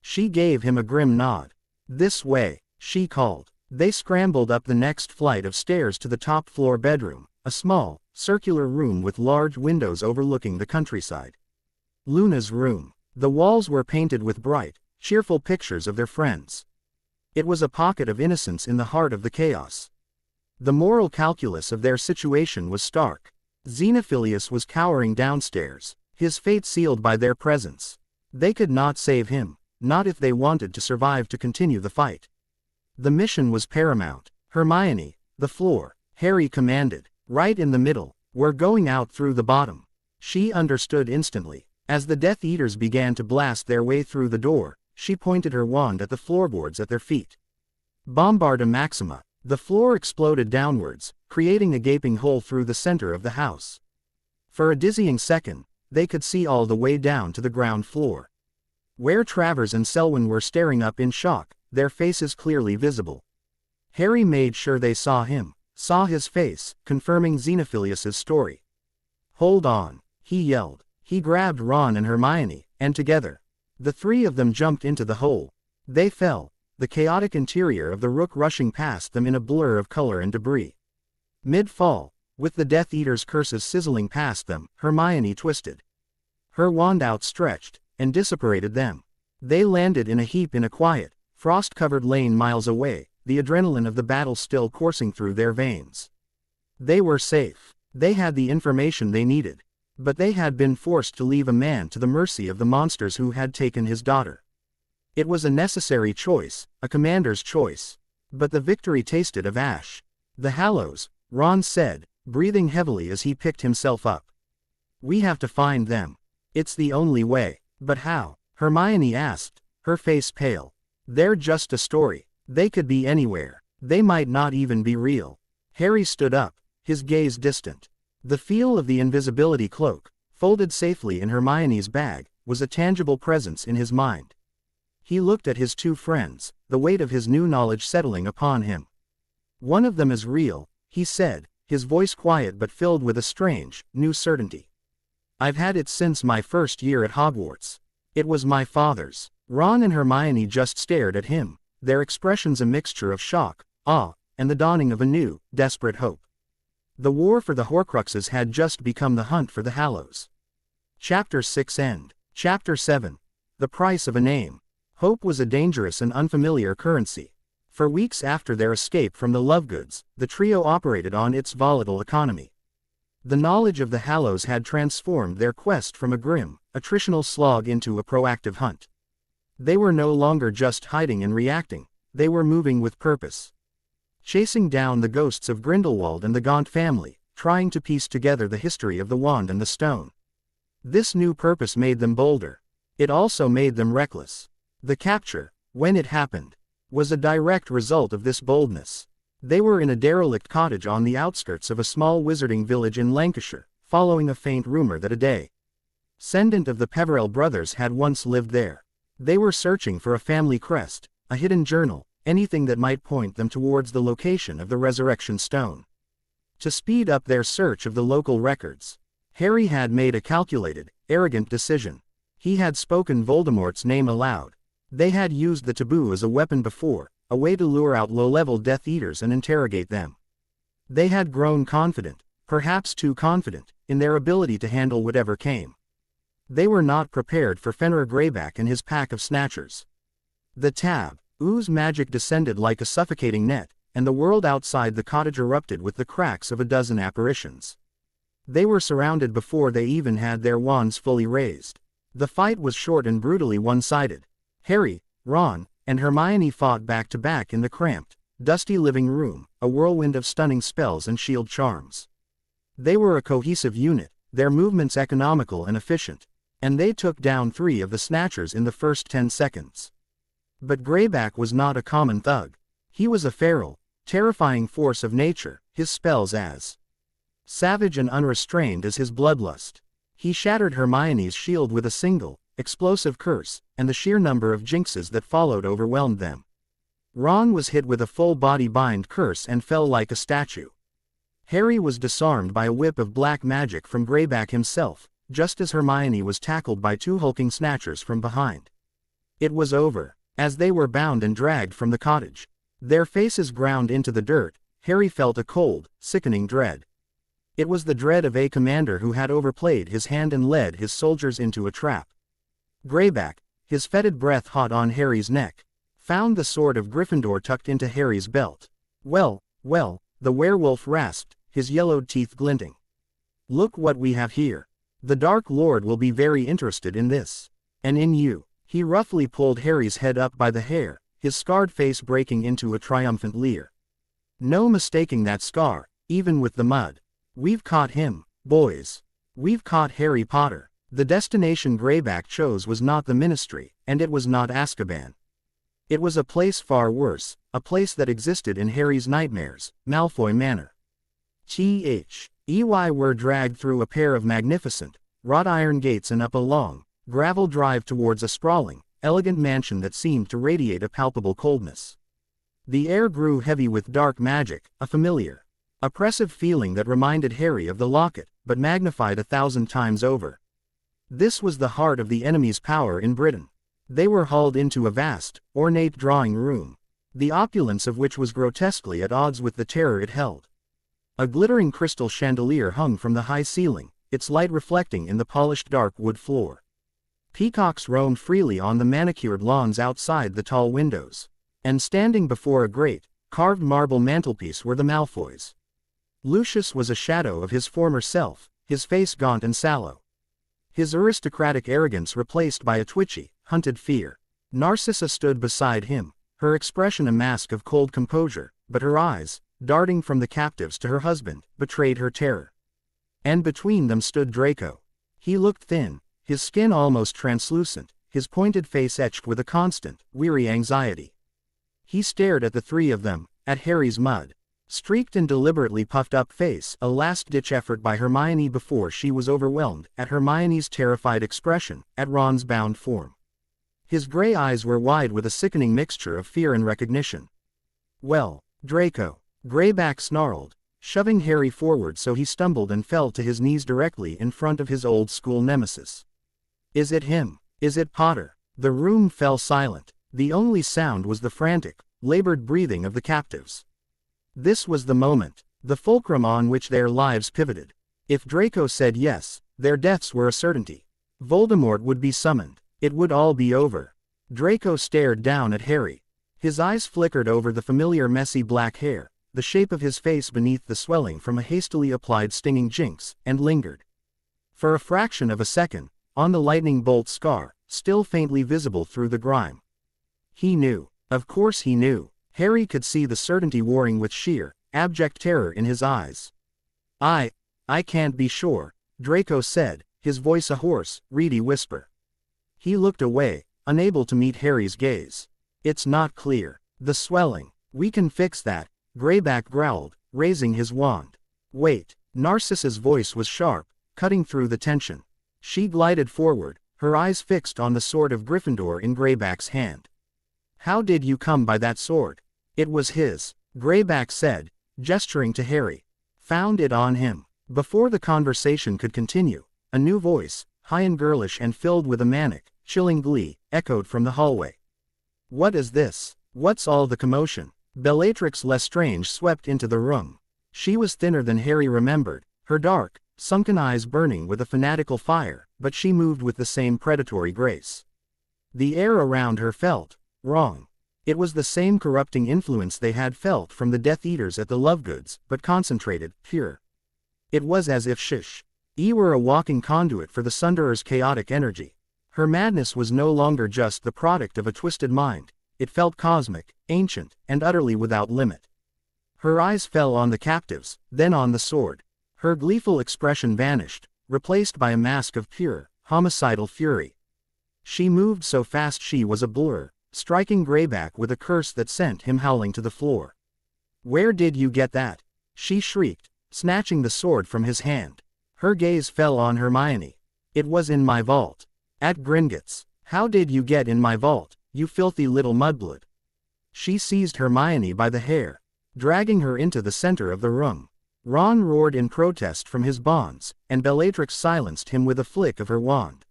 B: She gave him a grim nod. This way, she called. They scrambled up the next flight of stairs to the top floor bedroom, a small, circular room with large windows overlooking the countryside. Luna's room. The walls were painted with bright, cheerful pictures of their friends. It was a pocket of innocence in the heart of the chaos. The moral calculus of their situation was stark. Xenophilius was cowering downstairs, his fate sealed by their presence. They could not save him, not if they wanted to survive to continue the fight. The mission was paramount. Hermione, the floor, Harry commanded. Right in the middle, we're going out through the bottom. She understood instantly. As the Death Eaters began to blast their way through the door, she pointed her wand at the floorboards at their feet. Bombarda Maxima. The floor exploded downwards, creating a gaping hole through the center of the house. For a dizzying second, they could see all the way down to the ground floor. Where Travers and Selwyn were staring up in shock, their faces clearly visible. Harry made sure they saw him, saw his face, confirming Xenophilius's story. Hold on, he yelled. He grabbed Ron and Hermione, and together, the three of them jumped into the hole. They fell, the chaotic interior of the Rook rushing past them in a blur of color and debris. Mid-fall, with the Death Eater's curses sizzling past them, Hermione twisted her wand outstretched, and dissipated them. They landed in a heap in a quiet, frost-covered lane miles away, the adrenaline of the battle still coursing through their veins. They were safe. They had the information they needed. But they had been forced to leave a man to the mercy of the monsters who had taken his daughter. It was a necessary choice, a commander's choice. But the victory tasted of ash. The Hallows, Ron said, breathing heavily as he picked himself up. We have to find them. It's the only way. But how? Hermione asked, her face pale. They're just a story. They could be anywhere. They might not even be real. Harry stood up, his gaze distant. The feel of the invisibility cloak, folded safely in Hermione's bag, was a tangible presence in his mind. He looked at his two friends, the weight of his new knowledge settling upon him. One of them is real, he said, his voice quiet but filled with a strange, new certainty. I've had it since my first year at Hogwarts. It was my father's. Ron and Hermione just stared at him, their expressions a mixture of shock, awe, and the dawning of a new, desperate hope. The war for the Horcruxes had just become the hunt for the Hallows. Chapter 6 End. Chapter 7. The Price of a Name. Hope was a dangerous and unfamiliar currency. For weeks after their escape from the Lovegoods, the trio operated on its volatile economy. The knowledge of the Hallows had transformed their quest from a grim, attritional slog into a proactive hunt. They were no longer just hiding and reacting, they were moving with purpose. Chasing down the ghosts of Grindelwald and the Gaunt family, trying to piece together the history of the wand and the stone. This new purpose made them bolder. It also made them reckless. The capture, when it happened, was a direct result of this boldness. They were in a derelict cottage on the outskirts of a small wizarding village in Lancashire, following a faint rumor that a descendant of the Peverell brothers had once lived there. They were searching for a family crest, a hidden journal, anything that might point them towards the location of the Resurrection Stone. To speed up their search of the local records, Harry had made a calculated, arrogant decision. He had spoken Voldemort's name aloud. They had used the taboo as a weapon before, a way to lure out low-level Death Eaters and interrogate them. They had grown confident, perhaps too confident, in their ability to handle whatever came. They were not prepared for Fenrir Greyback and his pack of snatchers. The taboo's magic descended like a suffocating net, and the world outside the cottage erupted with the cracks of a dozen apparitions. They were surrounded before they even had their wands fully raised. The fight was short and brutally one-sided. Harry, Ron, and Hermione fought back-to-back in the cramped, dusty living room, a whirlwind of stunning spells and shield charms. They were a cohesive unit, their movements economical and efficient, and they took down 3 of the snatchers in the first 10 seconds. But Greyback was not a common thug. He was a feral, terrifying force of nature, his spells as savage and unrestrained as his bloodlust. He shattered Hermione's shield with a single, explosive curse, and the sheer number of jinxes that followed overwhelmed them. Ron was hit with a full-body bind curse and fell like a statue. Harry was disarmed by a whip of black magic from Greyback himself, just as Hermione was tackled by 2 hulking snatchers from behind. It was over. As they were bound and dragged from the cottage, their faces ground into the dirt, Harry felt a cold, sickening dread. It was the dread of a commander who had overplayed his hand and led his soldiers into a trap. Greyback, his fetid breath hot on Harry's neck, found the sword of Gryffindor tucked into Harry's belt. Well, the werewolf rasped, his yellowed teeth glinting. Look what we have here. The Dark Lord will be very interested in this. And in you. He roughly pulled Harry's head up by the hair, his scarred face breaking into a triumphant leer. No mistaking that scar, even with the mud. We've caught him, boys. We've caught Harry Potter. The destination Greyback chose was not the Ministry, and it was not Azkaban. It was a place far worse, a place that existed in Harry's nightmares, Malfoy Manor. Ey were dragged through a pair of magnificent, wrought iron gates and up a long, gravel drive towards a sprawling, elegant mansion that seemed to radiate a palpable coldness. The air grew heavy with dark magic, a familiar, oppressive feeling that reminded Harry of the locket, but magnified 1,000 times over. This was the heart of the enemy's power in Britain. They were hauled into a vast, ornate drawing room, the opulence of which was grotesquely at odds with the terror it held. A glittering crystal chandelier hung from the high ceiling, its light reflecting in the polished dark wood floor. Peacocks roamed freely on the manicured lawns outside the tall windows. And standing before a great, carved marble mantelpiece were the Malfoys. Lucius was a shadow of his former self, his face gaunt and sallow. His aristocratic arrogance replaced by a twitchy, hunted fear. Narcissa stood beside him, her expression a mask of cold composure, but her eyes, darting from the captives to her husband, betrayed her terror. And between them stood Draco. He looked thin, his skin almost translucent, his pointed face etched with a constant, weary anxiety. He stared at the 3 of them, at Harry's mud-streaked and deliberately puffed-up face, a last-ditch effort by Hermione before she was overwhelmed, at Hermione's terrified expression, at Ron's bound form. His gray eyes were wide with a sickening mixture of fear and recognition. Well, Draco, Greyback snarled, shoving Harry forward so he stumbled and fell to his knees directly in front of his old-school nemesis. Is it him? Is it Potter? The room fell silent. The only sound was the frantic, labored breathing of the captives. This was the moment, the fulcrum on which their lives pivoted. If Draco said yes, their deaths were a certainty. Voldemort would be summoned. It would all be over. Draco stared down at Harry. His eyes flickered over the familiar messy black hair, the shape of his face beneath the swelling from a hastily applied stinging jinx, and lingered. For a fraction of a second, on the lightning bolt scar, still faintly visible through the grime. He knew. Of course he knew. Harry could see the certainty warring with sheer, abject terror in his eyes. I can't be sure, Draco said, his voice a hoarse, reedy whisper. He looked away, unable to meet Harry's gaze. It's not clear. The swelling. We can fix that, Greyback growled, raising his wand. Wait. Narcissa's voice was sharp, cutting through the tension. She glided forward, her eyes fixed on the sword of Gryffindor in Greyback's hand. How did you come by that sword? It was his, Greyback said, gesturing to Harry. Found it on him. Before the conversation could continue, a new voice, high and girlish and filled with a manic, chilling glee, echoed from the hallway. What is this? What's all the commotion? Bellatrix Lestrange swept into the room. She was thinner than Harry remembered, her dark, sunken eyes burning with a fanatical fire, but she moved with the same predatory grace. The air around her felt wrong. It was the same corrupting influence they had felt from the Death Eaters at the Lovegoods, but concentrated, pure. It was as if she were a walking conduit for the Sunderer's chaotic energy. Her madness was no longer just the product of a twisted mind, it felt cosmic, ancient, and utterly without limit. Her eyes fell on the captives, then on the sword. Her gleeful expression vanished, replaced by a mask of pure, homicidal fury. She moved so fast she was a blur, striking Greyback with a curse that sent him howling to the floor. Where did you get that? She shrieked, snatching the sword from his hand. Her gaze fell on Hermione. It was in my vault. At Gringotts. How did you get in my vault, you filthy little mudblood? She seized Hermione by the hair, dragging her into the center of the room. Ron roared in protest from his bonds, and Bellatrix silenced him with a flick of her wand.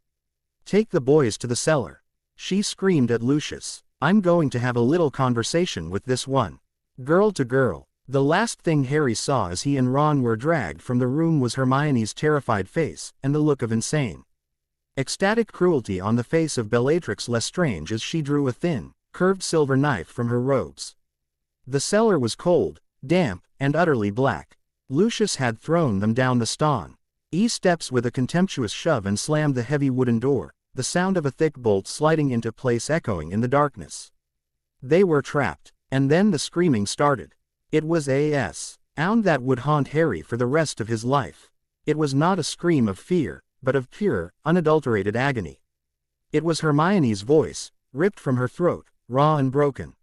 B: Take the boys to the cellar. She screamed at Lucius. I'm going to have a little conversation with this one. Girl to girl. The last thing Harry saw as he and Ron were dragged from the room was Hermione's terrified face, and the look of insane, ecstatic cruelty on the face of Bellatrix Lestrange as she drew a thin, curved silver knife from her robes. The cellar was cold, damp, and utterly black. Lucius had thrown them down the steps with a contemptuous shove and slammed the heavy wooden door, the sound of a thick bolt sliding into place echoing in the darkness. They were trapped, and then the screaming started. It was a sound that would haunt Harry for the rest of his life. It was not a scream of fear, but of pure, unadulterated agony. It was Hermione's voice, ripped from her throat, raw and broken.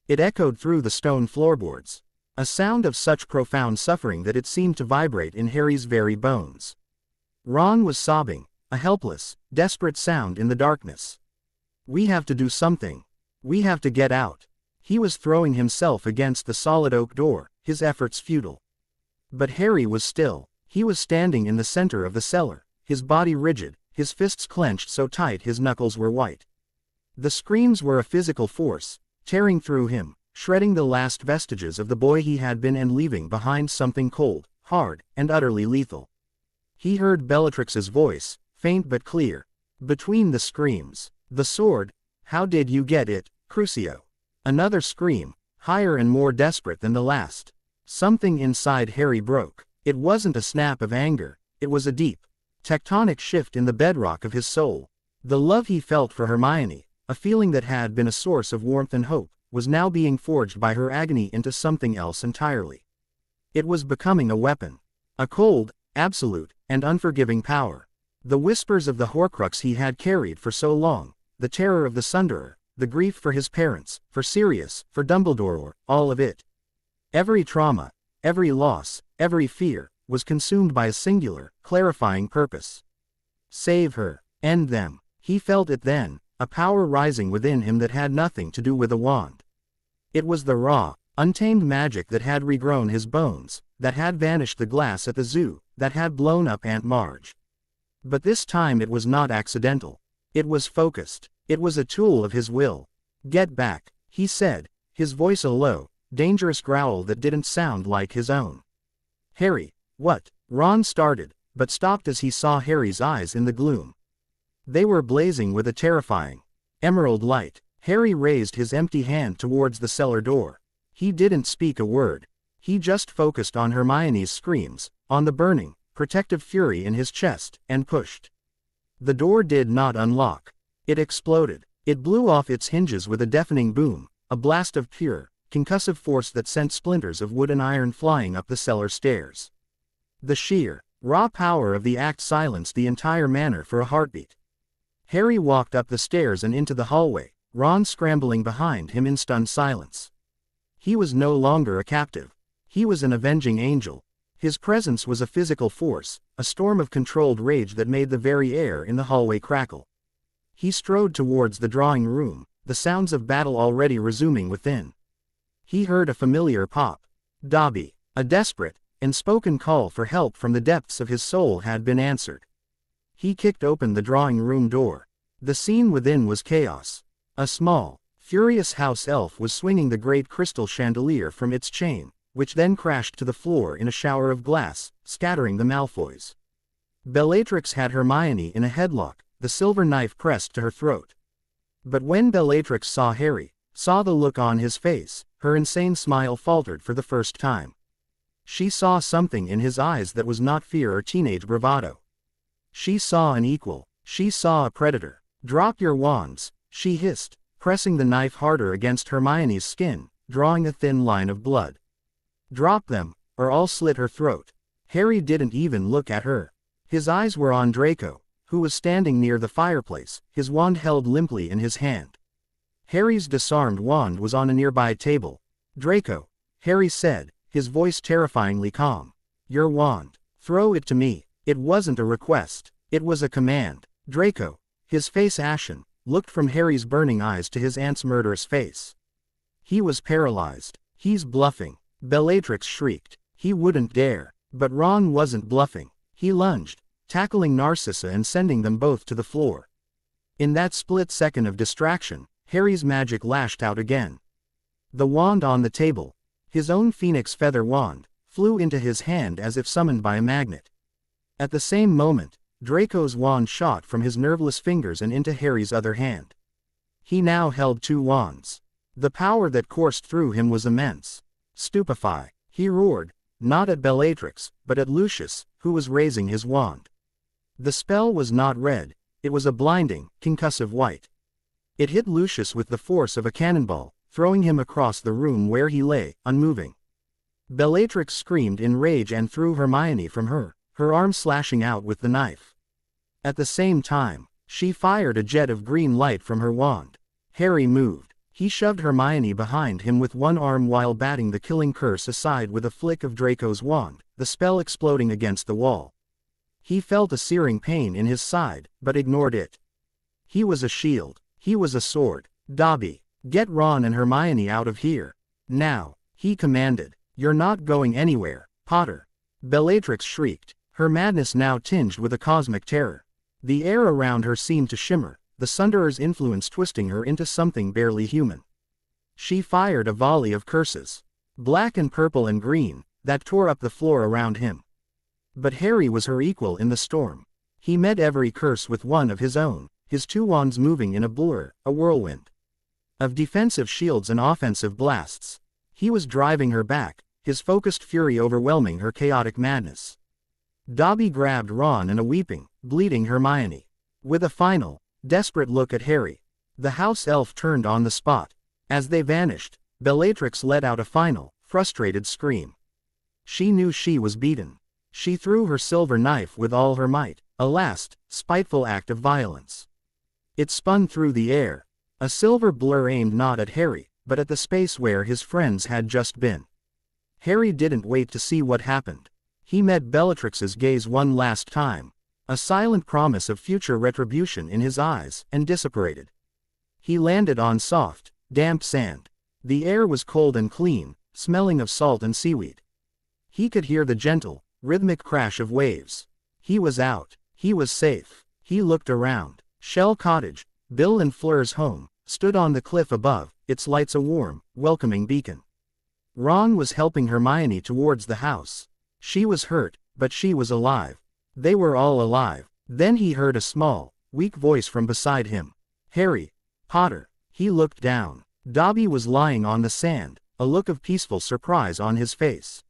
B: It echoed through the stone floorboards. A sound of such profound suffering that it seemed to vibrate in Harry's very bones. Ron was sobbing, a helpless, desperate sound in the darkness. We have to do something. We have to get out. He was throwing himself against the solid oak door, his efforts futile. But Harry was still. He was standing in the center of the cellar, his body rigid, his fists clenched so tight his knuckles were white. The screams were a physical force, tearing through him, shredding the last vestiges of the boy he had been and leaving behind something cold, hard, and utterly lethal. He heard Bellatrix's voice, faint but clear. Between the screams. The sword. How did you get it, Crucio? Another scream, higher and more desperate than the last. Something inside Harry broke. It wasn't a snap of anger, it was a deep, tectonic shift in the bedrock of his soul. The love he felt for Hermione, a feeling that had been a source of warmth and hope, was now being forged by her agony into something else entirely. It was becoming a weapon. A cold, absolute, and unforgiving power. The whispers of the Horcrux he had carried for so long, the terror of the Sunderer, the grief for his parents, for Sirius, for Dumbledore, all of it. Every trauma, every loss, every fear, was consumed by a singular, clarifying purpose. Save her. End them. He felt it then, a power rising within him that had nothing to do with a wand. It was the raw, untamed magic that had regrown his bones, that had vanished the glass at the zoo, that had blown up Aunt Marge. But this time it was not accidental. It was focused. It was a tool of his will. Get back, he said, his voice a low, dangerous growl that didn't sound like his own. Harry, what? Ron started, but stopped as he saw Harry's eyes in the gloom. They were blazing with a terrifying, emerald light. Harry raised his empty hand towards the cellar door. He didn't speak a word. He just focused on Hermione's screams, on the burning, protective fury in his chest, and pushed. The door did not unlock. It exploded. It blew off its hinges with a deafening boom, a blast of pure, concussive force that sent splinters of wood and iron flying up the cellar stairs. The sheer, raw power of the act silenced the entire manor for a heartbeat. Harry walked up the stairs and into the hallway, Ron scrambling behind him in stunned silence. He was no longer a captive. He was an avenging angel. His presence was a physical force, a storm of controlled rage that made the very air in the hallway crackle. He strode towards the drawing room, the sounds of battle already resuming within. He heard a familiar pop. Dobby. A desperate, unspoken call for help from the depths of his soul had been answered. He kicked open the drawing room door. The scene within was chaos. A small, furious house elf was swinging the great crystal chandelier from its chain, which then crashed to the floor in a shower of glass, scattering the Malfoys. Bellatrix had Hermione in a headlock, the silver knife pressed to her throat. But when Bellatrix saw Harry, saw the look on his face, her insane smile faltered for the first time. She saw something in his eyes that was not fear or teenage bravado. She saw an equal. She saw a predator. "Drop your wands," she hissed, pressing the knife harder against Hermione's skin, drawing a thin line of blood. "Drop them, or I'll slit her throat." Harry didn't even look at her. His eyes were on Draco, who was standing near the fireplace, his wand held limply in his hand. Harry's disarmed wand was on a nearby table. "Draco," Harry said, his voice terrifyingly calm. "Your wand. Throw it to me." It wasn't a request. It was a command. Draco, his face ashen, looked from Harry's burning eyes to his aunt's murderous face. He was paralyzed. "He's bluffing," Bellatrix shrieked. "He wouldn't dare." But Ron wasn't bluffing. He lunged, tackling Narcissa and sending them both to the floor. In that split second of distraction, Harry's magic lashed out again. The wand on the table, his own phoenix feather wand, flew into his hand as if summoned by a magnet. At the same moment, Draco's wand shot from his nerveless fingers and into Harry's other hand. He now held two wands. The power that coursed through him was immense. "Stupefy," he roared, not at Bellatrix, but at Lucius, who was raising his wand. The spell was not red, it was a blinding, concussive white. It hit Lucius with the force of a cannonball, throwing him across the room where he lay, unmoving. Bellatrix screamed in rage and threw Hermione from her arm slashing out with the knife. At the same time, she fired a jet of green light from her wand. Harry moved. He shoved Hermione behind him with one arm while batting the killing curse aside with a flick of Draco's wand, the spell exploding against the wall. He felt a searing pain in his side, but ignored it. He was a shield. He was a sword. "Dobby, get Ron and Hermione out of here. Now," he commanded. "You're not going anywhere, Potter." Bellatrix shrieked, her madness now tinged with a cosmic terror. The air around her seemed to shimmer, the Sunderer's influence twisting her into something barely human. She fired a volley of curses, black and purple and green, that tore up the floor around him. But Harry was her equal in the storm. He met every curse with one of his own, his two wands moving in a blur, a whirlwind of defensive shields and offensive blasts. He was driving her back, his focused fury overwhelming her chaotic madness. Dobby grabbed Ron and a weeping, bleeding Hermione. With a final, desperate look at Harry, the house elf turned on the spot. As they vanished, Bellatrix let out a final, frustrated scream. She knew she was beaten. She threw her silver knife with all her might, a last, spiteful act of violence. It spun through the air, a silver blur aimed not at Harry, but at the space where his friends had just been. Harry didn't wait to see what happened. He met Bellatrix's gaze one last time, a silent promise of future retribution in his eyes, and dissipated. He landed on soft, damp sand. The air was cold and clean, smelling of salt and seaweed. He could hear the gentle, rhythmic crash of waves. He was out. He was safe. He looked around. Shell Cottage, Bill and Fleur's home, stood on the cliff above, its lights a warm, welcoming beacon. Ron was helping Hermione towards the house. She was hurt, but she was alive. They were all alive. Then he heard a small, weak voice from beside him. "Harry Potter." He looked down. Dobby was lying on the sand, a look of peaceful surprise on his face.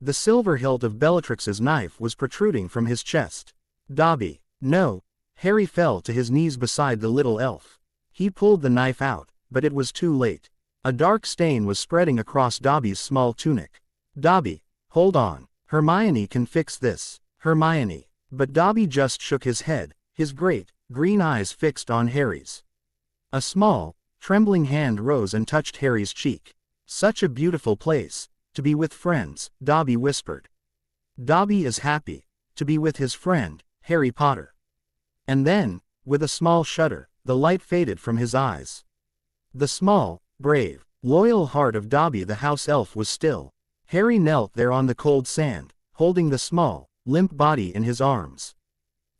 B: The silver hilt of Bellatrix's knife was protruding from his chest. Dobby. No. Harry fell to his knees beside the little elf. He pulled the knife out, but it was too late. A dark stain was spreading across Dobby's small tunic. Dobby, hold on. Hermione can fix this. Hermione. But Dobby just shook his head, his great, green eyes fixed on Harry's. A small, trembling hand rose and touched Harry's cheek. Such a beautiful place, to be with friends, Dobby whispered. Dobby is happy, to be with his friend, Harry Potter. And then, with a small shudder, the light faded from his eyes. The small, brave, loyal heart of Dobby the house elf was still. Harry knelt there on the cold sand, holding the small, limp body in his arms.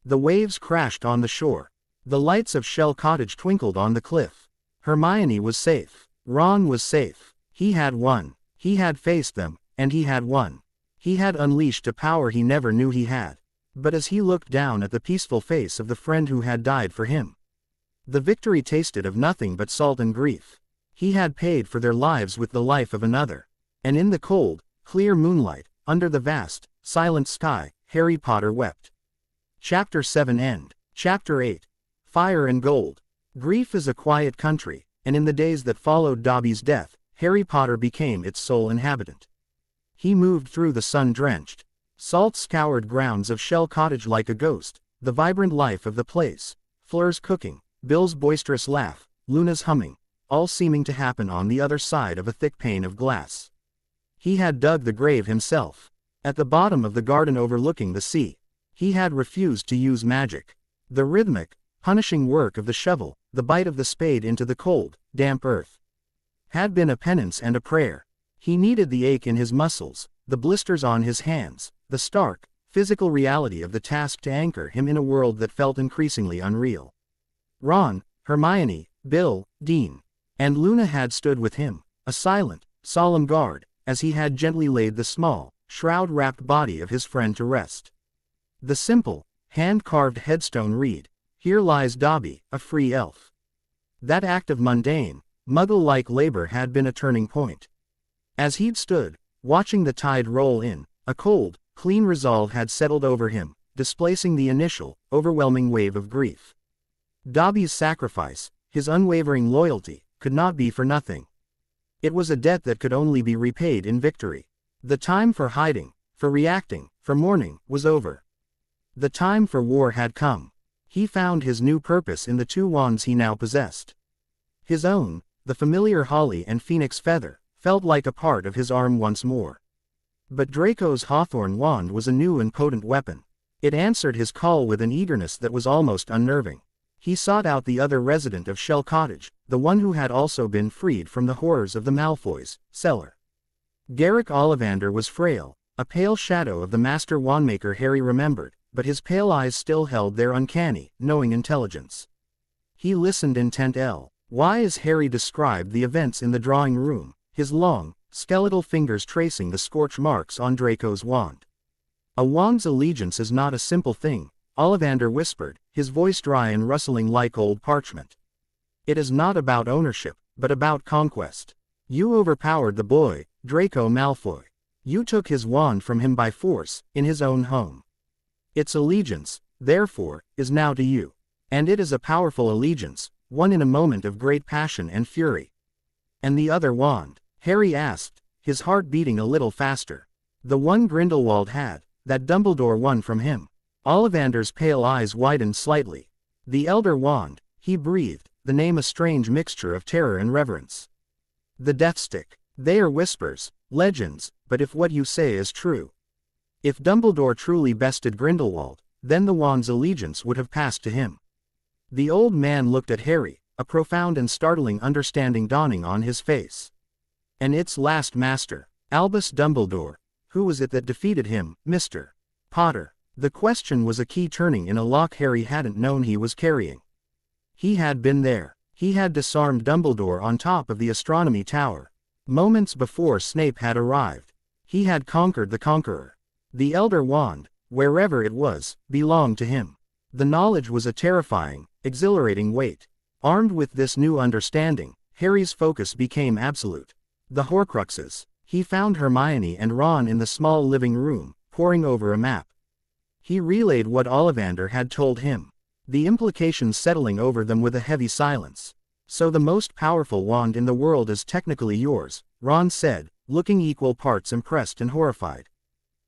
B: The waves crashed on the shore. The lights of Shell Cottage twinkled on the cliff. Hermione was safe. Ron was safe. He had won. He had faced them, and he had won. He had unleashed a power he never knew he had. But as he looked down at the peaceful face of the friend who had died for him, the victory tasted of nothing but salt and grief. He had paid for their lives with the life of another. And in the cold, clear moonlight, under the vast, silent sky, Harry Potter wept. Chapter 7 End. Chapter 8. Fire and Gold. Grief is a quiet country, and in the days that followed Dobby's death, Harry Potter became its sole inhabitant. He moved through the sun-drenched, salt-scoured grounds of Shell Cottage like a ghost, the vibrant life of the place, Fleur's cooking, Bill's boisterous laugh, Luna's humming, all seeming to happen on the other side of a thick pane of glass. He had dug the grave himself. At the bottom of the garden overlooking the sea. He had refused to use magic. The rhythmic, punishing work of the shovel, the bite of the spade into the cold, damp earth, had been a penance and a prayer. He needed the ache in his muscles, the blisters on his hands, the stark, physical reality of the task to anchor him in a world that felt increasingly unreal. Ron, Hermione, Bill, Dean, and Luna had stood with him, a silent, solemn guard, as he had gently laid the small, shroud-wrapped body of his friend to rest. The simple, hand-carved headstone read, "Here lies Dobby, a free elf." That act of mundane, muggle-like labor had been a turning point. As he'd stood, watching the tide roll in, a cold, clean resolve had settled over him, displacing the initial, overwhelming wave of grief. Dobby's sacrifice, his unwavering loyalty, could not be for nothing. It was a debt that could only be repaid in victory. The time for hiding, for reacting, for mourning, was over. The time for war had come. He found his new purpose in the two wands he now possessed. His own, the familiar holly and phoenix feather, felt like a part of his arm once more. But Draco's hawthorn wand was a new and potent weapon. It answered his call with an eagerness that was almost unnerving. He sought out the other resident of Shell Cottage, the one who had also been freed from the horrors of the Malfoys' cellar. Garrick Ollivander was frail, a pale shadow of the master wandmaker Harry remembered, but his pale eyes still held their uncanny, knowing intelligence. He listened intent. Why as Harry described the events in the drawing room, his long, skeletal fingers tracing the scorch marks on Draco's wand. A wand's allegiance is not a simple thing, Ollivander whispered, his voice dry and rustling like old parchment. It is not about ownership, but about conquest. You overpowered the boy, Draco Malfoy. You took his wand from him by force, in his own home. Its allegiance, therefore, is now to you. And it is a powerful allegiance, one in a moment of great passion and fury. And the other wand? Harry asked, his heart beating a little faster. The one Grindelwald had, that Dumbledore won from him. Ollivander's pale eyes widened slightly. The Elder Wand, he breathed, the name a strange mixture of terror and reverence. The Death Stick. They are whispers, legends, but if what you say is true. If Dumbledore truly bested Grindelwald, then the wand's allegiance would have passed to him. The old man looked at Harry, a profound and startling understanding dawning on his face. And its last master, Albus Dumbledore, who was it that defeated him, Mr. Potter? The question was a key turning in a lock Harry hadn't known he was carrying. He had been there. He had disarmed Dumbledore on top of the astronomy tower. Moments before Snape had arrived. He had conquered the Conqueror. The Elder Wand, wherever it was, belonged to him. The knowledge was a terrifying, exhilarating weight. Armed with this new understanding, Harry's focus became absolute. The Horcruxes. He found Hermione and Ron in the small living room, poring over a map. He relayed what Ollivander had told him, the implications settling over them with a heavy silence. So the most powerful wand in the world is technically yours, Ron said, looking equal parts impressed and horrified.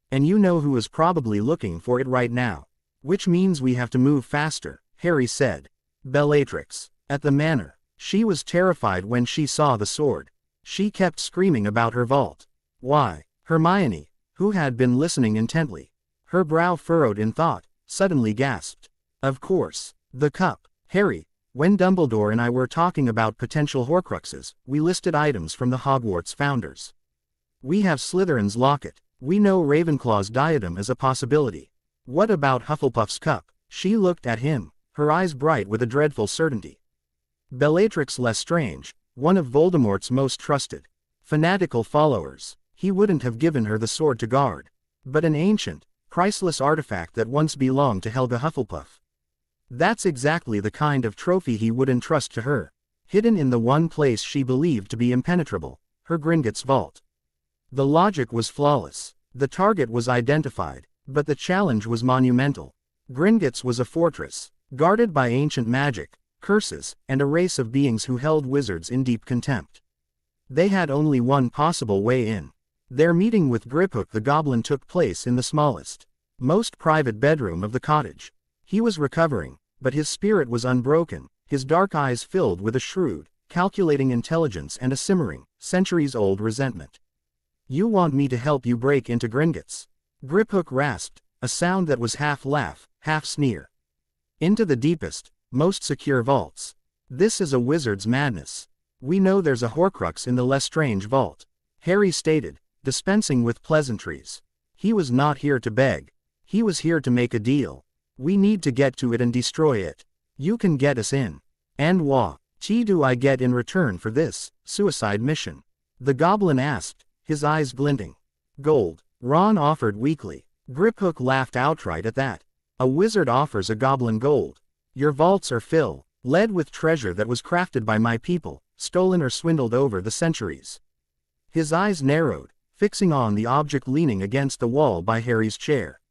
B: And you know who is probably looking for it right now. Which means we have to move faster, Harry said. Bellatrix. At the manor. She was terrified when she saw the sword. She kept screaming about her vault. Why? Hermione, who had been listening intently, her brow furrowed in thought, suddenly gasped. Of course. The cup. Harry, when Dumbledore and I were talking about potential Horcruxes, we listed items from the Hogwarts founders. We have Slytherin's locket. We know Ravenclaw's diadem is a possibility. What about Hufflepuff's cup? She looked at him, her eyes bright with a dreadful certainty. Bellatrix Lestrange, one of Voldemort's most trusted, fanatical followers. He wouldn't have given her the sword to guard. But an ancient, priceless artifact that once belonged to Helga Hufflepuff. That's exactly the kind of trophy he would entrust to her, hidden in the one place she believed to be impenetrable, her Gringotts vault. The logic was flawless. The target was identified, but the challenge was monumental. Gringotts was a fortress, guarded by ancient magic, curses, and a race of beings who held wizards in deep contempt. They had only one possible way in. Their meeting with Griphook the Goblin took place in the smallest, most private bedroom of the cottage. He was recovering, but his spirit was unbroken, his dark eyes filled with a shrewd, calculating intelligence and a simmering, centuries-old resentment. You want me to help you break into Gringotts? Griphook rasped, a sound that was half laugh, half sneer. Into the deepest, most secure vaults. This is a wizard's madness. We know there's a Horcrux in the Lestrange vault, Harry stated, dispensing with pleasantries. He was not here to beg. He was here to make a deal. We need to get to it and destroy it. You can get us in. And what do I get in return for this suicide mission? The goblin asked, his eyes glinting. Gold, Ron offered weakly. Griphook laughed outright at that. A wizard offers a goblin gold. Your vaults are filled with treasure that was crafted by my people, stolen or swindled over the centuries. His eyes narrowed, fixing on the object leaning against the wall by Harry's chair.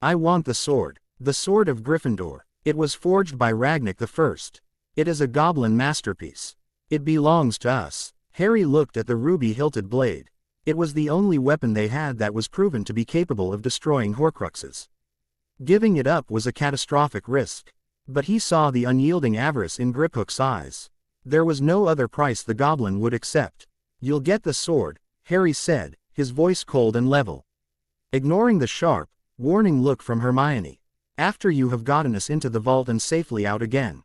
B: I want the sword of Gryffindor. It was forged by Ragnik I. It is a goblin masterpiece. It belongs to us. Harry looked at the ruby-hilted blade. It was the only weapon they had that was proven to be capable of destroying Horcruxes. Giving it up was a catastrophic risk. But he saw the unyielding avarice in Griphook's eyes. There was no other price the goblin would accept. You'll get the sword, Harry said, his voice cold and level. Ignoring the sharp, warning look from Hermione. After you have gotten us into the vault and safely out again.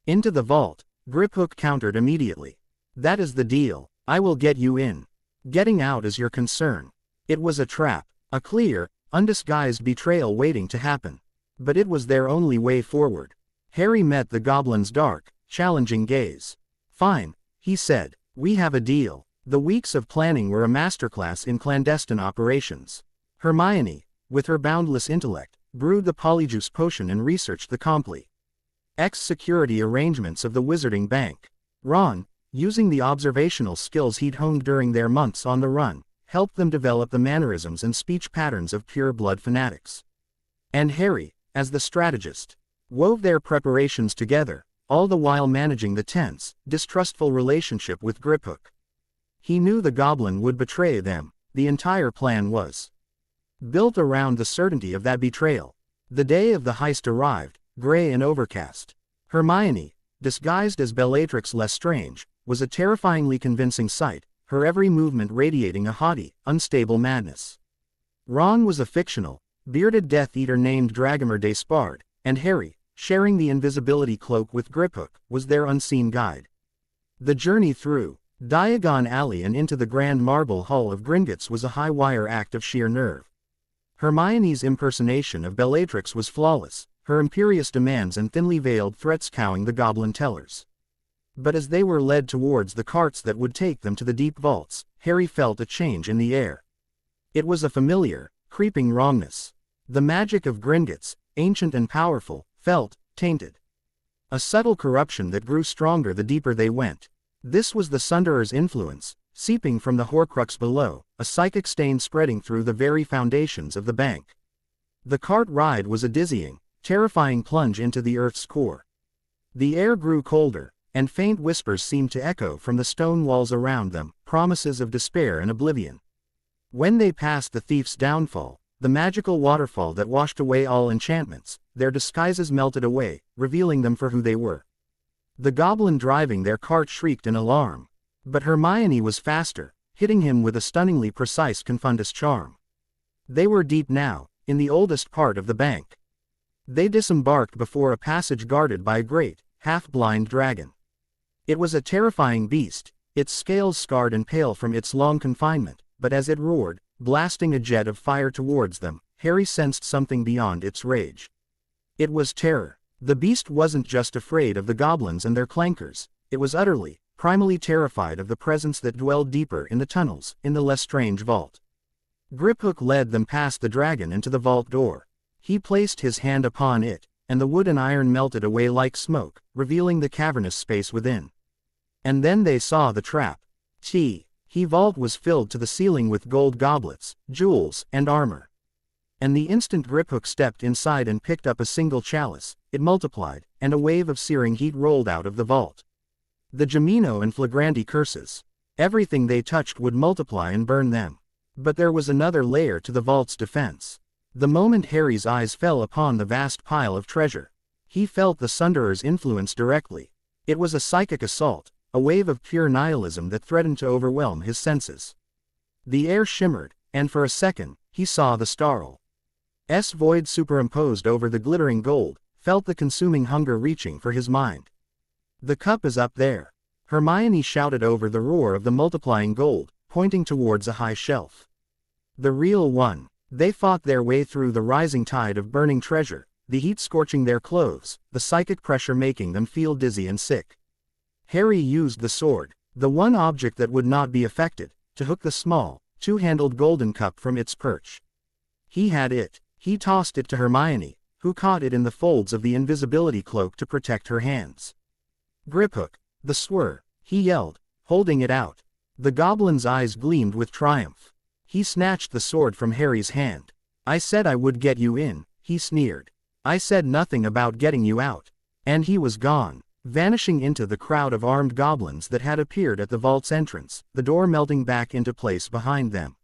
B: Into the vault, Griphook countered immediately. That is the deal. I will get you in. Getting out is your concern. It was a trap, a clear, undisguised betrayal waiting to happen. But it was their only way forward. Harry met the goblin's dark, challenging gaze. Fine, he said, we have a deal. The weeks of planning were a masterclass in clandestine operations. Hermione, with her boundless intellect, brewed the polyjuice potion and researched the complex security arrangements of the Wizarding Bank. Ron, using the observational skills he'd honed during their months on the run, helped them develop the mannerisms and speech patterns of pure-blood fanatics. And Harry, as the strategist, wove their preparations together, all the while managing the tense, distrustful relationship with Griphook. He knew the goblin would betray them. The entire plan was built around the certainty of that betrayal. The day of the heist arrived, gray and overcast. Hermione, disguised as Bellatrix Lestrange, was a terrifyingly convincing sight, her every movement radiating a haughty, unstable madness. Ron was a fictional, bearded Death Eater named Dragomir Despard, and Harry, sharing the invisibility cloak with Griphook, was their unseen guide. The journey through Diagon Alley and into the grand marble hall of Gringotts was a high-wire act of sheer nerve. Hermione's impersonation of Bellatrix was flawless, her imperious demands and thinly veiled threats cowing the goblin tellers. But as they were led towards the carts that would take them to the deep vaults, Harry felt a change in the air. It was a familiar, creeping wrongness. The magic of Gringotts, ancient and powerful, felt tainted. A subtle corruption that grew stronger the deeper they went. This was the Sunderer's influence, seeping from the Horcrux below, a psychic stain spreading through the very foundations of the bank. The cart ride was a dizzying, terrifying plunge into the earth's core. The air grew colder, and faint whispers seemed to echo from the stone walls around them, promises of despair and oblivion. When they passed the thief's downfall, the magical waterfall that washed away all enchantments, their disguises melted away, revealing them for who they were. The goblin driving their cart shrieked in alarm. But Hermione was faster, hitting him with a stunningly precise confundus charm. They were deep now, in the oldest part of the bank. They disembarked before a passage guarded by a great, half-blind dragon. It was a terrifying beast, its scales scarred and pale from its long confinement, but as it roared, blasting a jet of fire towards them, Harry sensed something beyond its rage. It was terror. The beast wasn't just afraid of the goblins and their clankers, it was utterly, primally terrified of the presence that dwelled deeper in the tunnels, in the Lestrange vault. Griphook led them past the dragon into the vault door. He placed his hand upon it, and the wood and iron melted away like smoke, revealing the cavernous space within. And then they saw the trap. The vault was filled to the ceiling with gold goblets, jewels, and armor. And the instant Griphook stepped inside and picked up a single chalice, it multiplied, and a wave of searing heat rolled out of the vault. The Gemino and Flagranti curses. Everything they touched would multiply and burn them. But there was another layer to the vault's defense. The moment Harry's eyes fell upon the vast pile of treasure, he felt the Sunderer's influence directly. It was a psychic assault, a wave of pure nihilism that threatened to overwhelm his senses. The air shimmered, and for a second, he saw the Starl's void superimposed over the glittering gold, felt the consuming hunger reaching for his mind. "The cup is up there," Hermione shouted over the roar of the multiplying gold, pointing towards a high shelf. "The real one." They fought their way through the rising tide of burning treasure, the heat scorching their clothes, the psychic pressure making them feel dizzy and sick. Harry used the sword, the one object that would not be affected, to hook the small, two-handled golden cup from its perch. He had it. He tossed it to Hermione, who caught it in the folds of the invisibility cloak to protect her hands. "Griphook, the sword," he yelled, holding it out. The goblin's eyes gleamed with triumph. He snatched the sword from Harry's hand. "I said I would get you in," he sneered. "I said nothing about getting you out." And he was gone, vanishing into the crowd of armed goblins that had appeared at the vault's entrance, the door melting back into place behind them.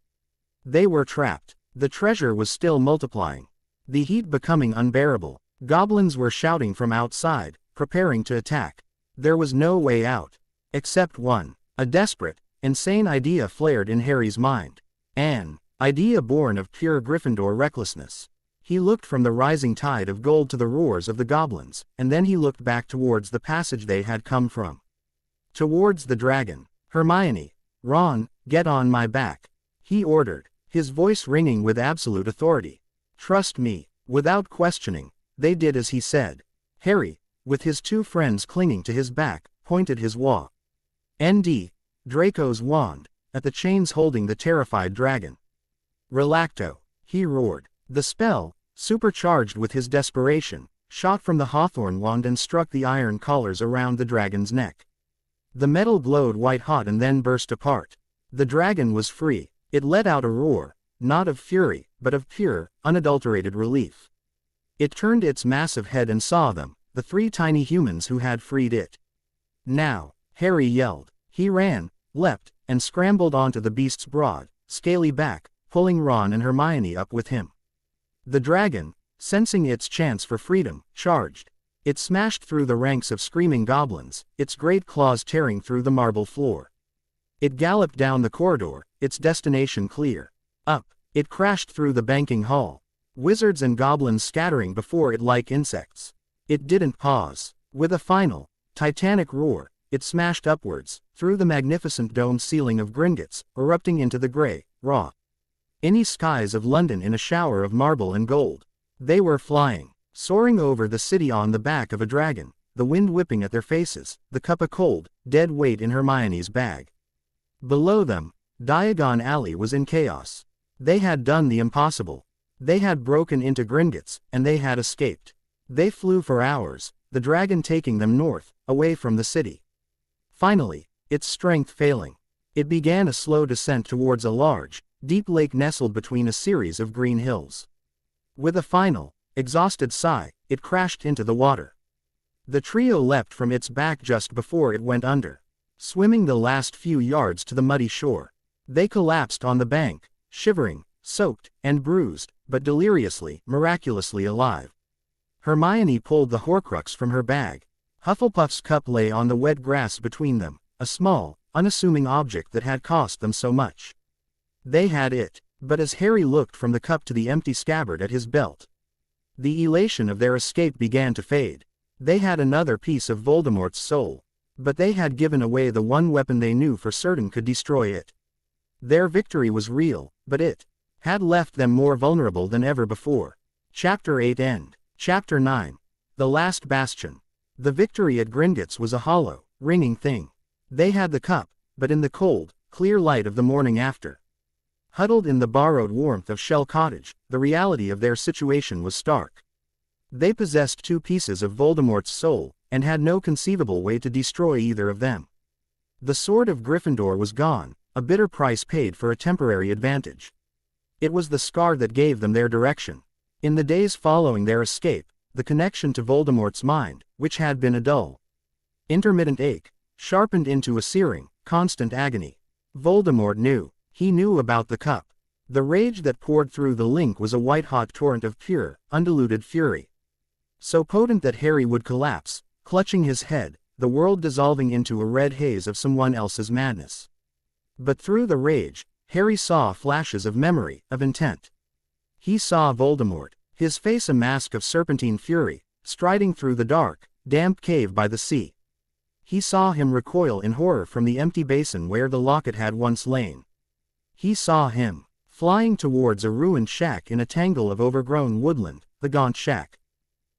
B: They were trapped. The treasure was still multiplying. The heat becoming unbearable. Goblins were shouting from outside, preparing to attack. There was no way out. Except one. A desperate, insane idea flared in Harry's mind. An idea born of pure Gryffindor recklessness. He looked from the rising tide of gold to the roars of the goblins, and then he looked back towards the passage they had come from. Towards the dragon. "Hermione, Ron, get on my back," he ordered, his voice ringing with absolute authority. "Trust me." Without questioning, they did as he said. Harry, with his two friends clinging to his back, pointed his Draco's wand, at the chains holding the terrified dragon. "Relacto," he roared. The spell, supercharged with his desperation, shot from the hawthorn wand and struck the iron collars around the dragon's neck. The metal glowed white-hot and then burst apart. The dragon was free. It let out a roar, not of fury, but of pure, unadulterated relief. It turned its massive head and saw them, the three tiny humans who had freed it. "Now," Harry yelled. He ran, leapt, and scrambled onto the beast's broad, scaly back, pulling Ron and Hermione up with him. The dragon, sensing its chance for freedom, charged. It smashed through the ranks of screaming goblins, its great claws tearing through the marble floor. It galloped down the corridor, its destination clear. Up, it crashed through the banking hall. Wizards and goblins scattering before it like insects. It didn't pause. With a final, titanic roar, it smashed upwards, through the magnificent domed ceiling of Gringotts, erupting into the grey, raw, inky skies of London in a shower of marble and gold. They were flying, soaring over the city on the back of a dragon, the wind whipping at their faces, the cup a cold, dead weight in Hermione's bag. Below them, Diagon Alley was in chaos. They had done the impossible. They had broken into Gringotts, and they had escaped. They flew for hours, the dragon taking them north, away from the city. Finally, its strength failing, it began a slow descent towards a large, deep lake nestled between a series of green hills. With a final, exhausted sigh, it crashed into the water. The trio leapt from its back just before it went under. Swimming the last few yards to the muddy shore, they collapsed on the bank, shivering, soaked, and bruised, but deliriously, miraculously alive. Hermione pulled the Horcrux from her bag. Hufflepuff's cup lay on the wet grass between them, a small, unassuming object that had cost them so much. They had it, but as Harry looked from the cup to the empty scabbard at his belt, the elation of their escape began to fade. They had another piece of Voldemort's soul, but they had given away the one weapon they knew for certain could destroy it. Their victory was real, but it had left them more vulnerable than ever before. Chapter 8 End. Chapter 9. The Last Bastion. The victory at Gringotts was a hollow, ringing thing. They had the cup, but in the cold, clear light of the morning after, huddled in the borrowed warmth of Shell Cottage, the reality of their situation was stark. They possessed two pieces of Voldemort's soul, and had no conceivable way to destroy either of them. The sword of Gryffindor was gone, a bitter price paid for a temporary advantage. It was the scar that gave them their direction. In the days following their escape, the connection to Voldemort's mind, which had been a dull, intermittent ache, sharpened into a searing, constant agony. Voldemort knew. He knew about the cup. The rage that poured through the link was a white-hot torrent of pure, undiluted fury. So potent that Harry would collapse, clutching his head, the world dissolving into a red haze of someone else's madness. But through the rage, Harry saw flashes of memory, of intent. He saw Voldemort, his face a mask of serpentine fury, striding through the dark, damp cave by the sea. He saw him recoil in horror from the empty basin where the locket had once lain. He saw him flying towards a ruined shack in a tangle of overgrown woodland, the Gaunt Shack.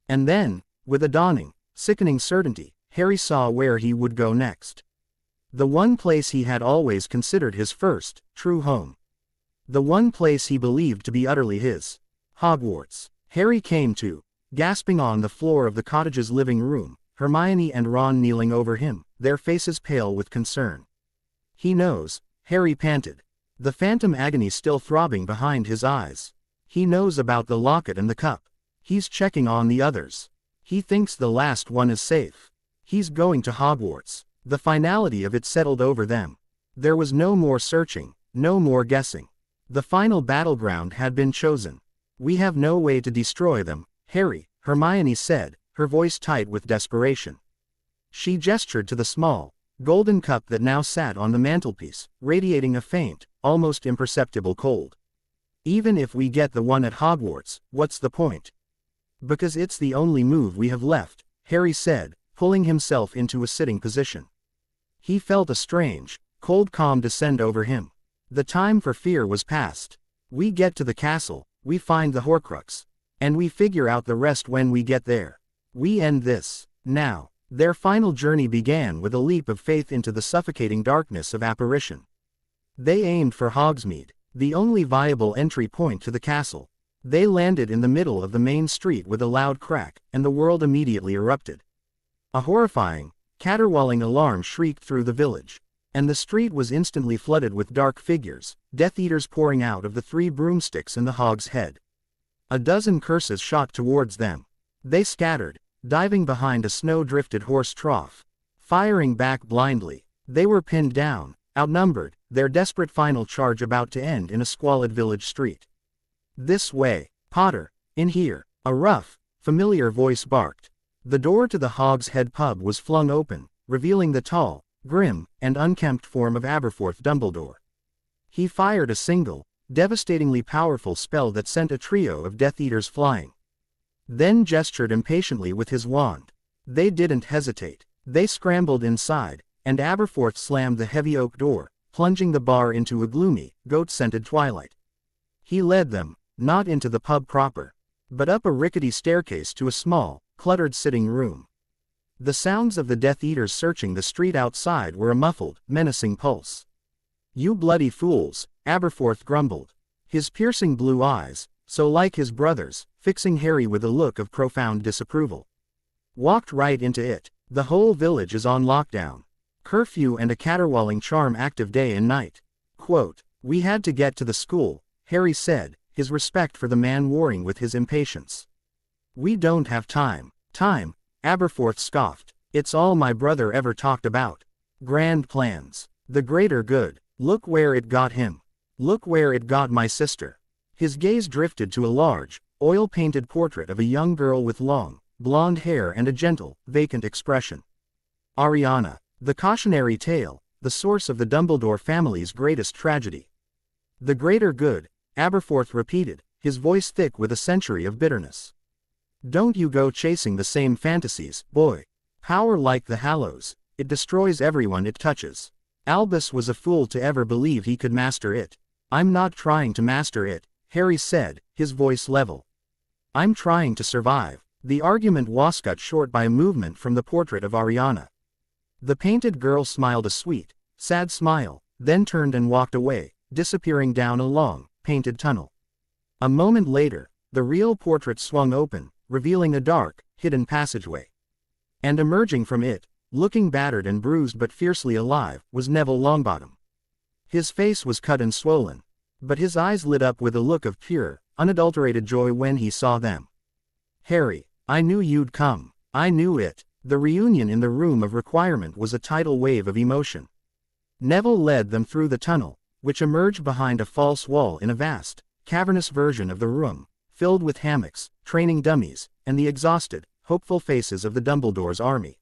B: And then, with a dawning, sickening certainty, Harry saw where he would go next. The one place he had always considered his first, true home. The one place he believed to be utterly his. Hogwarts. Harry came to, gasping on the floor of the cottage's living room, Hermione and Ron kneeling over him, their faces pale with concern. He knows, Harry panted, the phantom agony still throbbing behind his eyes. He knows about the locket and the cup. He's checking on the others. He thinks the last one is safe. He's going to Hogwarts. The finality of it settled over them. There was no more searching, no more guessing. The final battleground had been chosen. We have no way to destroy them, Harry, Hermione said, her voice tight with desperation. She gestured to the small, golden cup that now sat on the mantelpiece, radiating a faint, almost imperceptible cold. Even if we get the one at Hogwarts, what's the point? Because it's the only move we have left, Harry said, pulling himself into a sitting position. He felt a strange, cold calm descend over him. The time for fear was past. We get to the castle, we find the Horcrux, and we figure out the rest when we get there. We end this, now. Their final journey began with a leap of faith into the suffocating darkness of apparition. They aimed for Hogsmeade, the only viable entry point to the castle. They landed in the middle of the main street with a loud crack, and the world immediately erupted. A horrifying, caterwauling alarm shrieked through the village, and the street was instantly flooded with dark figures, Death Eaters pouring out of the 3 broomsticks in the Hog's Head. A dozen curses shot towards them. They scattered, diving behind a snow-drifted horse trough, firing back blindly. They were pinned down, outnumbered, their desperate final charge about to end in a squalid village street. "This way, Potter, in here," a rough, familiar voice barked. The door to the Hog's Head pub was flung open, revealing the tall, grim, and unkempt form of Aberforth Dumbledore. He fired a single, devastatingly powerful spell that sent a trio of Death Eaters flying. Then gestured impatiently with his wand. They didn't hesitate. They scrambled inside, and Aberforth slammed the heavy oak door, plunging the bar into a gloomy, goat-scented twilight. He led them, not into the pub proper, but up a rickety staircase to a small, cluttered sitting room. The sounds of the Death Eaters searching the street outside were a muffled, menacing pulse. "You bloody fools," Aberforth grumbled. His piercing blue eyes, so like his brother's, fixing Harry with a look of profound disapproval. Walked right into it. The whole village is on lockdown. Curfew and a caterwauling charm active day and night. Quote, "We had to get to the school," Harry said, his respect for the man warring with his impatience. "We don't have time." "Time," Aberforth scoffed. "It's all my brother ever talked about. Grand plans. The greater good. Look where it got him. Look where it got my sister." His gaze drifted to a large, oil-painted portrait of a young girl with long, blonde hair and a gentle, vacant expression. Ariana. The cautionary tale, the source of the Dumbledore family's greatest tragedy. "The greater good," Aberforth repeated, his voice thick with a century of bitterness. "Don't you go chasing the same fantasies, boy. Power like the Hallows, it destroys everyone it touches. Albus was a fool to ever believe he could master it." "I'm not trying to master it," Harry said, his voice level. "I'm trying to survive." The argument was cut short by a movement from the portrait of Ariana. The painted girl smiled a sweet, sad smile, then turned and walked away, disappearing down a long, painted tunnel. A moment later, the real portrait swung open, revealing a dark, hidden passageway. And emerging from it, looking battered and bruised but fiercely alive, was Neville Longbottom. His face was cut and swollen, but his eyes lit up with a look of pure, unadulterated joy when he saw them. "Harry, I knew you'd come. I knew it." The reunion in the room of requirement was a tidal wave of emotion. Neville led them through the tunnel, which emerged behind a false wall in a vast, cavernous version of the room, filled with hammocks, training dummies, and the exhausted, hopeful faces of the Dumbledore's army.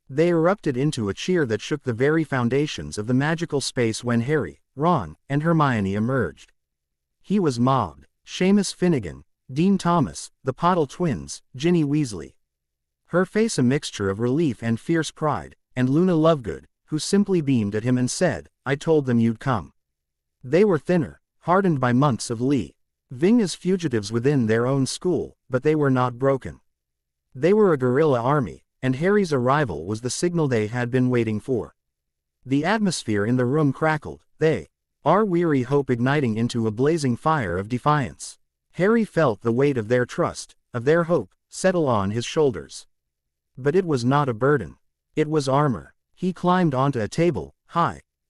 B: They erupted into a cheer that shook the very foundations of the magical space when Harry, Ron, and Hermione emerged. He was mobbed. Seamus Finnegan, Dean Thomas, the Potter twins, Ginny Weasley. Her face a mixture of relief and fierce pride, and Luna Lovegood, who simply beamed at him and said, "I told them you'd come." They were thinner, hardened by months of living as fugitives within their own school, but they were not broken. They were a guerrilla army, and Harry's arrival was the signal they had been waiting for. The atmosphere in the room crackled, our weary hope igniting into a blazing fire of defiance. Harry felt the weight of their trust, of their hope, settle on his shoulders. But it was not a burden. It was armor. He climbed onto a table,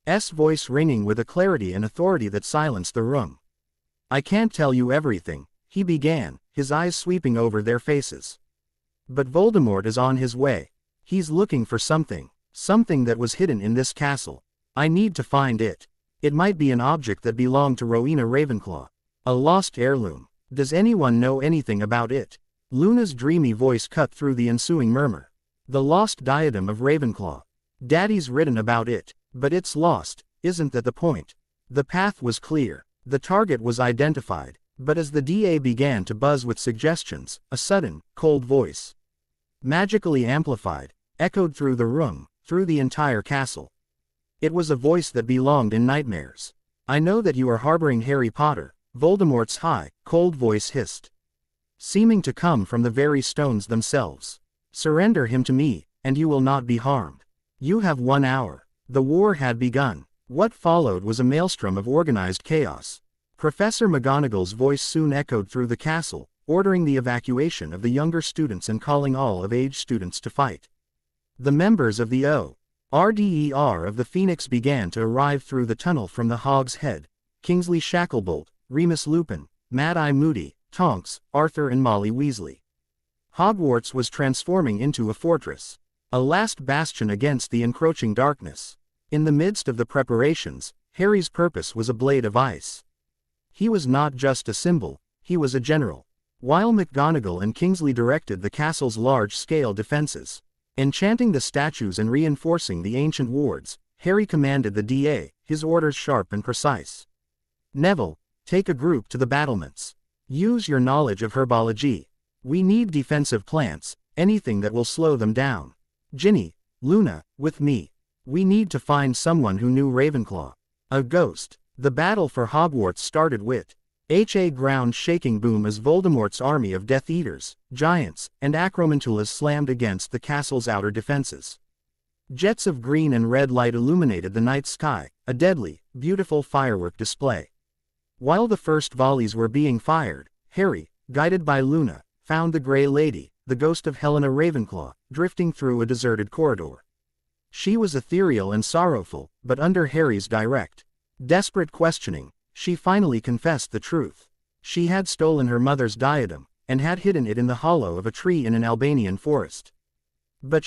B: his voice ringing with a clarity and authority that silenced the room. "I can't tell you everything," he began, his eyes sweeping over their faces. "But Voldemort is on his way. He's looking for something that was hidden in this castle. I need to find it. It might be an object that belonged to Rowena Ravenclaw. A lost heirloom. Does anyone know anything about it?" Luna's dreamy voice cut through the ensuing murmur. "The lost diadem of Ravenclaw. Daddy's written about it, but it's lost, isn't that the point?" The path was clear. The target was identified, but as the DA began to buzz with suggestions, a sudden, cold voice, magically amplified, echoed through the room, through the entire castle. It was a voice that belonged in nightmares. "I know that you are harboring Harry Potter," Voldemort's high, cold voice hissed, seeming to come from the very stones themselves. "Surrender him to me, and you will not be harmed. You have 1 hour." The war had begun. What followed was a maelstrom of organized chaos. Professor McGonagall's voice soon echoed through the castle, ordering the evacuation of the younger students and calling all of age students to fight. The members of the ORDER of the Phoenix began to arrive through the tunnel from the Hog's Head: Kingsley Shacklebolt, Remus Lupin, Mad-Eye Moody, Tonks, Arthur and Molly Weasley. Hogwarts was transforming into a fortress, a last bastion against the encroaching darkness. In the midst of the preparations, Harry's purpose was a blade of ice. He was not just a symbol, he was a general. While McGonagall and Kingsley directed the castle's large-scale defenses, enchanting the statues and reinforcing the ancient wards, Harry commanded the DA, his orders sharp and precise. "Neville, take a group to the battlements. Use your knowledge of herbology. We need defensive plants, anything that will slow them down. Ginny, Luna, with me. We need to find someone who knew Ravenclaw. A ghost." The battle for Hogwarts started with a ground-shaking boom as Voldemort's army of Death Eaters, giants, and Acromantulas slammed against the castle's outer defenses. Jets of green and red light illuminated the night sky, a deadly, beautiful firework display. While the first volleys were being fired, Harry, guided by Luna, found the Grey Lady, the ghost of Helena Ravenclaw, drifting through a deserted corridor. She was ethereal and sorrowful, but under Harry's direct, desperate questioning, she finally confessed the truth. She had stolen her mother's diadem, and had hidden it in the hollow of a tree in an Albanian forest. But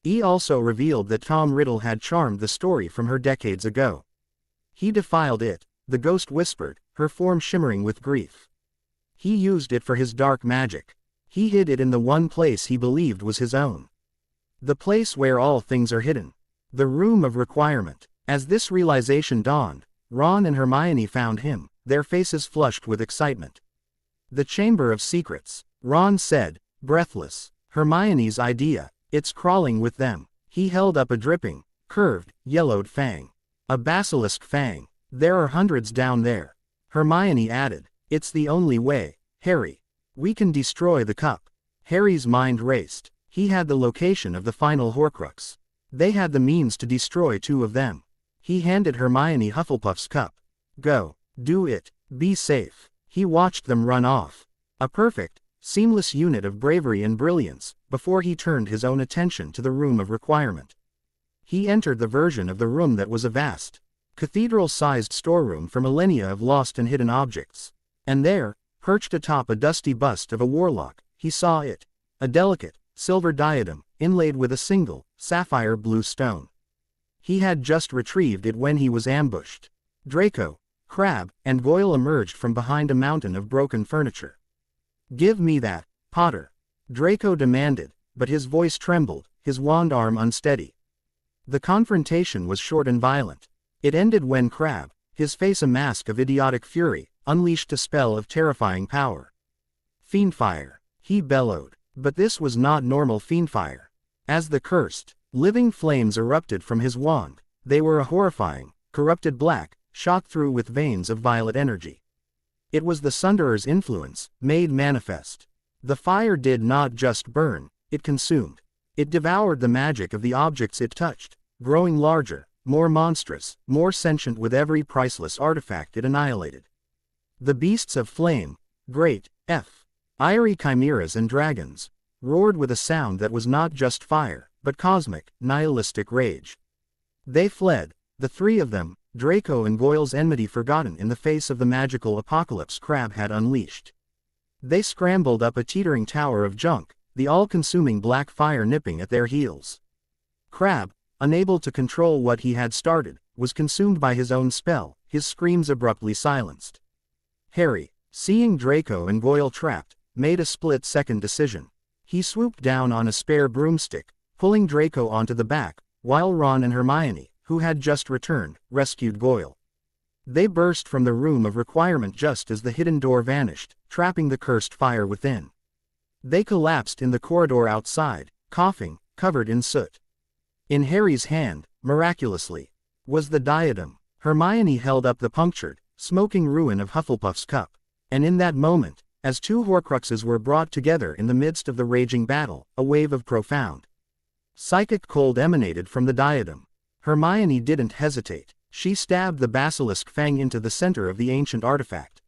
B: he also revealed that Tom Riddle had charmed the story from her decades ago. He defiled it, the ghost whispered, her form shimmering with grief. He used it for his dark magic. He hid it in the one place he believed was his own. The place where all things are hidden. The Room of Requirement. As this realization dawned, Ron and Hermione found him, their faces flushed with excitement. The Chamber of Secrets. Ron said, breathless. Hermione's idea. It's crawling with them. He held up a dripping, curved, yellowed fang. A basilisk fang. There are hundreds down there. Hermione added, it's the only way, Harry. We can destroy the cup. Harry's mind raced. He had the location of the final Horcrux. They had the means to destroy two of them. He handed Hermione Hufflepuff's cup. Go. Do it. Be safe. He watched them run off. A perfect, seamless unit of bravery and brilliance, before he turned his own attention to the Room of Requirement. He entered the version of the room that was a vast, cathedral-sized storeroom for millennia of lost and hidden objects. And there, perched atop a dusty bust of a warlock, he saw it. A delicate, silver diadem, inlaid with a single, sapphire blue stone. He had just retrieved it when he was ambushed. Draco, Crabbe, and Goyle emerged from behind a mountain of broken furniture. Give me that, Potter. Draco demanded, but his voice trembled, his wand arm unsteady. The confrontation was short and violent. It ended when Crabbe, his face a mask of idiotic fury, unleashed a spell of terrifying power. Fiendfire, he bellowed. But this was not normal fiendfire. As the cursed, living flames erupted from his wand, they were a horrifying, corrupted black, shot through with veins of violet energy. It was the Sunderer's influence, made manifest. The fire did not just burn, it consumed. It devoured the magic of the objects it touched, growing larger, more monstrous, more sentient with every priceless artifact it annihilated. The beasts of flame, great, fiery chimeras and dragons, roared with a sound that was not just fire, but cosmic, nihilistic rage. They fled, the three of them, Draco and Goyle's enmity forgotten in the face of the magical apocalypse Crabbe had unleashed. They scrambled up a teetering tower of junk, the all-consuming black fire nipping at their heels. Crabbe, unable to control what he had started, was consumed by his own spell, his screams abruptly silenced. Harry, seeing Draco and Goyle trapped, made a split-second decision. He swooped down on a spare broomstick, pulling Draco onto the back, while Ron and Hermione, who had just returned, rescued Goyle. They burst from the Room of Requirement just as the hidden door vanished, trapping the cursed fire within. They collapsed in the corridor outside, coughing, covered in soot. In Harry's hand, miraculously, was the diadem. Hermione held up the punctured, smoking ruin of Hufflepuff's cup. And in that moment, as two Horcruxes were brought together in the midst of the raging battle, a wave of profound psychic cold emanated from the diadem. Hermione didn't hesitate. She stabbed the basilisk fang into the center of the ancient artifact.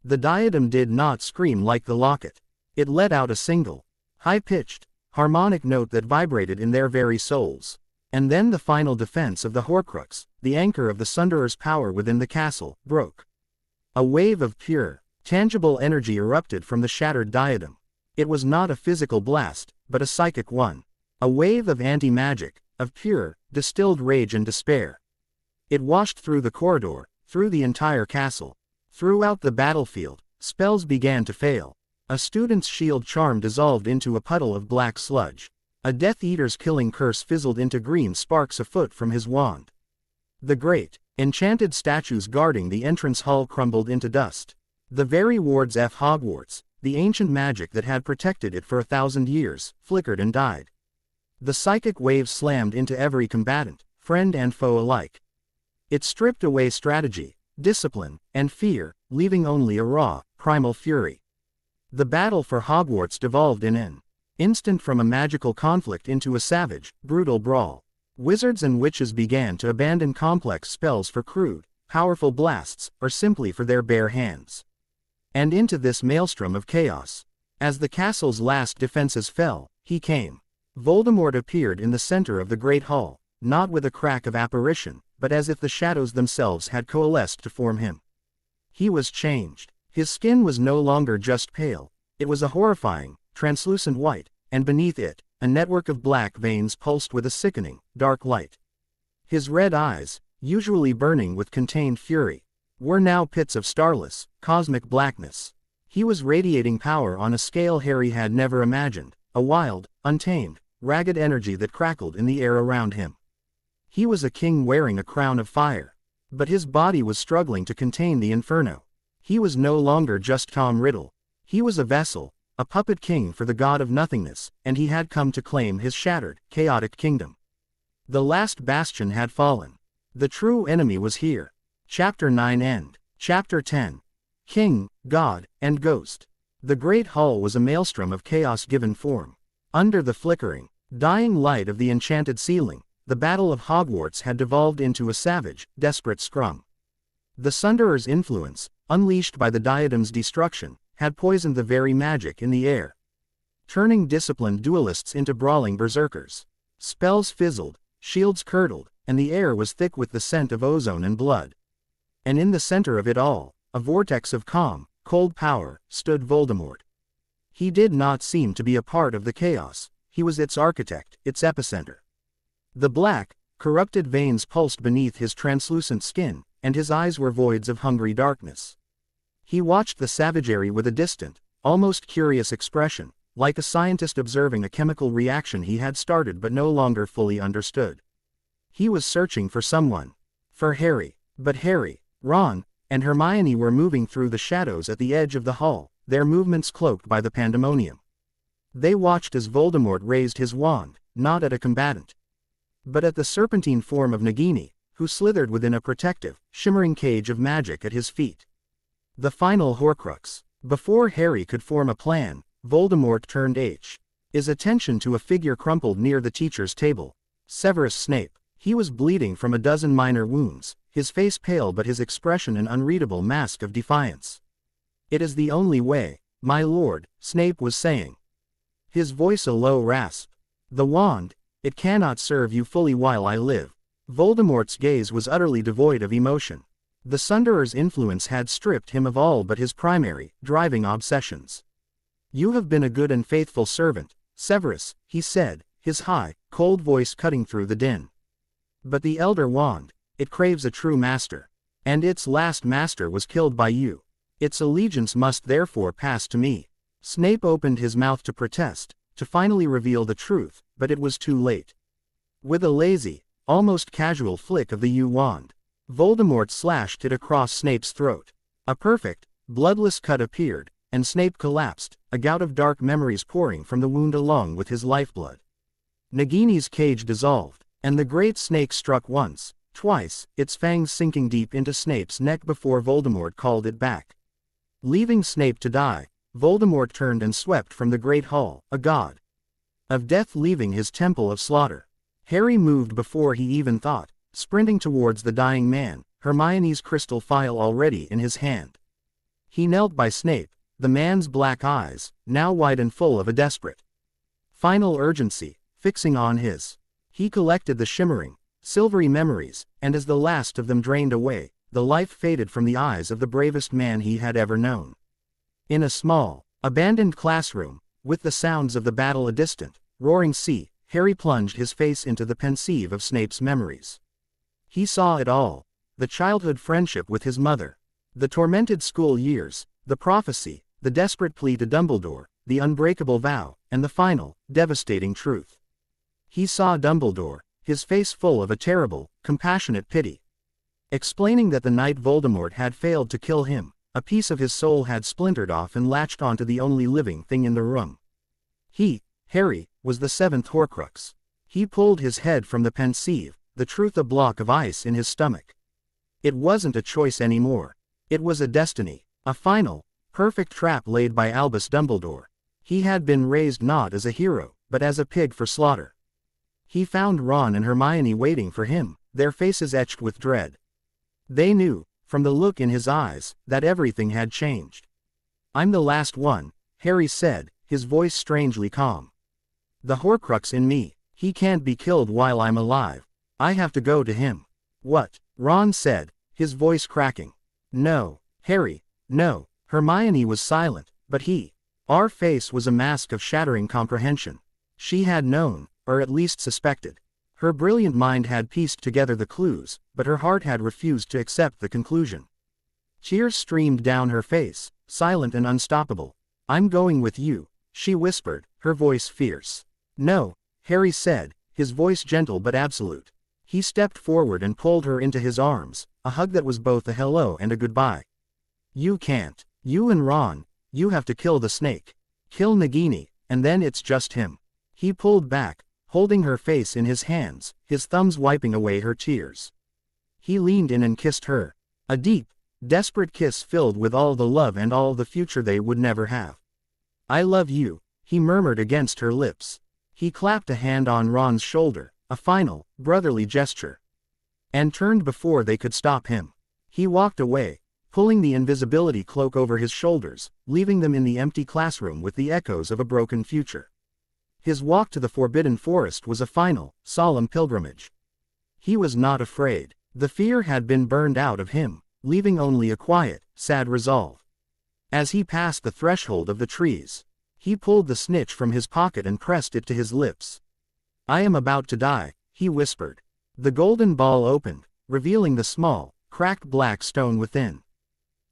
B: The diadem did not scream like the locket. It let out a single, high-pitched, harmonic note that vibrated in their very souls. And then the final defense of the Horcrux, the anchor of the Sunderer's power within the castle, broke. A wave of pure, tangible energy erupted from the shattered diadem. It was not a physical blast, but a psychic one. A wave of anti-magic, of pure, distilled rage and despair. It washed through the corridor, through the entire castle. Throughout the battlefield, spells began to fail. A student's shield charm dissolved into a puddle of black sludge. A Death Eater's killing curse fizzled into green sparks a foot from his wand. The great, enchanted statues guarding the entrance hall crumbled into dust. The very wards of Hogwarts, the ancient magic that had protected it for 1,000 years, flickered and died. The psychic wave slammed into every combatant, friend and foe alike. It stripped away strategy, discipline, and fear, leaving only a raw, primal fury. The battle for Hogwarts devolved in an instant from a magical conflict into a savage, brutal brawl. Wizards and witches began to abandon complex spells for crude, powerful blasts, or simply for their bare hands. And into this maelstrom of chaos, As the castle's last defenses fell, he came. Voldemort appeared in the center of the Great Hall, not with a crack of apparition, but as if the shadows themselves had coalesced to form him. He was changed. His skin was no longer just pale, it was a horrifying, translucent white, and beneath it, a network of black veins pulsed with a sickening, dark light. His red eyes, usually burning with contained fury, were now pits of starless, cosmic blackness. He was radiating power on a scale Harry had never imagined, a wild, untamed, ragged energy that crackled in the air around him. He was a king wearing a crown of fire. But his body was struggling to contain the inferno. He was no longer just Tom Riddle. He was a vessel, a puppet king for the god of nothingness, and he had come to claim his shattered, chaotic kingdom. The last bastion had fallen. The true enemy was here. Chapter 9 End. Chapter 10. King, God, and Ghost. The Great Hall was a maelstrom of chaos given form. Under the flickering, dying light of the enchanted ceiling, the Battle of Hogwarts had devolved into a savage, desperate scrum. The Sunderer's influence, unleashed by the Diadem's destruction, had poisoned the very magic in the air, turning disciplined duelists into brawling berserkers. Spells fizzled, shields curdled, and the air was thick with the scent of ozone and blood. And in the center of it all, a vortex of calm, cold power, stood Voldemort. He did not seem to be a part of the chaos, he was its architect, its epicenter. The black, corrupted veins pulsed beneath his translucent skin, and his eyes were voids of hungry darkness. He watched the savagery with a distant, almost curious expression, like a scientist observing a chemical reaction he had started but no longer fully understood. He was searching for someone. For Harry. But Harry, Ron, and Hermione were moving through the shadows at the edge of the hall, their movements cloaked by the pandemonium. They watched as Voldemort raised his wand, not at a combatant, but at the serpentine form of Nagini, who slithered within a protective, shimmering cage of magic at his feet. The final Horcrux. Before Harry could form a plan, Voldemort turned his attention to a figure crumpled near the teacher's table. Severus Snape. He was bleeding from a dozen minor wounds, his face pale but his expression an unreadable mask of defiance. "It is the only way, my lord," Snape was saying, his voice a low rasp. "The wand, it cannot serve you fully while I live." Voldemort's gaze was utterly devoid of emotion. The Sunderer's influence had stripped him of all but his primary, driving obsessions. "You have been a good and faithful servant, Severus," he said, his high, cold voice cutting through the din. "But the Elder Wand, it craves a true master. And its last master was killed by you. Its allegiance must therefore pass to me." Snape opened his mouth to protest, to finally reveal the truth, but it was too late. With a lazy, almost casual flick of the U-wand, Voldemort slashed it across Snape's throat. A perfect, bloodless cut appeared, and Snape collapsed, a gout of dark memories pouring from the wound along with his lifeblood. Nagini's cage dissolved, and the great snake struck once, twice, its fangs sinking deep into Snape's neck before Voldemort called it back. Leaving Snape to die, Voldemort turned and swept from the Great Hall, a god of death leaving his temple of slaughter. Harry moved before he even thought, sprinting towards the dying man, Hermione's crystal phial already in his hand. He knelt by Snape, the man's black eyes, now wide and full of a desperate, final urgency, fixing on his. He collected the shimmering, silvery memories, and as the last of them drained away, the life faded from the eyes of the bravest man he had ever known. In a small, abandoned classroom, with the sounds of the battle a distant, roaring sea, Harry plunged his face into the pensieve of Snape's memories. He saw it all: the childhood friendship with his mother, the tormented school years, the prophecy, the desperate plea to Dumbledore, the unbreakable vow, and the final, devastating truth. He saw Dumbledore, his face full of a terrible, compassionate pity, explaining that the night Voldemort had failed to kill him, a piece of his soul had splintered off and latched onto the only living thing in the room. He, Harry, was the seventh Horcrux. He pulled his head from the pensieve, the truth a block of ice in his stomach. It wasn't a choice anymore. It was a destiny, a final, perfect trap laid by Albus Dumbledore. He had been raised not as a hero, but as a pig for slaughter. He found Ron and Hermione waiting for him, their faces etched with dread. They knew, from the look in his eyes, that everything had changed. "I'm the last one," Harry said, his voice strangely calm. The Horcrux in me. He can't be killed while I'm alive. I have to go to him. What? Ron said, his voice cracking. No, Harry, no. Hermione was silent, but Our face was a mask of shattering comprehension. She had known, or at least suspected. Her brilliant mind had pieced together the clues, but her heart had refused to accept the conclusion. Tears streamed down her face, silent and unstoppable. I'm going with you, she whispered, her voice fierce. No, Harry said, his voice gentle but absolute. He stepped forward and pulled her into his arms, a hug that was both a hello and a goodbye. You can't. You and Ron, you have to kill the snake. Kill Nagini, and then it's just him. He pulled back, holding her face in his hands, his thumbs wiping away her tears. He leaned in and kissed her. A deep, desperate kiss filled with all the love and all the future they would never have. I love you, he murmured against her lips. He clapped a hand on Ron's shoulder, a final, brotherly gesture. And turned before they could stop him. He walked away, pulling the invisibility cloak over his shoulders, leaving them in the empty classroom with the echoes of a broken future. His walk to the Forbidden Forest was a final, solemn pilgrimage. He was not afraid. The fear had been burned out of him, leaving only a quiet, sad resolve. As he passed the threshold of the trees, he pulled the snitch from his pocket and pressed it to his lips. I am about to die, he whispered. The golden ball opened, revealing the small, cracked black stone within.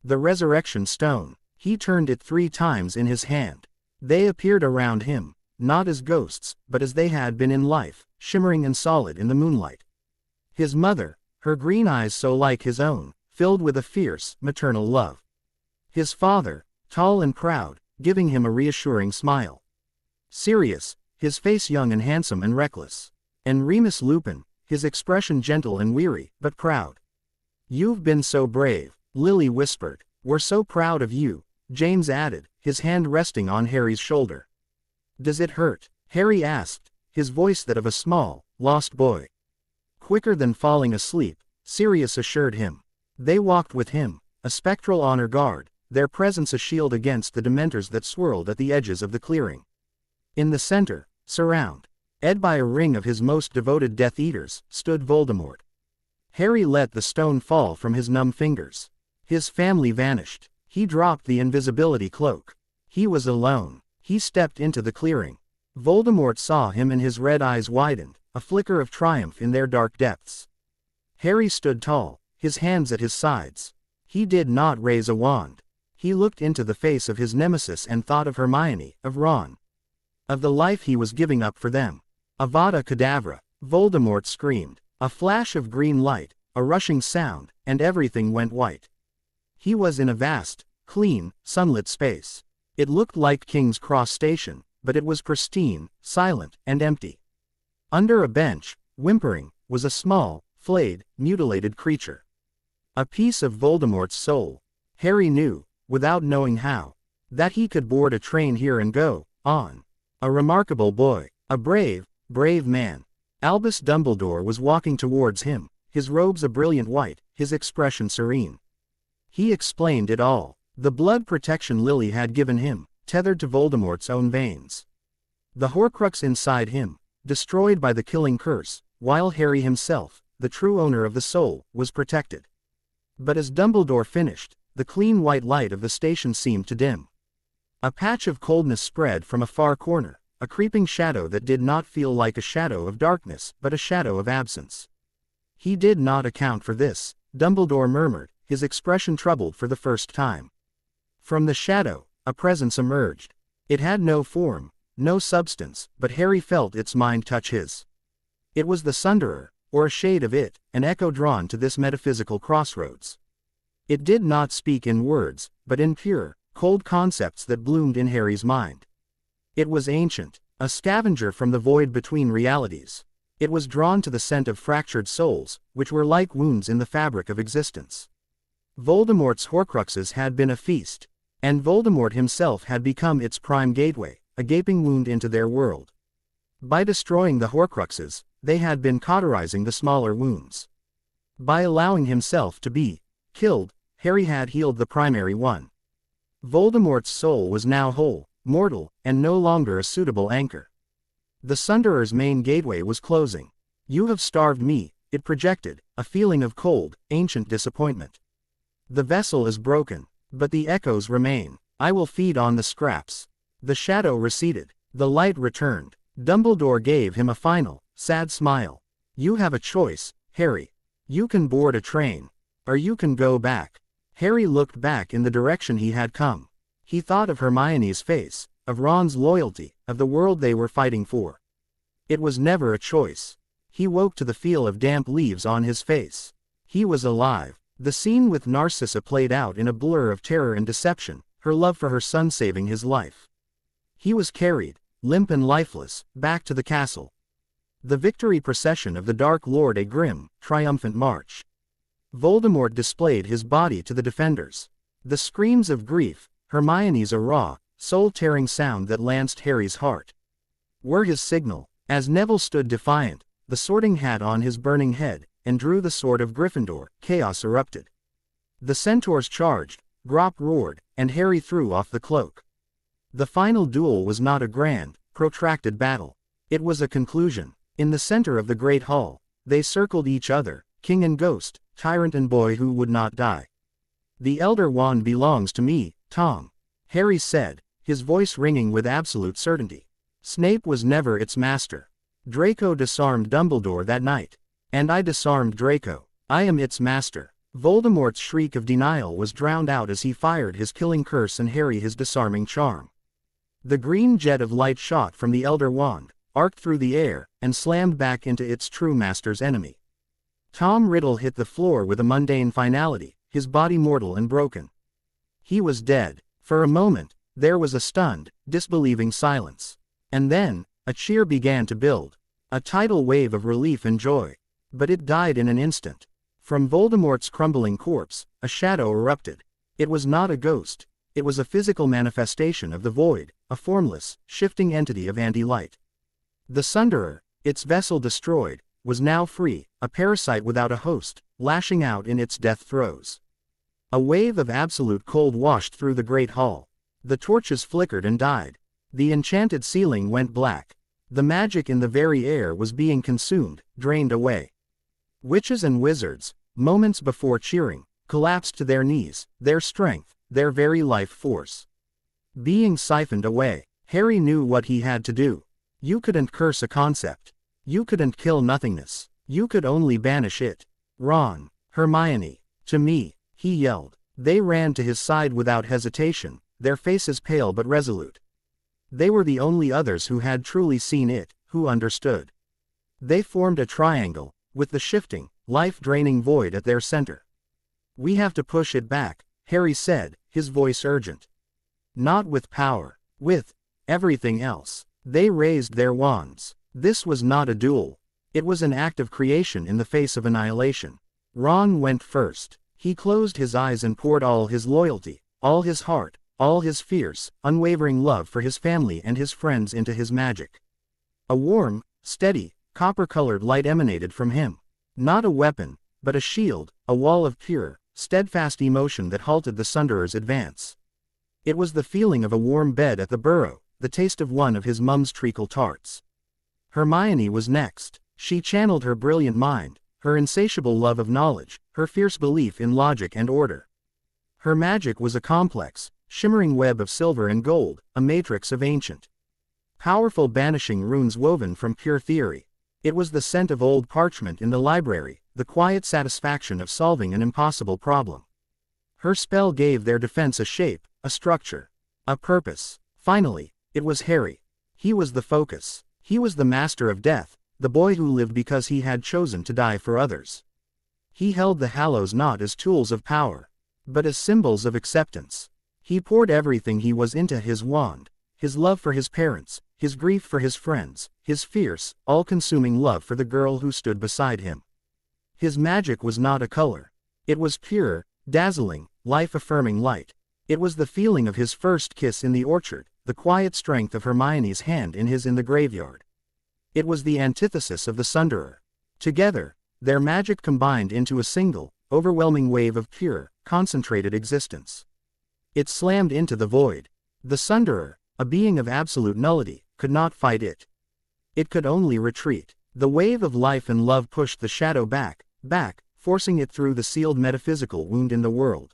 B: The resurrection stone. He turned it 3 times in his hand. They appeared around him, not as ghosts, but as they had been in life, shimmering and solid in the moonlight. His mother, her green eyes so like his own, filled with a fierce, maternal love. His father, tall and proud, giving him a reassuring smile. Sirius, his face young and handsome and reckless. And Remus Lupin, his expression gentle and weary, but proud. You've been so brave, Lily whispered. We're so proud of you, James added, his hand resting on Harry's shoulder. Does it hurt? Harry asked, his voice that of a small, lost boy. Quicker than falling asleep, Sirius assured him. They walked with him, a spectral honor guard, their presence a shield against the dementors that swirled at the edges of the clearing. In the center, surrounded by a ring of his most devoted Death Eaters, stood Voldemort. Harry let the stone fall from his numb fingers. His family vanished. He dropped the invisibility cloak. He was alone. He stepped into the clearing. Voldemort saw him and his red eyes widened, a flicker of triumph in their dark depths. Harry stood tall, his hands at his sides. He did not raise a wand. He looked into the face of his nemesis and thought of Hermione, of Ron. Of the life he was giving up for them. Avada Kedavra, Voldemort screamed. A flash of green light, a rushing sound, and everything went white. He was in a vast, clean, sunlit space. It looked like King's Cross Station, but it was pristine, silent, and empty. Under a bench, whimpering, was a small, flayed, mutilated creature. A piece of Voldemort's soul. Harry knew, without knowing how, that he could board a train here and go on. A remarkable boy, a brave, brave man. Albus Dumbledore was walking towards him, his robes a brilliant white, his expression serene. He explained it all. The blood protection Lily had given him, tethered to Voldemort's own veins. The Horcrux inside him, destroyed by the killing curse, while Harry himself, the true owner of the soul, was protected. But as Dumbledore finished, the clean white light of the station seemed to dim. A patch of coldness spread from a far corner, a creeping shadow that did not feel like a shadow of darkness, but a shadow of absence. He did not account for this, Dumbledore murmured, his expression troubled for the first time. From the shadow, a presence emerged. It had no form, no substance, but Harry felt its mind touch his. It was the Sunderer, or a shade of it, an echo drawn to this metaphysical crossroads. It did not speak in words, but in pure, cold concepts that bloomed in Harry's mind. It was ancient, a scavenger from the void between realities. It was drawn to the scent of fractured souls, which were like wounds in the fabric of existence. Voldemort's Horcruxes had been a feast, and Voldemort himself had become its prime gateway, a gaping wound into their world. By destroying the Horcruxes, they had been cauterizing the smaller wounds. By allowing himself to be killed, Harry had healed the primary one. Voldemort's soul was now whole, mortal, and no longer a suitable anchor. The Sunderer's main gateway was closing. "You have starved me," it projected, a feeling of cold, ancient disappointment. "The vessel is broken, but the echoes remain. I will feed on the scraps." The shadow receded. The light returned. Dumbledore gave him a final, sad smile. "You have a choice, Harry. You can board a train. Or you can go back." Harry looked back in the direction he had come. He thought of Hermione's face, of Ron's loyalty, of the world they were fighting for. It was never a choice. He woke to the feel of damp leaves on his face. He was alive. The scene with Narcissa played out in a blur of terror and deception, her love for her son saving his life. He was carried, limp and lifeless, back to the castle. The victory procession of the Dark Lord, a grim, triumphant march. Voldemort displayed his body to the defenders. The screams of grief, Hermione's a raw, soul-tearing sound that lanced Harry's heart, were his signal. As Neville stood defiant, the sorting hat on his burning head, and drew the sword of Gryffindor, chaos erupted. The centaurs charged, Grop roared, and Harry threw off the cloak. The final duel was not a grand, protracted battle. It was a conclusion. In the center of the great hall, they circled each other, king and ghost, tyrant and boy who would not die. "The Elder Wand belongs to me, Tom," Harry said, his voice ringing with absolute certainty. "Snape was never its master. Draco disarmed Dumbledore that night. And I disarmed Draco. I am its master." Voldemort's shriek of denial was drowned out as he fired his killing curse and Harry his disarming charm. The green jet of light shot from the Elder Wand, arced through the air, and slammed back into its true master's enemy. Tom Riddle hit the floor with a mundane finality, his body mortal and broken. He was dead. For a moment, there was a stunned, disbelieving silence. And then, a cheer began to build. A tidal wave of relief and joy. But it died in an instant. From Voldemort's crumbling corpse, a shadow erupted. It was not a ghost. It was a physical manifestation of the void, a formless, shifting entity of anti-light. The Sunderer, its vessel destroyed, was now free, a parasite without a host, lashing out in its death throes. A wave of absolute cold washed through the great hall. The torches flickered and died. The enchanted ceiling went black. The magic in the very air was being consumed, drained away. Witches and wizards, moments before cheering, collapsed to their knees, their strength, their very life force being siphoned away. Harry knew what he had to do. You couldn't curse a concept. You couldn't kill nothingness. You could only banish it. "Ron, Hermione, to me," he yelled. They ran to his side without hesitation, their faces pale but resolute. They were the only others who had truly seen it, who understood. They formed a triangle, with the shifting, life-draining void at their center. "We have to push it back," Harry said, his voice urgent. "Not with power. With everything else." They raised their wands. This was not a duel. It was an act of creation in the face of annihilation. Ron went first. He closed his eyes and poured all his loyalty, all his heart, all his fierce, unwavering love for his family and his friends into his magic. A warm, steady, copper-colored light emanated from him. Not a weapon, but a shield, a wall of pure, steadfast emotion that halted the Sunderer's advance. It was the feeling of a warm bed at the burrow, the taste of one of his mum's treacle tarts. Hermione was next. She channeled her brilliant mind, her insatiable love of knowledge, her fierce belief in logic and order. Her magic was a complex, shimmering web of silver and gold, a matrix of ancient, powerful banishing runes woven from pure theory. It was the scent of old parchment in the library, the quiet satisfaction of solving an impossible problem. Her spell gave their defense a shape, a structure, a purpose. Finally, it was Harry. He was the focus. He was the master of death, the boy who lived because he had chosen to die for others. He held the Hallows not as tools of power, but as symbols of acceptance. He poured everything he was into his wand, his love for his parents, his grief for his friends, his fierce, all-consuming love for the girl who stood beside him. His magic was not a color. It was pure, dazzling, life-affirming light. It was the feeling of his first kiss in the orchard, the quiet strength of Hermione's hand in his in the graveyard. It was the antithesis of the Sunderer. Together, their magic combined into a single, overwhelming wave of pure, concentrated existence. It slammed into the void. The Sunderer, a being of absolute nullity, could not fight it. It could only retreat. The wave of life and love pushed the shadow back, forcing it through the sealed metaphysical wound in the world.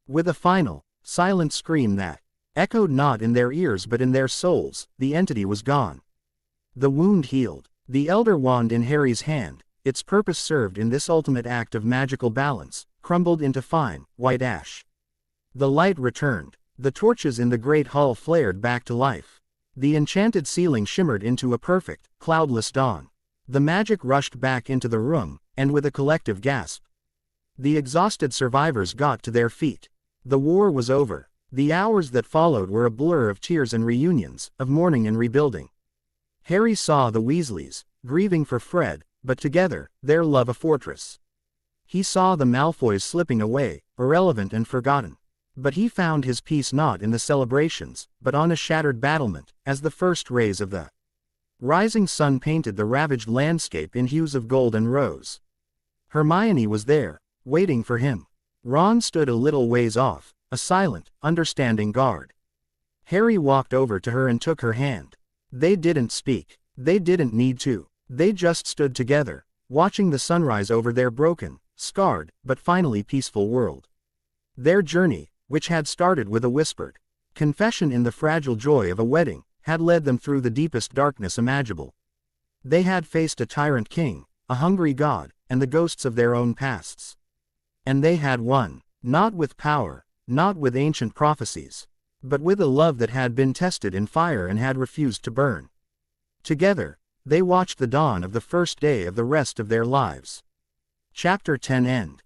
B: With a final, silent scream that echoed not in their ears but in their souls, the entity was gone. The wound healed. The elder wand in Harry's hand, its purpose served in this ultimate act of magical balance, crumbled into fine, white ash. The light returned. The torches in the great hall flared back to life. The enchanted ceiling shimmered into a perfect, cloudless dawn. The magic rushed back into the room, and with a collective gasp, the exhausted survivors got to their feet. The war was over. The hours that followed were a blur of tears and reunions, of mourning and rebuilding. Harry saw the Weasleys, grieving for Fred, but together, their love a fortress. He saw the Malfoys slipping away, irrelevant and forgotten. But he found his peace not in the celebrations, but on a shattered battlement, as the first rays of the rising sun painted the ravaged landscape in hues of gold and rose. Hermione was there, waiting for him. Ron stood a little ways off, a silent, understanding guard. Harry walked over to her and took her hand. They didn't speak. They didn't need to. They just stood together, watching the sunrise over their broken, scarred, but finally peaceful world. Their journey, which had started with a whispered confession in the fragile joy of a wedding, had led them through the deepest darkness imaginable. They had faced a tyrant king, a hungry god, and the ghosts of their own pasts. And they had won, not with power, not with ancient prophecies, but with a love that had been tested in fire and had refused to burn. Together, they watched the dawn of the first day of the rest of their lives. Chapter 10 End.